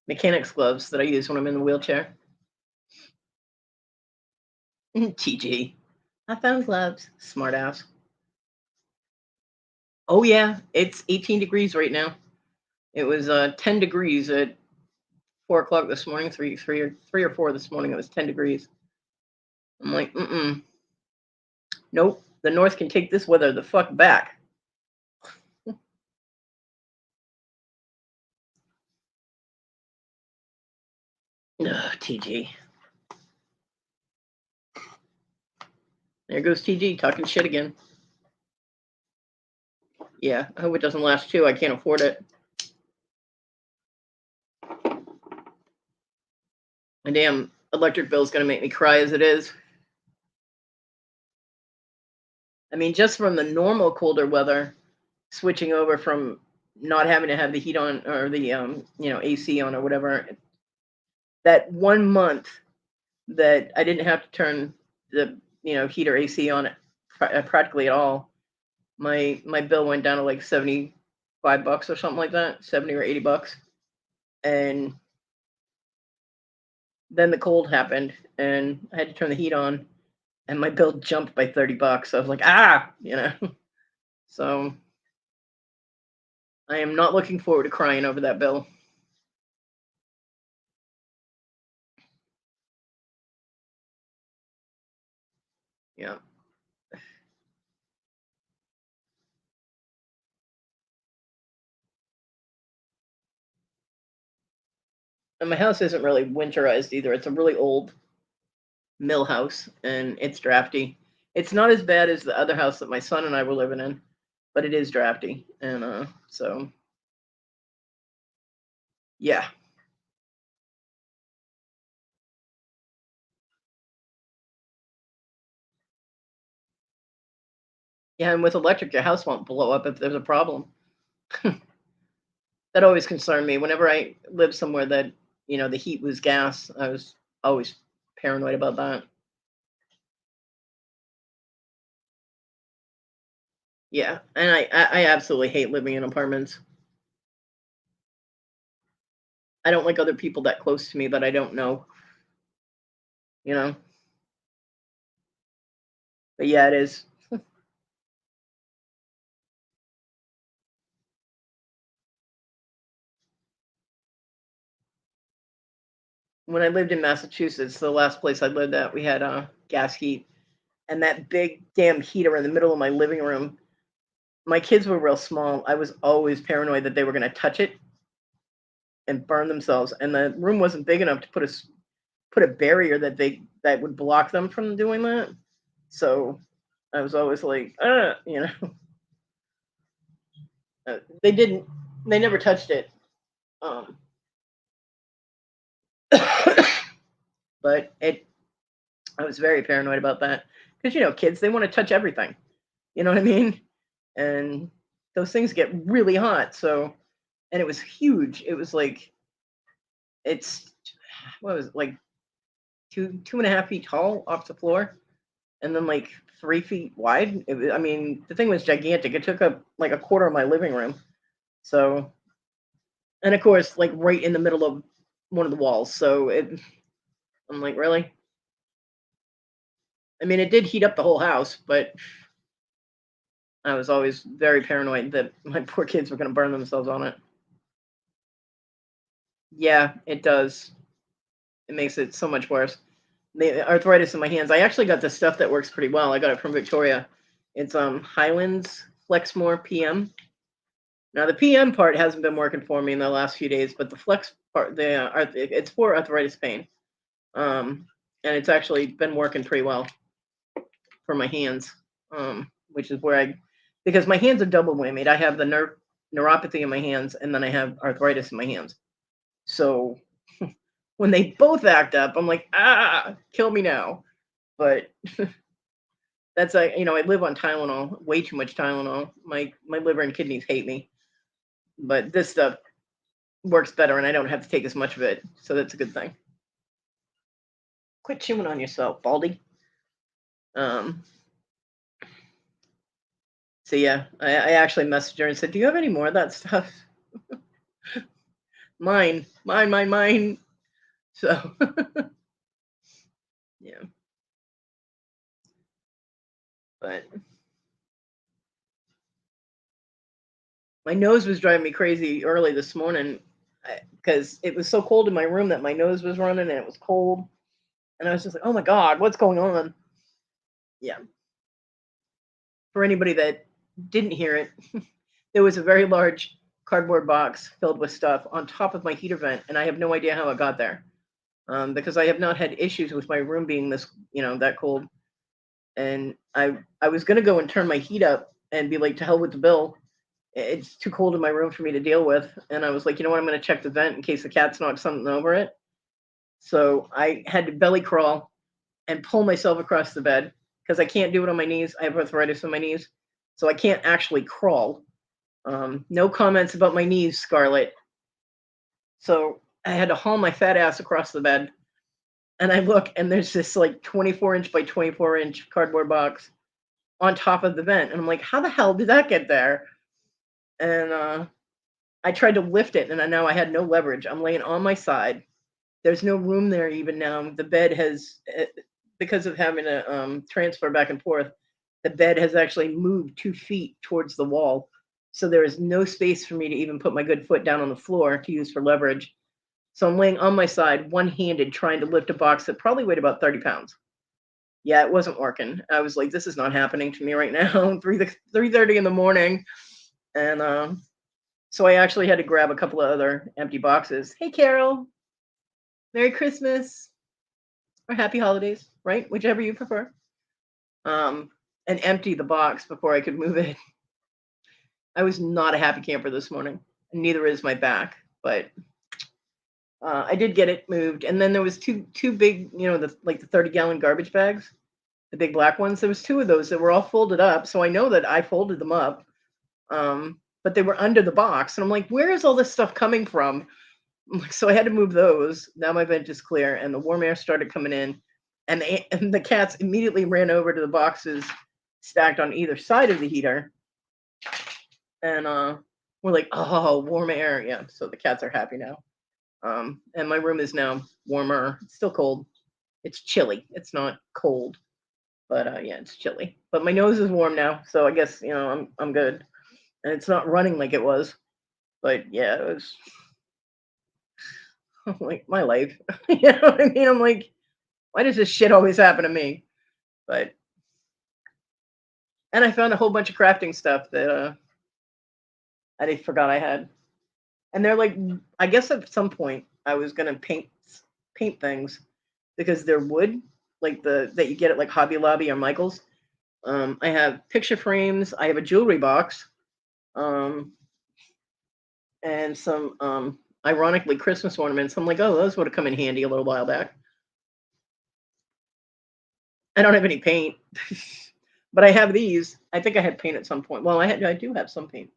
mechanics gloves that I use when I'm in the wheelchair. TG. I found gloves. Smart ass. Oh yeah, it's 18 degrees right now. It was 10 degrees at 4 o'clock this morning. Three or four this morning. It was 10 degrees. I'm like, nope. The North can take this weather the fuck back. Ugh, TG. There goes TG talking shit again. Yeah, I hope it doesn't last too. I can't afford it. My damn electric bill is going to make me cry as it is. I mean, just from the normal colder weather, switching over from not having to have the heat on or the AC on or whatever, that 1 month that I didn't have to turn the heat or AC on it practically at all, my bill went down to like $75 or something like that, 70 or $80, and then the cold happened and I had to turn the heat on, and my bill jumped by $30. I was like, So I am not looking forward to crying over that bill. Yeah. And my house isn't really winterized either. It's a really old mill house and it's drafty. It's not as bad as the other house that my son and I were living in, but it is drafty. And so yeah. Yeah, and with electric your house won't blow up if there's a problem. That always concerned me. Whenever I lived somewhere that, the heat was gas, I was always paranoid about that. Yeah. And I absolutely hate living in apartments. I don't like other people that close to me that I don't know, you know. But yeah, it is. When I lived in Massachusetts, the last place I lived at, we had gas heat, and that big damn heater in the middle of my living room. My kids were real small. I was always paranoid that they were going to touch it and burn themselves, and the room wasn't big enough to put a barrier that would block them from doing that. So I was always like, they didn't, they never touched it. Um, but I was very paranoid about that because kids, they want to touch everything. You know what I mean? And those things get really hot. So and it was huge. It was like it's what was it, like 2.5 feet tall off the floor, and then like 3 feet wide. I mean, the thing was gigantic. It took up like a quarter of my living room. So, and of course, like right in the middle of one of the walls. So I'm like, really? I mean, it did heat up the whole house, but I was always very paranoid that my poor kids were going to burn themselves on it. Yeah, it does. It makes it so much worse. The arthritis in my hands. I actually got this stuff that works pretty well. I got it from Victoria. It's Highlands Flexmore PM. Now the PM part hasn't been working for me in the last few days, but the Flex part, it's for arthritis pain. And it's actually been working pretty well for my hands. Which is where because my hands are double whammied. I have the neuropathy in my hands, and then I have arthritis in my hands. So when they both act up, I'm like, kill me now. But that's I live on Tylenol, way too much Tylenol. My liver and kidneys hate me. But this stuff works better, and I don't have to take as much of it, so that's a good thing. Quit chewing on yourself, Baldy. So yeah, I actually messaged her and said, "Do you have any more of that stuff?" Mine. So yeah, but my nose was driving me crazy early this morning because it was so cold in my room that my nose was running and it was cold, and I was just like, "Oh my god, what's going on?" Yeah. For anybody that didn't hear it, there was a very large cardboard box filled with stuff on top of my heater vent, and I have no idea how it got there. Because I have not had issues with my room being this, that cold. And I was gonna go and turn my heat up and be like, to hell with the bill. It's too cold in my room for me to deal with. And I was like, you know what? I'm gonna check the vent in case the cats knock something over it. So I had to belly crawl and pull myself across the bed because I can't do it on my knees. I have arthritis in my knees, so I can't actually crawl. No comments about my knees, Scarlett. So I had to haul my fat ass across the bed. And I look, and there's this like 24-inch by 24-inch cardboard box on top of the vent. And I'm like, how the hell did that get there? And I tried to lift it, and now I had no leverage. I'm laying on my side. There's no room there even now. The bed has, because of having to transfer back and forth, the bed has actually moved 2 feet towards the wall. So there is no space for me to even put my good foot down on the floor to use for leverage. So I'm laying on my side, one-handed, trying to lift a box that probably weighed about 30 pounds. Yeah, it wasn't working. I was like, this is not happening to me right now. 3:30 in the morning. And so I actually had to grab a couple of other empty boxes. Hey, Carol. Merry Christmas or Happy Holidays, right? Whichever you prefer. And empty the box before I could move it. I was not a happy camper this morning. Neither is my back, but I did get it moved. And then there was two big, the 30-gallon garbage bags, the big black ones. There was two of those that were all folded up. So I know that I folded them up. But they were under the box. And I'm like, where is all this stuff coming from? So I had to move those. Now my vent is clear, and the warm air started coming in. And the cats immediately ran over to the boxes stacked on either side of the heater. And we're like, oh, warm air. Yeah. So the cats are happy now. And my room is now warmer. It's still cold. It's chilly. It's not cold, but yeah, it's chilly. But my nose is warm now, so I guess I'm good. And it's not running like it was. But yeah, it was like my life. You know what I mean? I'm like, why does this shit always happen to me? But and I found a whole bunch of crafting stuff that I forgot I had. And they're like, I guess at some point I was gonna paint things because they're wood, like that you get at like Hobby Lobby or Michael's. I have picture frames. I have a jewelry box, and some ironically Christmas ornaments. I'm like, oh, those would have come in handy a little while back. I don't have any paint, but I have these. I think I had paint at some point. Well, I do have some paint.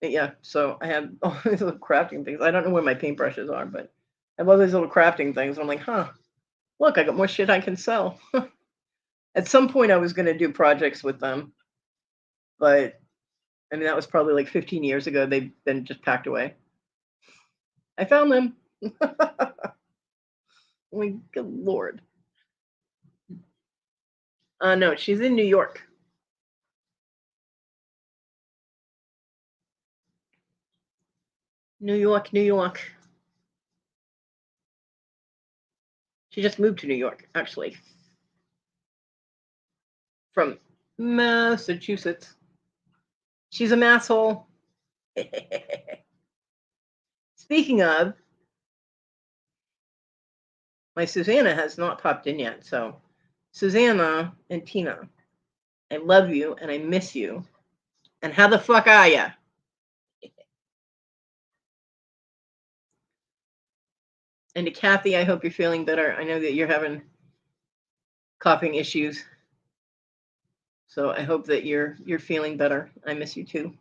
Yeah, so I have all these little crafting things. I don't know where my paintbrushes are, but I have all these little crafting things. I'm like, huh, look, I got more shit I can sell. At some point, I was going to do projects with them, but I mean, that was probably like 15 years ago. They've been just packed away. I found them. Like, good lord. No, she's in New York. New York, New York. She just moved to New York, actually, from Massachusetts. She's a masshole. Speaking of, my Susanna has not popped in yet. So, Susanna and Tina, I love you and I miss you. And how the fuck are ya? And to Kathy, I hope you're feeling better. I know that you're having coughing issues. So I hope that you're feeling better. I miss you too.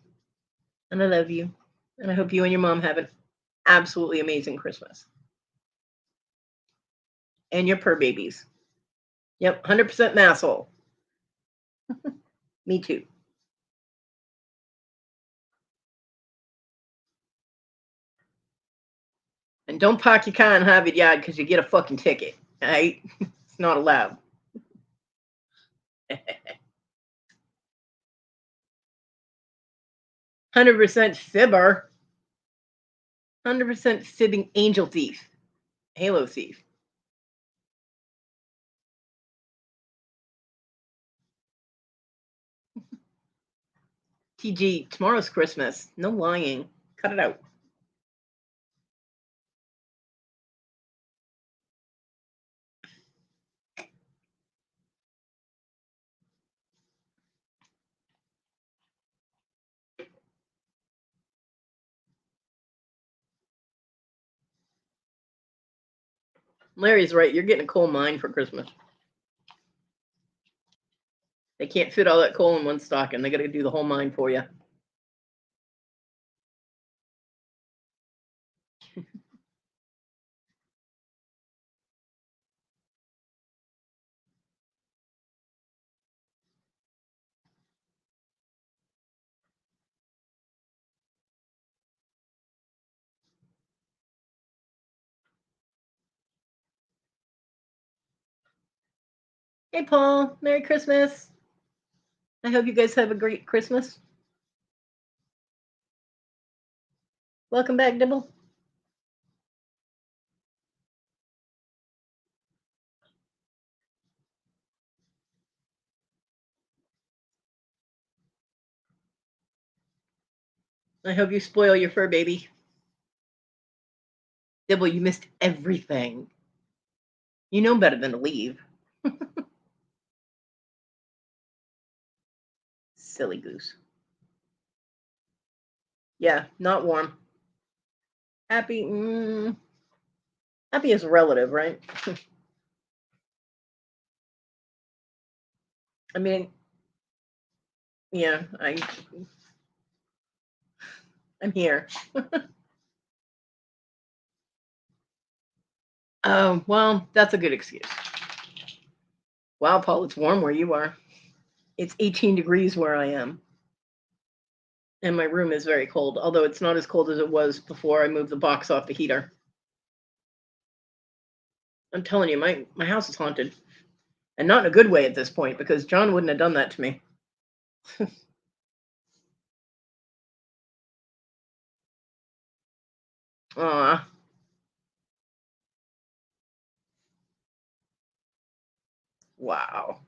And I love you. And I hope you and your mom have an absolutely amazing Christmas. And your purr babies. Yep, 100% masshole. Me too. And don't park your car in Harvard Yard because you get a fucking ticket. All right? It's not allowed. 100% fibber. 100% fibbing angel thief. Halo thief. TG, tomorrow's Christmas. No lying. Cut it out. Larry's right. You're getting a coal mine for Christmas. They can't fit all that coal in one stocking. They got to do the whole mine for you. Hey, Paul. Merry Christmas. I hope you guys have a great Christmas. Welcome back, Dibble. I hope you spoil your fur baby. Dibble, you missed everything. You know better than to leave. Silly goose. Yeah, not warm. Happy. Happy is relative, right? I mean, yeah, I'm here. Oh, well, that's a good excuse. Wow, Paul, it's warm where you are. It's 18 degrees where I am. And my room is very cold, although it's not as cold as it was before I moved the box off the heater. I'm telling you, my house is haunted. And not in a good way at this point, because John wouldn't have done that to me. Aw. Wow.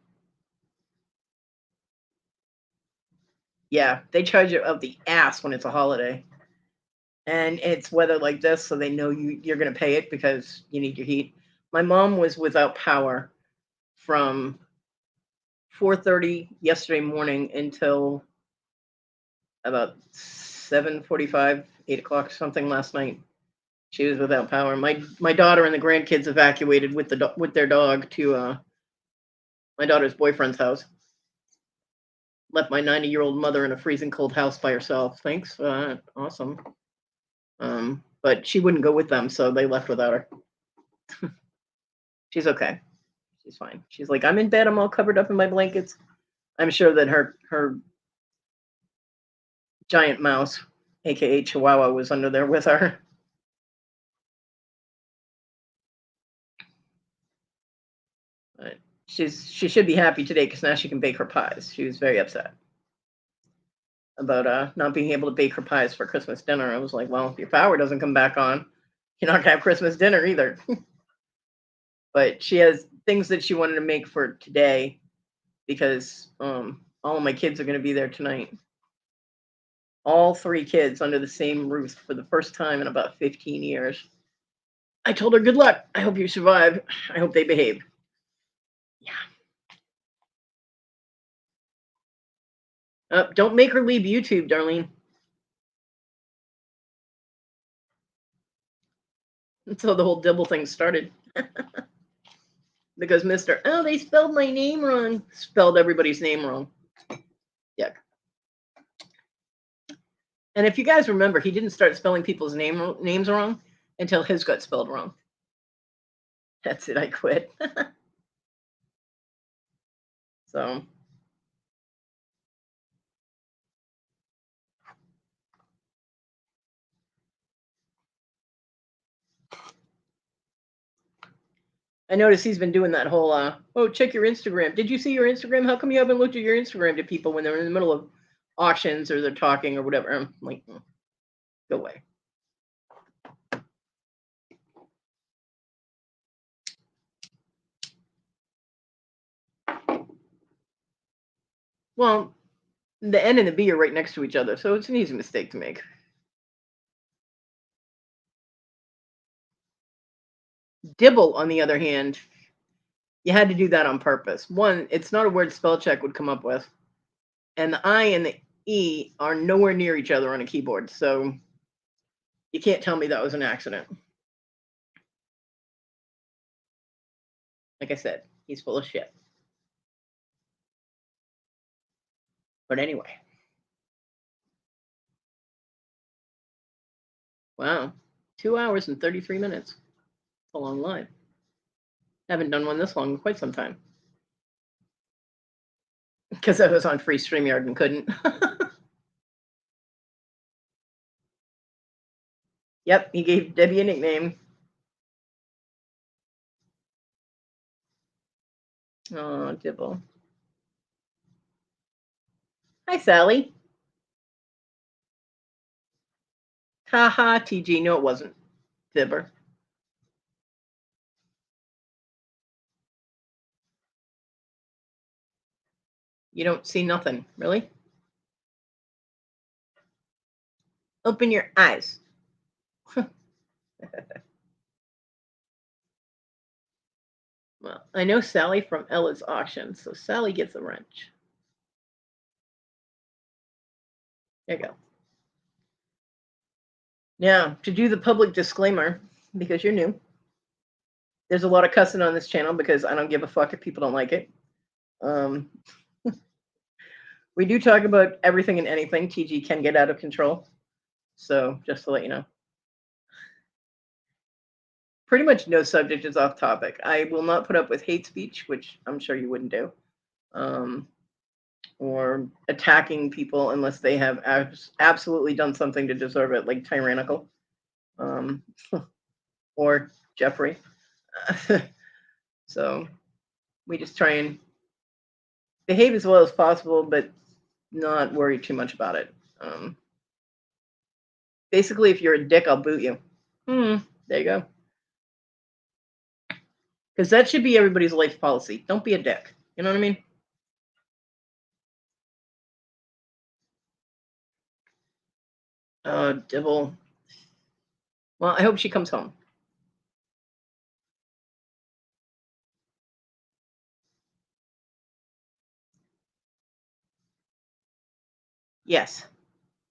Yeah, they charge you of the ass when it's a holiday. And it's weather like this, so they know you're going to pay it because you need your heat. My mom was without power from 4:30 yesterday morning until about 7:45, 8 o'clock, something last night. She was without power. My daughter and the grandkids evacuated with their dog to my daughter's boyfriend's house. left my 90-year-old mother in a freezing cold house by herself. Thanks. Awesome. But she wouldn't go with them, so they left without her. She's okay. She's fine. She's like, I'm in bed. I'm all covered up in my blankets. I'm sure that her giant mouse, aka Chihuahua, was under there with her. But she should be happy today because now she can bake her pies. She was very upset about not being able to bake her pies for Christmas dinner. I was like, well, if your power doesn't come back on, you're not gonna have Christmas dinner either. But she has things that she wanted to make for today because all of my kids are going to be there tonight. All 3 kids under the same roof for the first time in about 15 years. I told her, good luck. I hope you survive. I hope they behave. Yeah. Don't make her leave YouTube, Darlene. That's how the whole Dibble thing started. Because they spelled my name wrong. Spelled everybody's name wrong. Yeah. And if you guys remember, he didn't start spelling people's names wrong until his got spelled wrong. That's it. I quit. So. I noticed he's been doing that whole, check your Instagram. Did you see your Instagram? How come you haven't looked at your Instagram to people when they're in the middle of auctions or they're talking or whatever? I'm like, go away. Well, the N and the B are right next to each other, so it's an easy mistake to make. Dibble, on the other hand, you had to do that on purpose. One, it's not a word spell check would come up with. And the I and the E are nowhere near each other on a keyboard, so you can't tell me that was an accident. Like I said, he's full of shit. But anyway. Wow. 2 hours and 33 minutes. It's a long live. Haven't done one this long in quite some time. Because I was on free StreamYard and couldn't. Yep, he gave Debbie a nickname. Oh, Dibble. Hi, Sally. Haha, TG. No, it wasn't. Fibber. You don't see nothing, really? Open your eyes. Well, I know Sally from Ella's auction, so Sally gets a wrench. There you go. Now, to do the public disclaimer, because you're new, there's a lot of cussing on this channel because I don't give a fuck if people don't like it. We do talk about everything and anything. TG can get out of control. So just to let you know. Pretty much no subject is off topic. I will not put up with hate speech, which I'm sure you wouldn't do. Or attacking people unless they have absolutely done something to deserve it, like tyrannical. Or Jeffrey. So we just try and behave as well as possible, but not worry too much about it. Basically, if you're a dick, I'll boot you. There you go. Because that should be everybody's life policy. Don't be a dick. You know what I mean? Dibble. Well, I hope she comes home. Yes.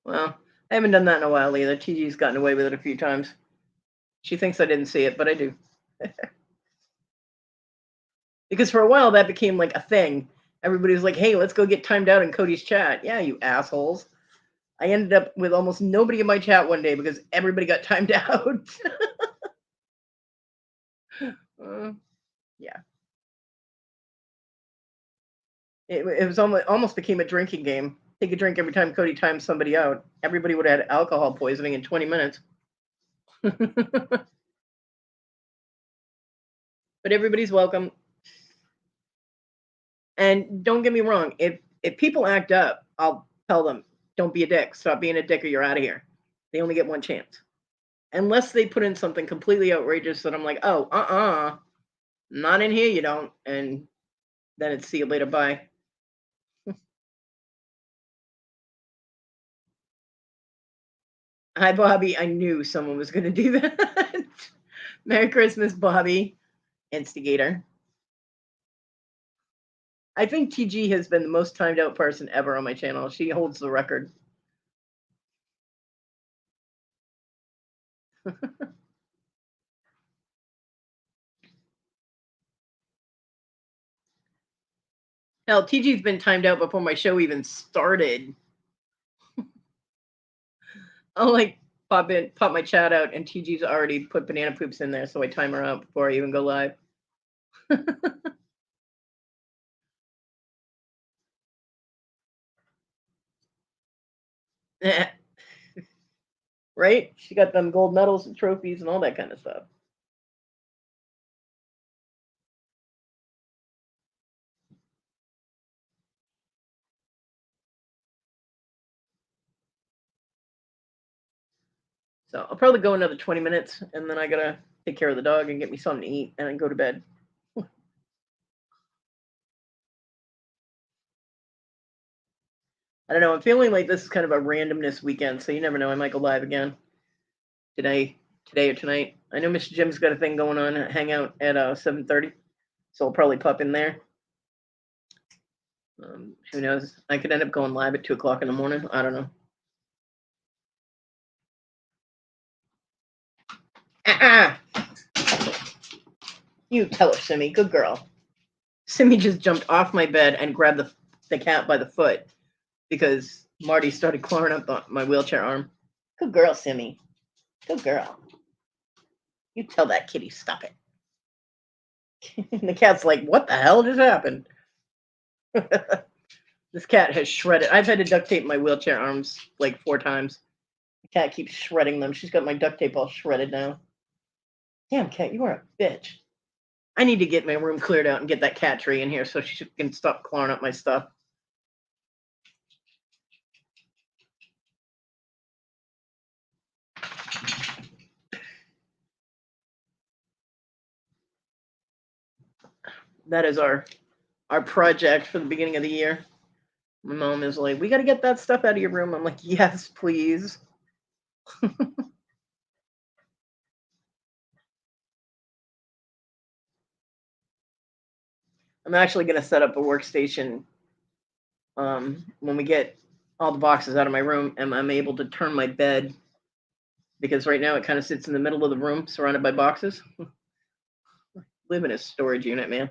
Well, I haven't done that in a while either. TG's gotten away with it a few times. She thinks I didn't see it, but I do. Because for a while that became like a thing. Everybody was like, "Hey, let's go get timed out in Cody's chat." Yeah, you assholes. I ended up with almost nobody in my chat one day because everybody got timed out. uh, yeah, it was almost became a drinking game. Take a drink every time Cody times somebody out. Everybody would have had alcohol poisoning in 20 minutes. But everybody's welcome. And don't get me wrong, if people act up, I'll tell them, don't be a dick. Stop being a dick or you're out of here. They only get one chance. Unless they put in something completely outrageous that I'm like, oh, not in here, you don't. And then it's see you later, bye. Hi, Bobby. I knew someone was going to do that. Merry Christmas, Bobby. Instigator. I think TG has been the most timed out person ever on my channel. She holds the record. Hell, TG's been timed out before my show even started. I'll like pop my chat out, and TG's already put banana poops in there, so I time her out before I even go live. Right? She got them gold medals and trophies and all that kind of stuff. So I'll probably go another 20 minutes, and then I gotta take care of the dog and get me something to eat, and then go to bed. I don't know. I'm feeling like this is kind of a randomness weekend, so you never know. I might go live again today or tonight. I know Mr. Jim's got a thing going on, hang out at 7:30, so I'll probably pop in there. Who knows? I could end up going live at 2 o'clock in the morning. I don't know. You tell her, Simi. Good girl. Simi just jumped off my bed and grabbed the cat by the foot because Marty started clawing up my wheelchair arm. Good girl, Simi. Good girl. You tell that kitty, stop it. And the cat's like, what the hell just happened? This cat has shredded. I've had to duct tape my wheelchair arms like 4 times. The cat keeps shredding them. She's got my duct tape all shredded now. Damn, cat, you are a bitch. I need to get my room cleared out and get that cat tree in here so she can stop clawing up my stuff. That is our project for the beginning of the year. My mom is like, we got to get that stuff out of your room. I'm like, yes, please. I'm actually going to set up a workstation when we get all the boxes out of my room, and I'm able to turn my bed, because right now it kind of sits in the middle of the room surrounded by boxes. Live in a storage unit, man.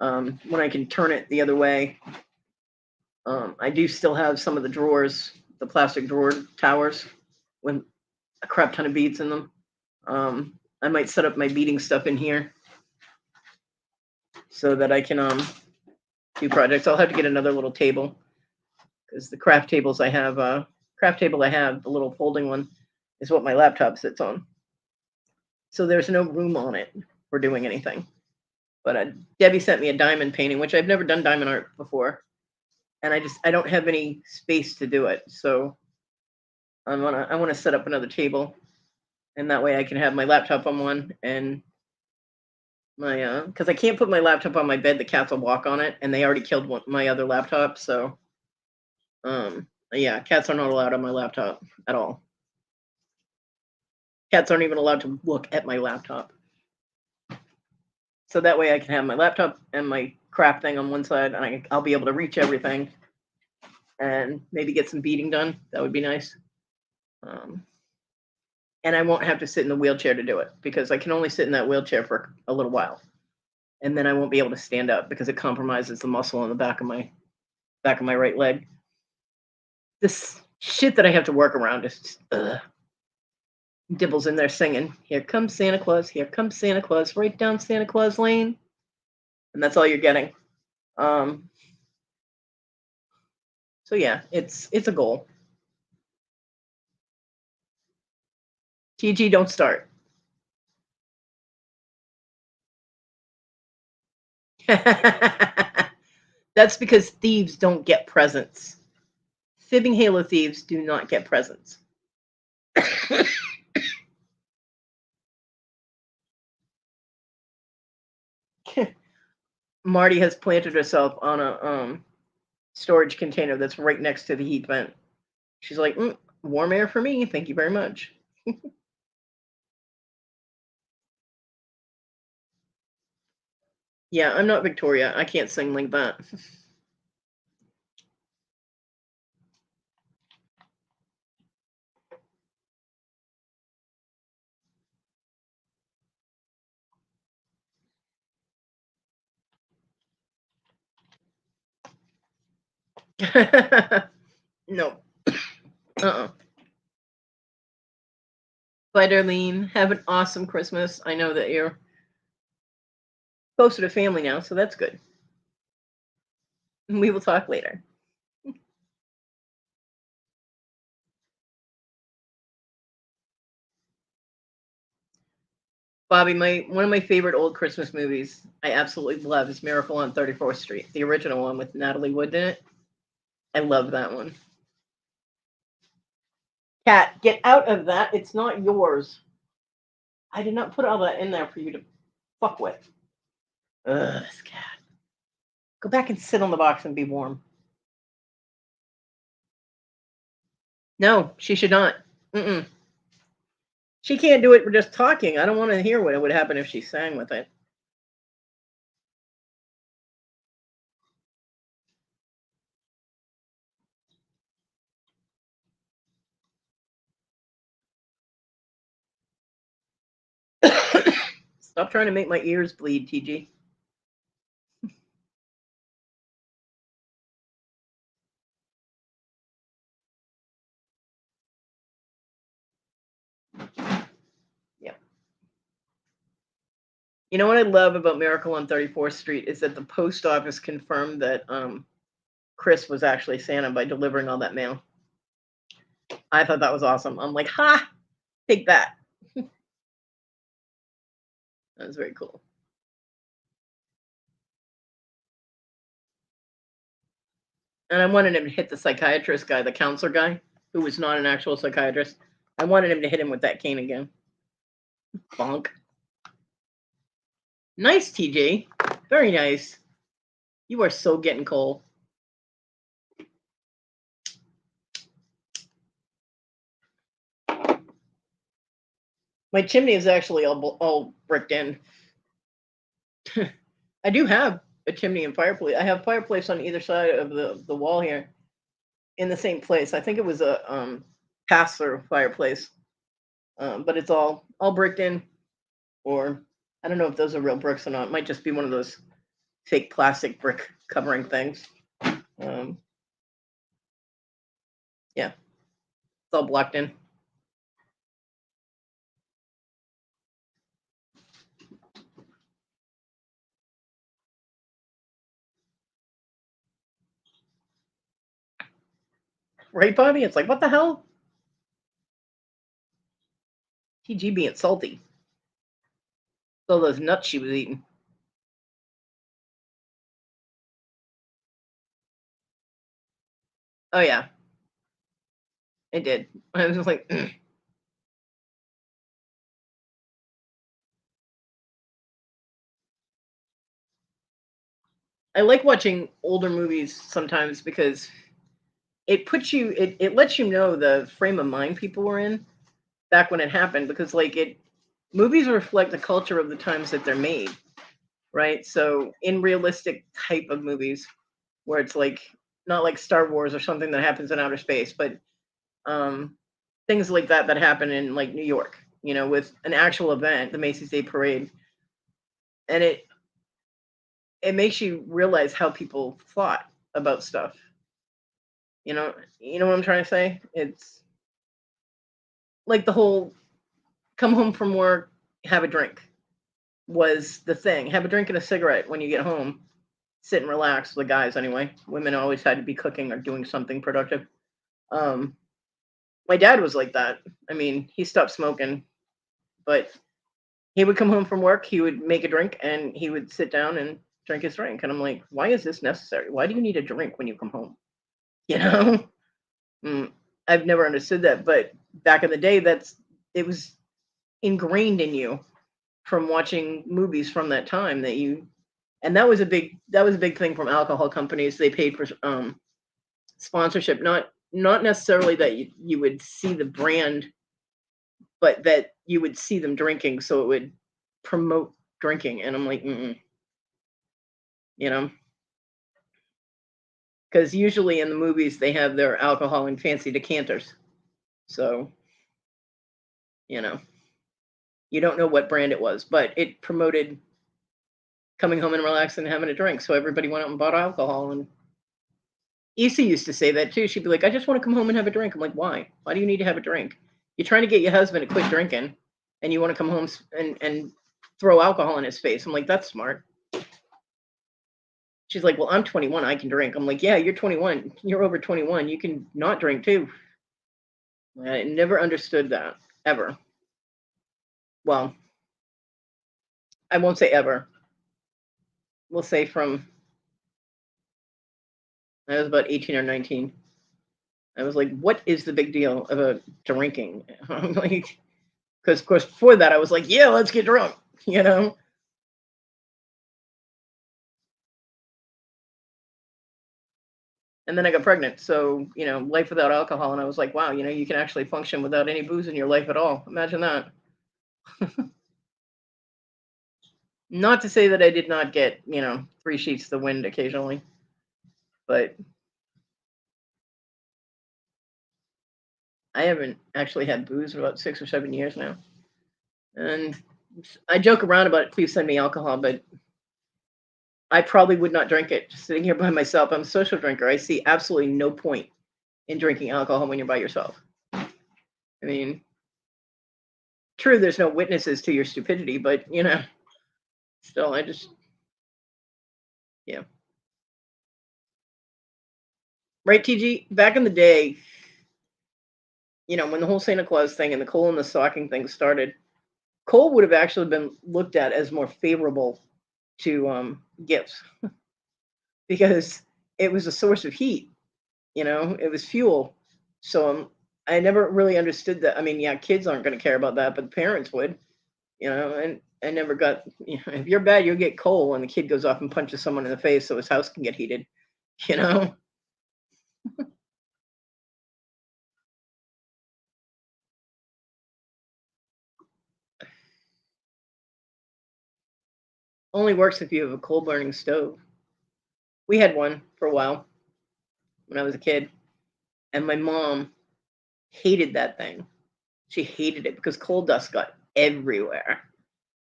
When I can turn it the other way, I do still have some of the drawers, the plastic drawer towers with a crap ton of beads in them. I might set up my beading stuff in here so that I can do projects. I'll have to get another little table because the craft table I have, the little folding one, is what my laptop sits on. So there's no room on it for doing anything. But Debbie sent me a diamond painting, which I've never done diamond art before, and I don't have any space to do it. So I want to set up another table, and that way I can have my laptop on one and my because I can't put my laptop on my bed. The cats will walk on it, and they already killed my other laptop. So yeah, cats are not allowed on my laptop at all. Cats aren't even allowed to look at my laptop. So that way I can have my laptop and my crap thing on one side, and I'll be able to reach everything and maybe get some beading done. That would be nice. And I won't have to sit in the wheelchair to do it because I can only sit in that wheelchair for a little while. and then I won't be able to stand up because it compromises the muscle on the back of my right leg. This shit that I have to work around is just, Dibble's in there singing, "Here comes Santa Claus, here comes Santa Claus, right down Santa Claus Lane," and that's all you're getting. Um, so yeah, it's a goal. TG, don't start. That's because thieves don't get presents. Fibbing Halo thieves do not get presents. Marty has planted herself on a storage container that's right next to the heat vent. She's like, warm air for me. Thank you very much. Yeah, I'm not Victoria. I can't sing like that. No. Bye, Darlene. Have an awesome Christmas. I know that you're closer to family now, so that's good. We will talk later. Bobby, one of my favorite old Christmas movies I absolutely love is Miracle on 34th Street, the original one with Natalie Wood in it. I love that one. Cat, get out of that. It's not yours. I did not put all that in there for you to fuck with. Ugh, this cat. Go back and sit on the box and be warm. No, she should not. Mm-mm. She can't do it for just talking. I don't want to hear what would happen if she sang with it. Stop trying to make my ears bleed, TG. Yeah. You know what I love about Miracle on 34th Street is that the post office confirmed that Chris was actually Santa by delivering all that mail. I thought that was awesome. I'm like, ha! Take that. That was very cool. And I wanted him to hit the psychiatrist guy, the counselor guy, who was not an actual psychiatrist. I wanted him to hit him with that cane again. Bonk. Nice, TJ. Very nice. You are so getting coal. My chimney is actually all bricked in. I do have a chimney and fireplace. I have fireplace on either side of the wall here in the same place. I think it was a pass-through fireplace, but it's all bricked in, or I don't know if those are real bricks or not. It might just be one of those fake plastic brick covering things. Yeah, it's all blocked in. Right, Bobby? It's like, what the hell? TG being salty. All those nuts she was eating. Oh, yeah. It did. I was just like, I like watching older movies sometimes because it puts you, it lets you know the frame of mind people were in back when it happened, because movies reflect the culture of the times that they're made, right? So in realistic type of movies where it's like not like Star Wars or something that happens in outer space, but things like that happen in like New York, with an actual event, the Macy's Day Parade, and it makes you realize how people thought about stuff. You know what I'm trying to say? It's like the whole come home from work, have a drink was the thing. Have a drink and a cigarette when you get home. Sit and relax. The guys, anyway. Women always had to be cooking or doing something productive. Um, my dad was like that. I mean, he stopped smoking, but he would come home from work, he would make a drink, and he would sit down and drink his drink. And I'm like, why is this necessary? Why do you need a drink when you come home? You know? Mm, I've never understood that, but back in the day, it was ingrained in you from watching movies from that time and that was a big thing from alcohol companies. They paid for sponsorship, not necessarily that you would see the brand, but that you would see them drinking, so it would promote drinking. And I'm like, you know, because usually in the movies they have their alcohol in fancy decanters, so you know you don't know what brand it was, but it promoted coming home and relaxing and having a drink. So everybody went out and bought alcohol. And Issa used to say that too. She'd be like, I just want to come home and have a drink. I'm like, why? Why do you need to have a drink? You're trying to get your husband to quit drinking, and you want to come home and throw alcohol in his face. I'm like, that's smart. She's like, well, I'm 21. I can drink. I'm like, yeah, you're 21. You're over 21. You can not drink too. I never understood that, ever. Well, I won't say ever. We'll say from I was about 18 or 19. I was like, what is the big deal about drinking? I'm like, because of course before that I was like, yeah, let's get drunk, you know. And then I got pregnant, so life without alcohol, and I was like, wow, you can actually function without any booze in your life at all. Imagine that. Not to say that I did not get, three sheets to the wind occasionally, but I haven't actually had booze in about 6 or 7 years now. And I joke around about it. Please send me alcohol, but I probably would not drink it just sitting here by myself. I'm a social drinker. I see absolutely no point in drinking alcohol when you're by yourself. I mean, true, there's no witnesses to your stupidity, but still, yeah. Right, TG? Back in the day, when the whole Santa Claus thing and the coal in the stocking thing started, coal would have actually been looked at as more favorable to gifts because it was a source of heat. It was fuel. So I never really understood that. I mean, yeah, kids aren't going to care about that, but the parents would. And I never got. If you're bad, you'll get coal, and the kid goes off and punches someone in the face so his house can get heated. You know. Only works if you have a coal burning stove. We had one for a while when I was a kid, and my mom hated that thing. She hated it because coal dust got everywhere,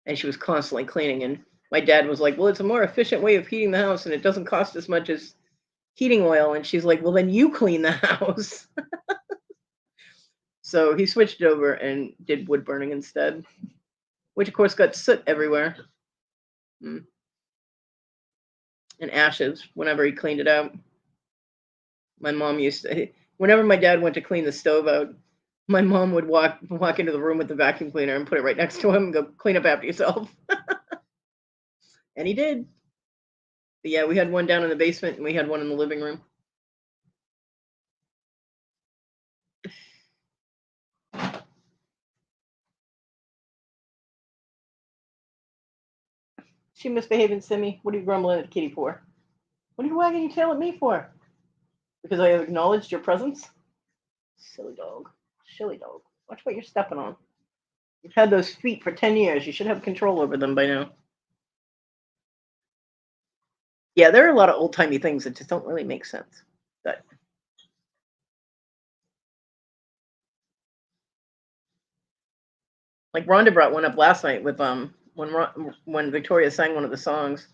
and she was constantly cleaning. And my dad was like, "Well, it's a more efficient way of heating the house, and it doesn't cost as much as heating oil." And she's like, "Well, then you clean the house." So he switched over and did wood burning instead, which of course got soot everywhere. Mm. And ashes whenever he cleaned it out. My mom used to, whenever my dad went to clean the stove out, my mom would walk into the room with the vacuum cleaner and put it right next to him and go, clean up after yourself. And he did. But yeah, we had one down in the basement and we had one in the living room. She misbehaving, Simmy. What are you grumbling at the kitty for? What are you wagging your tail at me for? Because I have acknowledged your presence? Silly dog. Silly dog. Watch what you're stepping on. You've had those feet for 10 years. You should have control over them by now. Yeah, there are a lot of old-timey things that just don't really make sense. But like Rhonda brought one up last night with when Victoria sang one of the songs,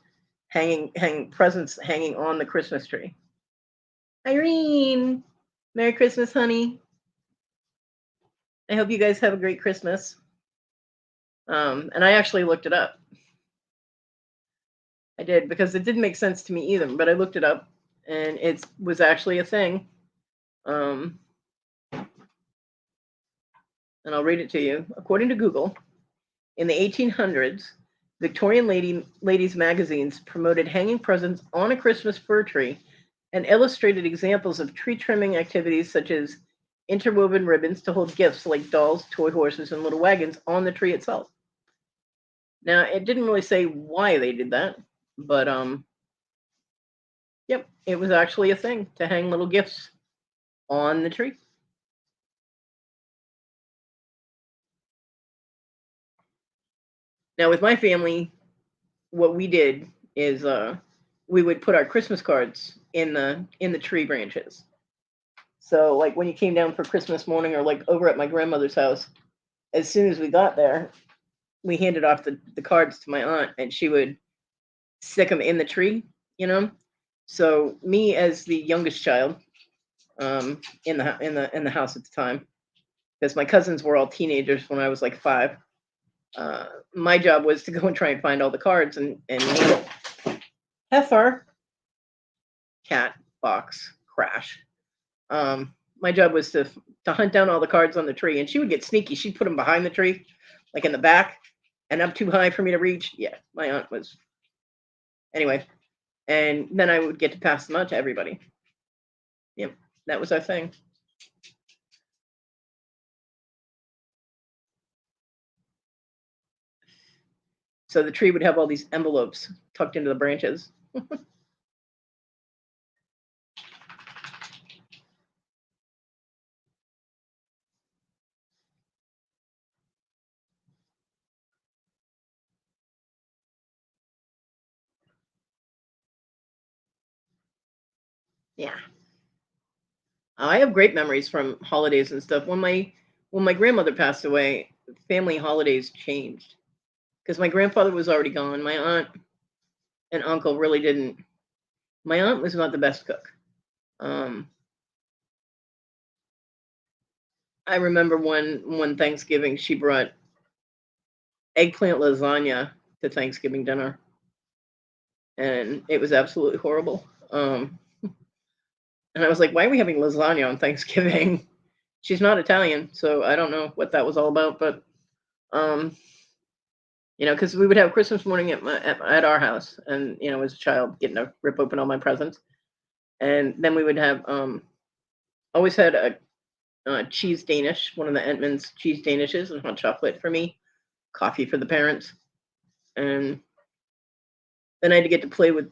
hanging presents hanging on the Christmas tree. Irene, Merry Christmas, honey. I hope you guys have a great Christmas. And I actually looked it up. I did because it didn't make sense to me either, but I looked it up and it was actually a thing. Um, and I'll read it to you. According to Google, in the 1800s, Victorian ladies' magazines promoted hanging presents on a Christmas fir tree and illustrated examples of tree trimming activities such as interwoven ribbons to hold gifts like dolls, toy horses, and little wagons on the tree itself. Now, it didn't really say why they did that, but yep, it was actually a thing to hang little gifts on the tree. Now, with my family, what we did is we would put our Christmas cards in the tree branches. So, like when you came down for Christmas morning, or like over at my grandmother's house, as soon as we got there, we handed off the cards to my aunt, and she would stick them in the tree. You know, so me as the youngest child, in the house at the time, because my cousins were all teenagers when I was like 5. My job was to go and try and find all the cards and heifer, cat, box, crash. My job was to hunt down all the cards on the tree, and she would get sneaky. She'd put them behind the tree, like in the back, and up too high for me to reach. Yeah, my aunt was. Anyway, and then I would get to pass them out to everybody. Yep, that was our thing. So the tree would have all these envelopes tucked into the branches. Yeah, I have great memories from holidays and stuff. When my grandmother passed away, family holidays changed because my grandfather was already gone. My aunt and uncle really didn't. My aunt was not the best cook. Um, I remember one Thanksgiving she brought eggplant lasagna to Thanksgiving dinner, and it was absolutely horrible. And I was like, "Why are we having lasagna on Thanksgiving?" She's not Italian, so I don't know what that was all about, but um, because we would have Christmas morning at our house, and as a child, getting to rip open all my presents, and then we would have always had a cheese Danish, one of the Entman's cheese Danishes, and hot chocolate for me, coffee for the parents, and then I had to get to play with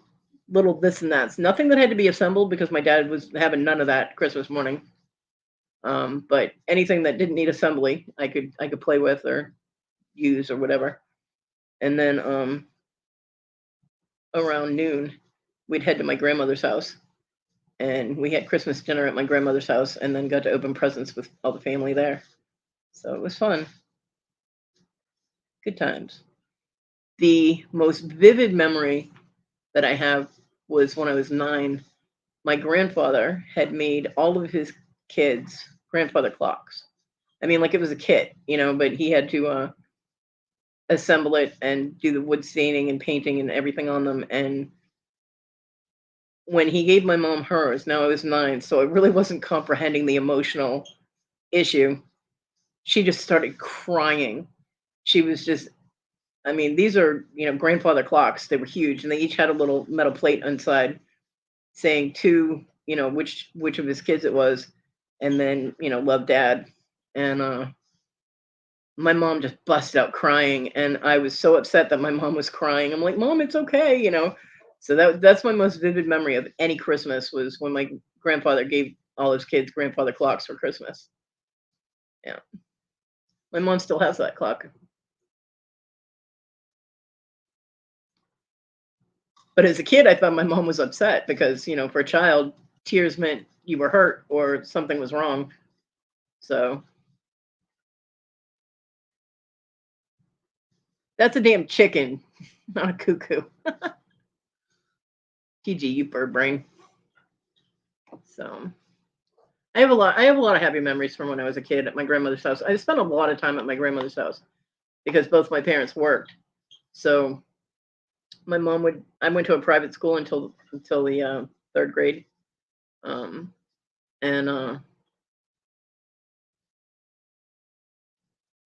little this and that's. Nothing that had to be assembled because my dad was having none of that Christmas morning. But anything that didn't need assembly, I could play with or use or whatever. And then around noon, we'd head to my grandmother's house, and we had Christmas dinner at my grandmother's house, and then got to open presents with all the family there. So it was fun, good times. The most vivid memory that I have was when I was 9. My grandfather had made all of his kids grandfather clocks. I mean, like it was a kit, but he had to assemble it and do the wood staining and painting and everything on them. And when he gave my mom hers, now I was 9, so I really wasn't comprehending the emotional issue. She just started crying. She was just, I mean, these are, grandfather clocks. They were huge, and they each had a little metal plate inside saying to, which of his kids it was, and then, love dad. And my mom just busted out crying, and I was so upset that my mom was crying. I'm like, "Mom, it's okay." So that's my most vivid memory of any Christmas, was when my grandfather gave all his kids grandfather clocks for Christmas. Yeah. My mom still has that clock. But as a kid, I thought my mom was upset because, for a child, tears meant you were hurt or something was wrong. So that's a damn chicken, not a cuckoo. TG, you bird brain. So I have a lot of happy memories from when I was a kid at my grandmother's house. I spent a lot of time at my grandmother's house because both my parents worked. So I went to a private school until the third grade. Um, and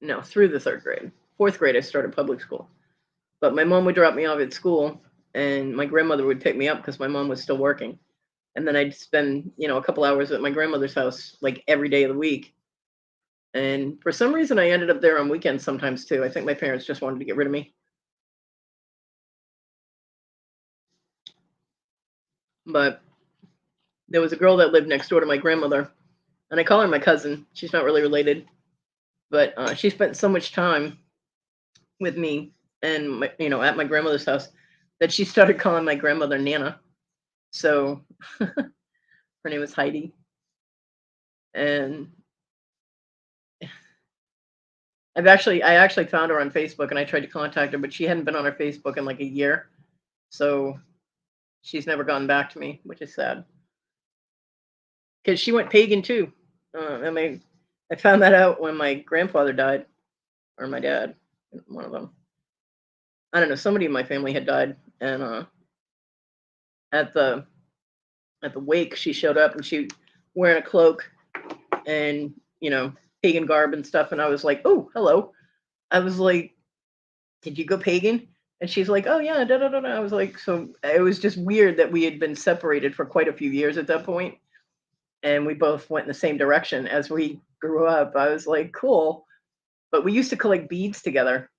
No, through the third grade. Fourth grade, I started public school. But my mom would drop me off at school, and my grandmother would pick me up because my mom was still working. And then I'd spend, a couple hours at my grandmother's house like every day of the week. And for some reason, I ended up there on weekends sometimes too. I think my parents just wanted to get rid of me. But there was a girl that lived next door to my grandmother, and I call her my cousin. She's not really related, but she spent so much time with me and at my grandmother's house that she started calling my grandmother Nana. So her name was Heidi, and I actually found her on Facebook, and I tried to contact her, but she hadn't been on her Facebook in like a year, so she's never gotten back to me, which is sad because she went pagan too. I found that out when my grandfather died, or my dad, one of them. I don't know. Somebody in my family had died, and at the at the wake, she showed up, and she wearing a cloak and pagan garb and stuff, and I was like, oh, hello. I was like, did you go pagan? And she's like, oh yeah, da da da da. I was like, so it was just weird that we had been separated for quite a few years at that point, and we both went in the same direction as we grew up. I was like, cool. But we used to collect beads together,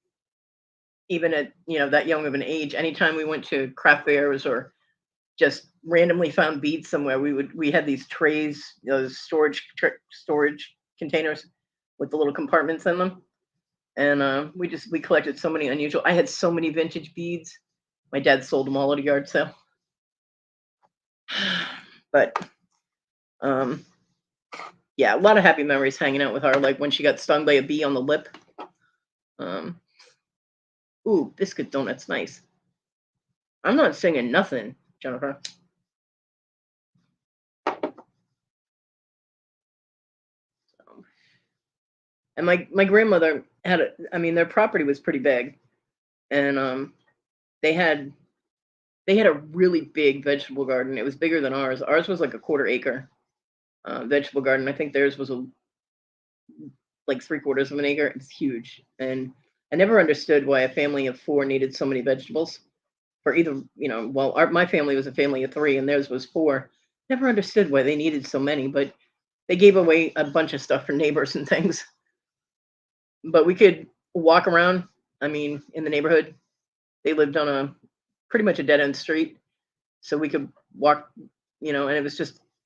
even at that young of an age. Anytime we went to craft fairs or just randomly found beads somewhere, we had these trays, those storage containers with the little compartments in them, and we collected so many unusual. I had so many vintage beads. My dad sold them all at a yard sale. But yeah, a lot of happy memories hanging out with her, like when she got stung by a bee on the lip. um Ooh, biscuit donut's nice. I'm not singing nothing, Jennifer. And my grandmother had their property was pretty big, and they had they had a really big vegetable garden. It was bigger than ours. Ours was like a quarter acre vegetable garden. I think theirs was like three-quarters of an acre. It's huge, and I never understood why a family of four needed so many vegetables. For either, my family was a family of three, and theirs was four. Never understood why they needed so many, but they gave away a bunch of stuff for neighbors and things. But we could walk around. In the neighborhood, they lived on a pretty much a dead end street, so we could walk. And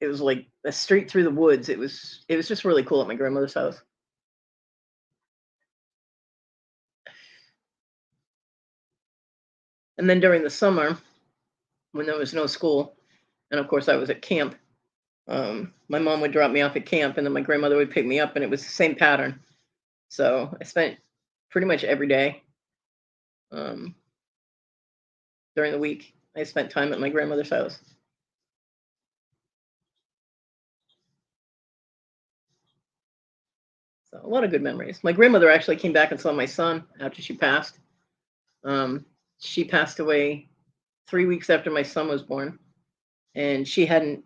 it was like a street through the woods. It was just really cool at my grandmother's house. And then during the summer, when there was no school, and of course I was at camp, my mom would drop me off at camp, and then my grandmother would pick me up, and it was the same pattern. So I spent pretty much every day um, during the week. I spent time at my grandmother's house. So a lot of good memories. My grandmother actually came back and saw my son after she passed. Um, she passed away 3 weeks after my son was born, and she hadn't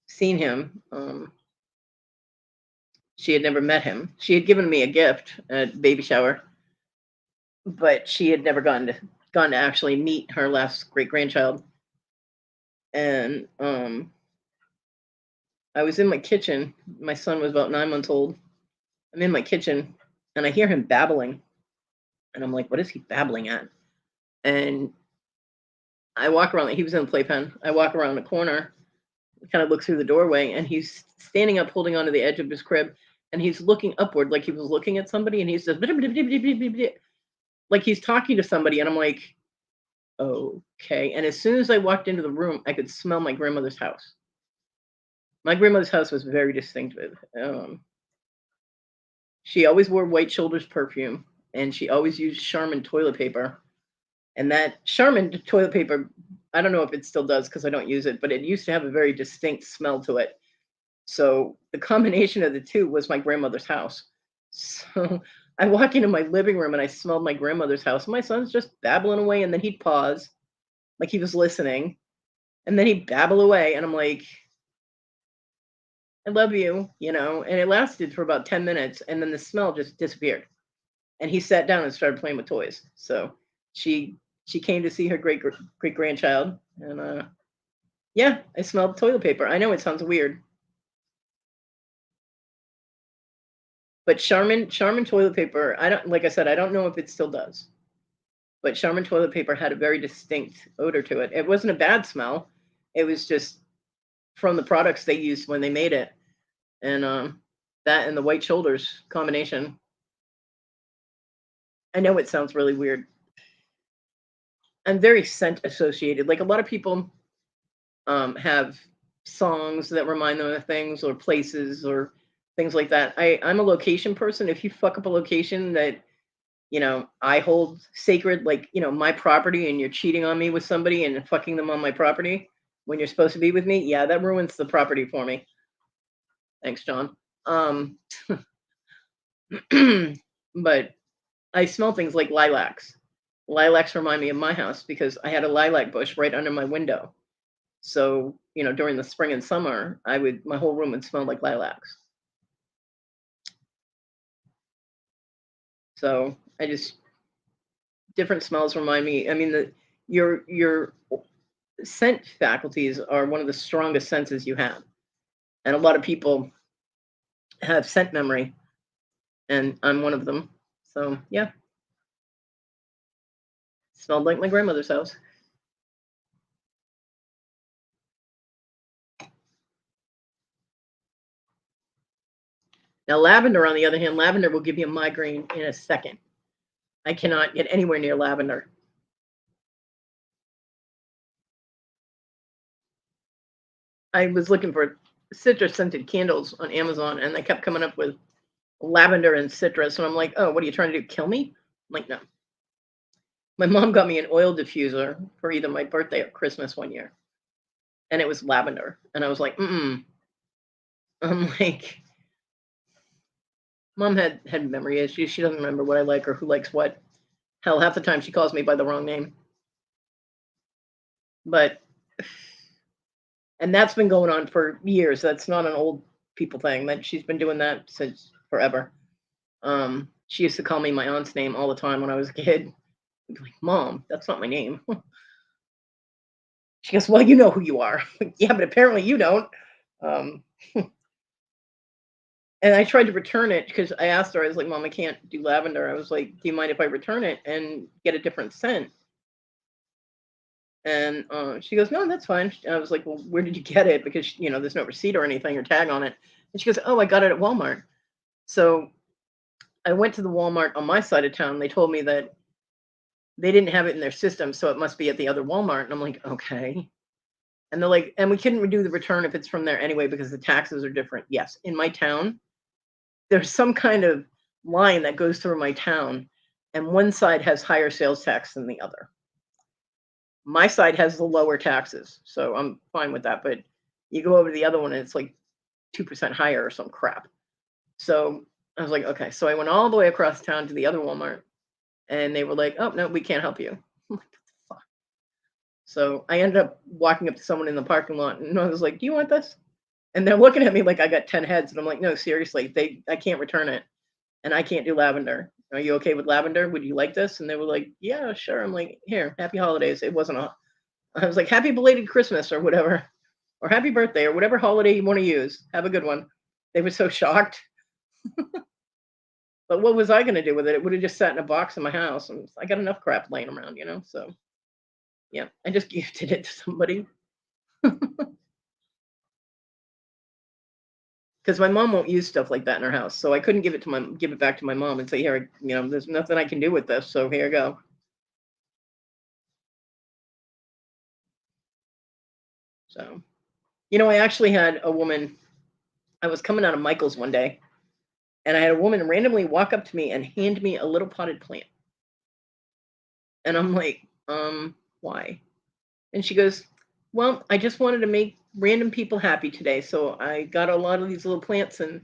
seen him. She had never met him. She had given me a gift at baby shower, but she had never gone to actually meet her last great grandchild. And I was in my kitchen. My son was about 9 months old. I'm in my kitchen, and I hear him babbling, and I'm like, "What is he babbling at?" And I walk around. He was in the playpen. I walk around the corner, kind of look through the doorway, and he's standing up, holding onto the edge of his crib, and he's looking upward like he was looking at somebody, and he says, like he's talking to somebody, and I'm like, okay. And as soon as I walked into the room, I could smell my grandmother's house. My grandmother's house was very distinctive. She always wore White Shoulders perfume, and she always used Charmin toilet paper. And that Charmin toilet paper, I don't know if it still does because I don't use it, but it used to have a very distinct smell to it. So the combination of the two was my grandmother's house. So I walk into my living room and I smelled my grandmother's house. My son's just babbling away, and then he'd pause like he was listening, and then he'd babble away. And I'm like, I love you, you know. And it lasted for about 10 minutes, and then the smell just disappeared. And he sat down and started playing with toys. So she she came to see her great grandchild, and yeah, I smelled toilet paper. I know it sounds weird, but Charmin toilet paper, I don't, like I said, I don't know if it still does. But Charmin toilet paper had a very distinct odor to it. It wasn't a bad smell. It was just from the products they used when they made it, and that and the white shoulders combination. I know it sounds really weird. I'm very scent associated. Like a lot of people have songs that remind them of things or places or things like that. I'm a location person. If you fuck up a location that, I hold sacred, like, my property, and you're cheating on me with somebody and fucking them on my property when you're supposed to be with me, yeah, that ruins the property for me. Thanks, John. But I smell things like lilacs. Lilacs remind me of my house because I had a lilac bush right under my window. So, during the spring and summer, my whole room would smell like lilacs. So I just, different smells remind me. I mean, your scent faculties are one of the strongest senses you have. And a lot of people have scent memory, and I'm one of them. So yeah, smelled like my grandmother's house. Now, lavender, on the other hand, lavender will give you a migraine in a second. I cannot get anywhere near lavender. I was looking for citrus scented candles on Amazon, and they kept coming up with lavender and citrus. And I'm like, oh, what are you trying to do? Kill me? I'm like, no. My mom got me an oil diffuser for either my birthday or Christmas one year, and it was lavender. And I was like, mm. I'm like, mom had memory issues. She doesn't remember what I like or who likes what. Hell, half the time she calls me by the wrong name. But, and that's been going on for years. That's not an old people thing. That she's been doing that since forever. She used to call me my aunt's name all the time when I was a kid. I'd be like, Mom, that's not my name. She goes, well, you know who you are. Yeah, but apparently you don't. Um, and I tried to return it because I asked her, I was like, Mom, I can't do lavender. I was like, do you mind if I return it and get a different scent? And she goes, no, that's fine. I was like, well, where did you get it? Because, there's no receipt or anything or tag on it. And she goes, oh, I got it at Walmart. So I went to the Walmart on my side of town. They told me that they didn't have it in their system, so it must be at the other Walmart. And I'm like, okay. And they're like, and we couldn't do the return if it's from there anyway because the taxes are different. Yes, in my town, there's some kind of line that goes through my town, and one side has higher sales tax than the other. My side has the lower taxes, so I'm fine with that. But you go over to the other one, and it's like 2% higher or some crap. So I was like, okay. So I went all the way across town to the other Walmart, and they were like, oh, no, we can't help you. I'm like, what the fuck? So I ended up walking up to someone in the parking lot, and I was like, do you want this? And they're looking at me like I got 10 heads. And I'm like, no, seriously, I can't return it. And I can't do lavender. Are you okay with lavender? Would you like this? And they were like, yeah, sure. I'm like, here, happy holidays. It wasn't I was like, happy belated Christmas or whatever, or happy birthday or whatever holiday you want to use. Have a good one. They were so shocked. But what was I going to do with it? It would have just sat in a box in my house. And I got enough crap laying around, So, yeah, I just gifted it to somebody. Because my mom won't use stuff like that in her house, so I couldn't give it back to my mom and say, here, there's nothing I can do with this, so here you go. So, I actually had a woman. I was coming out of Michael's one day, and I had a woman randomly walk up to me and hand me a little potted plant, and I'm like, Why? And she goes, well, I just wanted to make random people happy today. So I got a lot of these little plants and,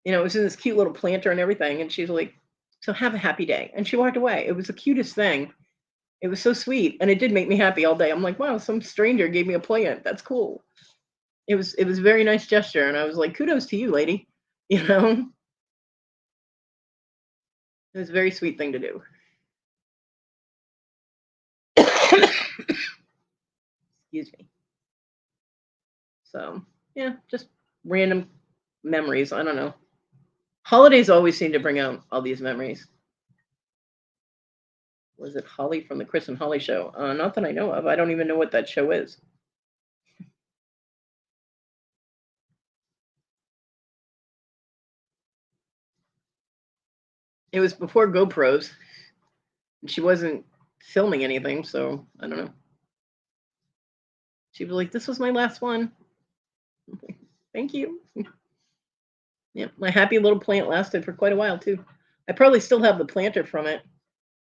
it was in this cute little planter and everything. And she's like, so have a happy day. And she walked away. It was the cutest thing. It was so sweet. And it did make me happy all day. I'm like, wow, some stranger gave me a plant. That's cool. It was a very nice gesture. And I was like, kudos to you, lady. You know, it was a very sweet thing to do. Excuse me. So yeah, just random memories. I don't know. Holidays always seem to bring out all these memories. Was it Holly from the Chris and Holly show? Not that I know of. I don't even know what that show is. It was before GoPros, and she wasn't filming anything, so I don't know. She was like, "This was my last one. Thank you." Yeah, my happy little plant lasted for quite a while too. I probably still have the planter from it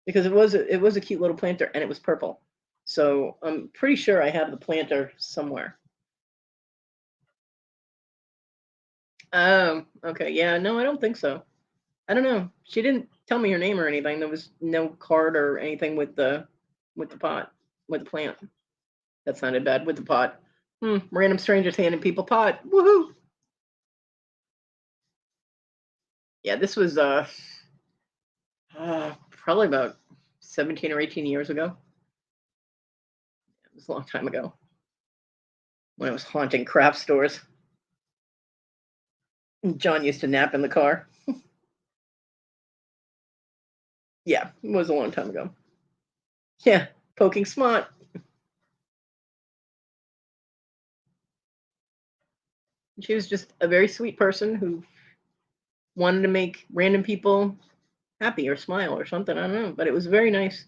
because it was a cute little planter and it was purple. So I'm pretty sure I have the planter somewhere. Oh, okay. Yeah, no, I don't think so. I don't know. She didn't tell me her name or anything. There was no card or anything with the pot, with the plant. That sounded bad. With the pot. Random strangers handing people pot. Woohoo! Yeah, this was probably about 17 or 18 years ago. It was a long time ago when I was haunting craft stores. John used to nap in the car. Yeah, it was a long time ago. Yeah, poking smart. She was just a very sweet person who wanted to make random people happy or smile or something. I don't know, but it was a very nice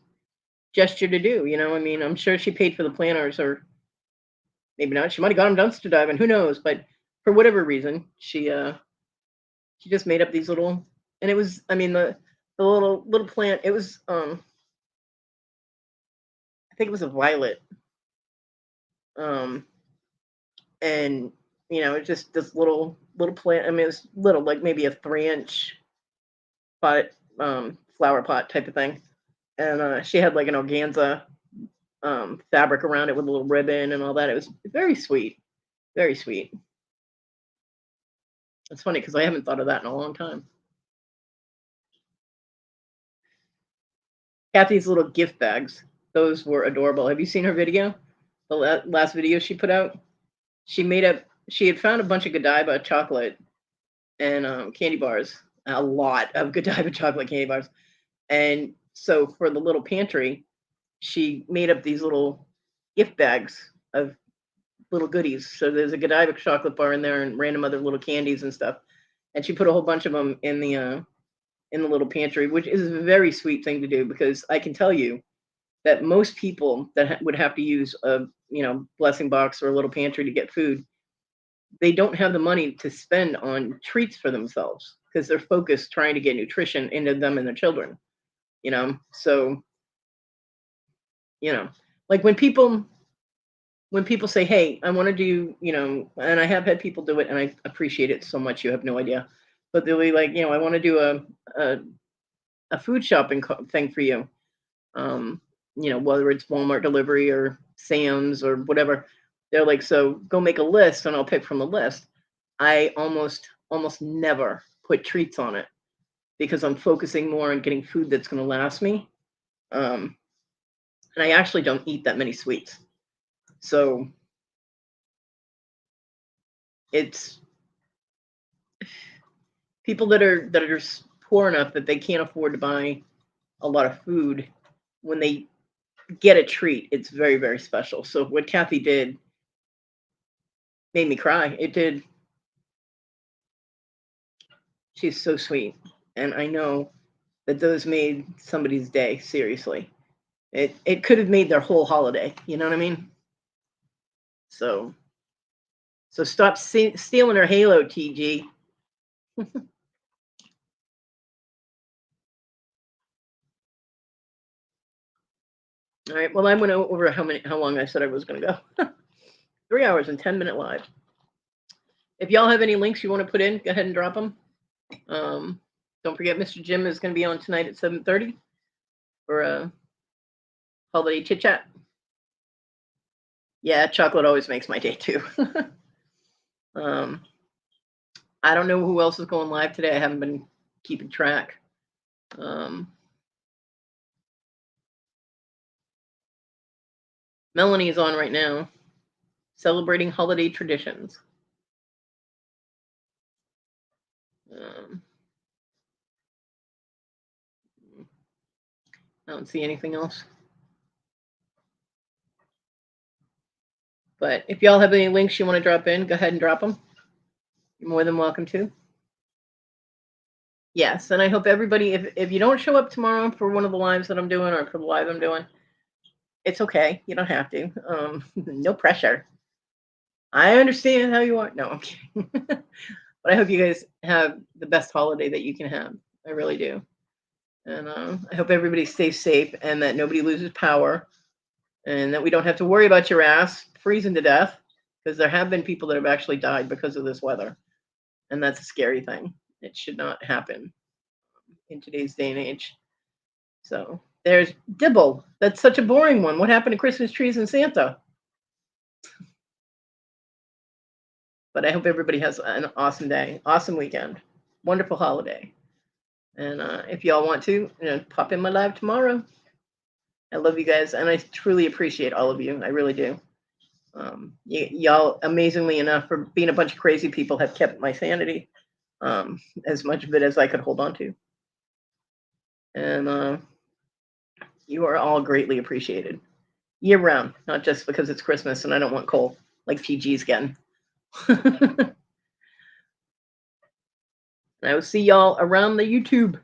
gesture to do. I mean, I'm sure she paid for the planners, or maybe not. She might have got them dumpster diving. Who knows? But for whatever reason, she just made up these little, and it was. I mean, the little plant. It was. I think it was a violet. Um, and it's just this little plant. I mean, it was little, like maybe a 3-inch pot, flower pot type of thing. And she had like an organza fabric around it with a little ribbon and all that. It was very sweet, very sweet. It's funny because I haven't thought of that in a long time. Kathy's little gift bags, those were adorable. Have you seen her video? The last video she put out? She made up. She had found a bunch of Godiva chocolate and candy bars, a lot of Godiva chocolate candy bars. And so for the little pantry, she made up these little gift bags of little goodies. So there's a Godiva chocolate bar in there and random other little candies and stuff. And she put a whole bunch of them in the little pantry, which is a very sweet thing to do because I can tell you that most people that would have to use a blessing box or a little pantry to get food, they don't have the money to spend on treats for themselves because they're focused trying to get nutrition into them and their children. So you know like when people say, hey, I want to do, and I have had people do it and I appreciate it so much, you have no idea, but they'll be like, I want to do a, a food shopping thing for you, whether it's Walmart delivery or Sam's or whatever. They're like, so go make a list and I'll pick from the list. I almost never put treats on it because I'm focusing more on getting food that's going to last me. And I actually don't eat that many sweets. So it's people that are poor enough that they can't afford to buy a lot of food. When they get a treat, it's very, very special. So what Kathy did made me cry. It did. She's so sweet. And I know that those made somebody's day, seriously. It could have made their whole holiday, you know what I mean? So stop stealing her halo, TG. All right. Well, I went over how long I said I was going to go. 3 hours and 10-minute live. If y'all have any links you want to put in, go ahead and drop them. Don't forget, Mr. Jim is going to be on tonight at 7:30 for a holiday chit chat. Yeah, chocolate always makes my day too. I don't know who else is going live today. I haven't been keeping track. Melanie is on right now, celebrating holiday traditions. I don't see anything else. But if y'all have any links you want to drop in, go ahead and drop them. You're more than welcome to. Yes, and I hope everybody, if you don't show up tomorrow for one of the lives that I'm doing or for the live I'm doing, it's okay. You don't have to. No pressure. I understand how you are. No, I'm kidding. But I hope you guys have the best holiday that you can have. I really do. And I hope everybody stays safe and that nobody loses power and that we don't have to worry about your ass freezing to death, because there have been people that have actually died because of this weather. And that's a scary thing. It should not happen in today's day and age. So there's Dibble. That's such a boring one. What happened to Christmas trees and Santa? But I hope everybody has an awesome day, awesome weekend, wonderful holiday. And if y'all want to, pop in my live tomorrow. I love you guys, and I truly appreciate all of you. I really do. Y'all, amazingly enough, for being a bunch of crazy people, have kept my sanity, as much of it as I could hold on to. And you are all greatly appreciated. Year round, not just because it's Christmas and I don't want coal, like PG's getting. I will see y'all around the YouTube.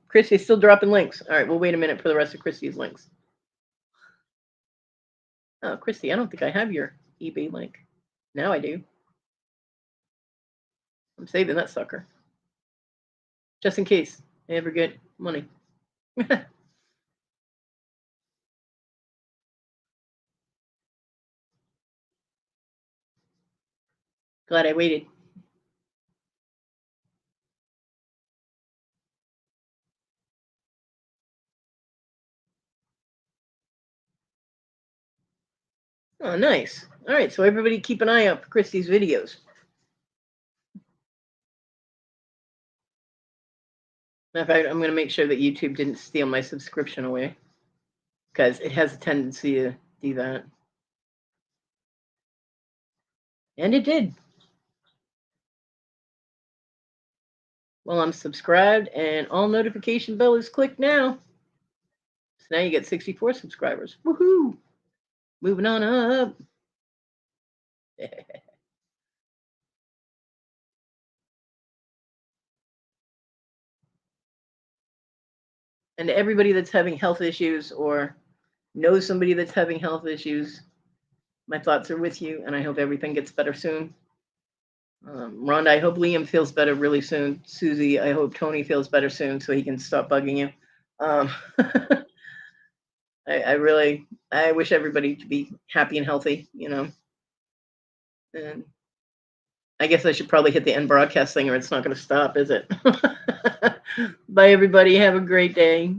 Christy's still dropping links. All right, we'll wait a minute for the rest of Christy's links. Oh, Christy, I don't think I have your eBay link. Now I do. I'm saving that sucker. Just in case I ever get money. Glad I waited. Oh, nice. All right, so everybody keep an eye out for Christy's videos. Matter of fact, I'm going to make sure that YouTube didn't steal my subscription away, because it has a tendency to do that. And it did. Well, I'm subscribed and all notification bell is clicked now. So now you get 64 subscribers. Woohoo! Moving on up. And to everybody that's having health issues or knows somebody that's having health issues, my thoughts are with you, and I hope everything gets better soon. Rhonda, I hope Liam feels better really soon. Susie, I hope Tony feels better soon so he can stop bugging you. I wish everybody to be happy and healthy, And I guess I should probably hit the end broadcast thing or it's not going to stop, is it? Bye, everybody. Have a great day.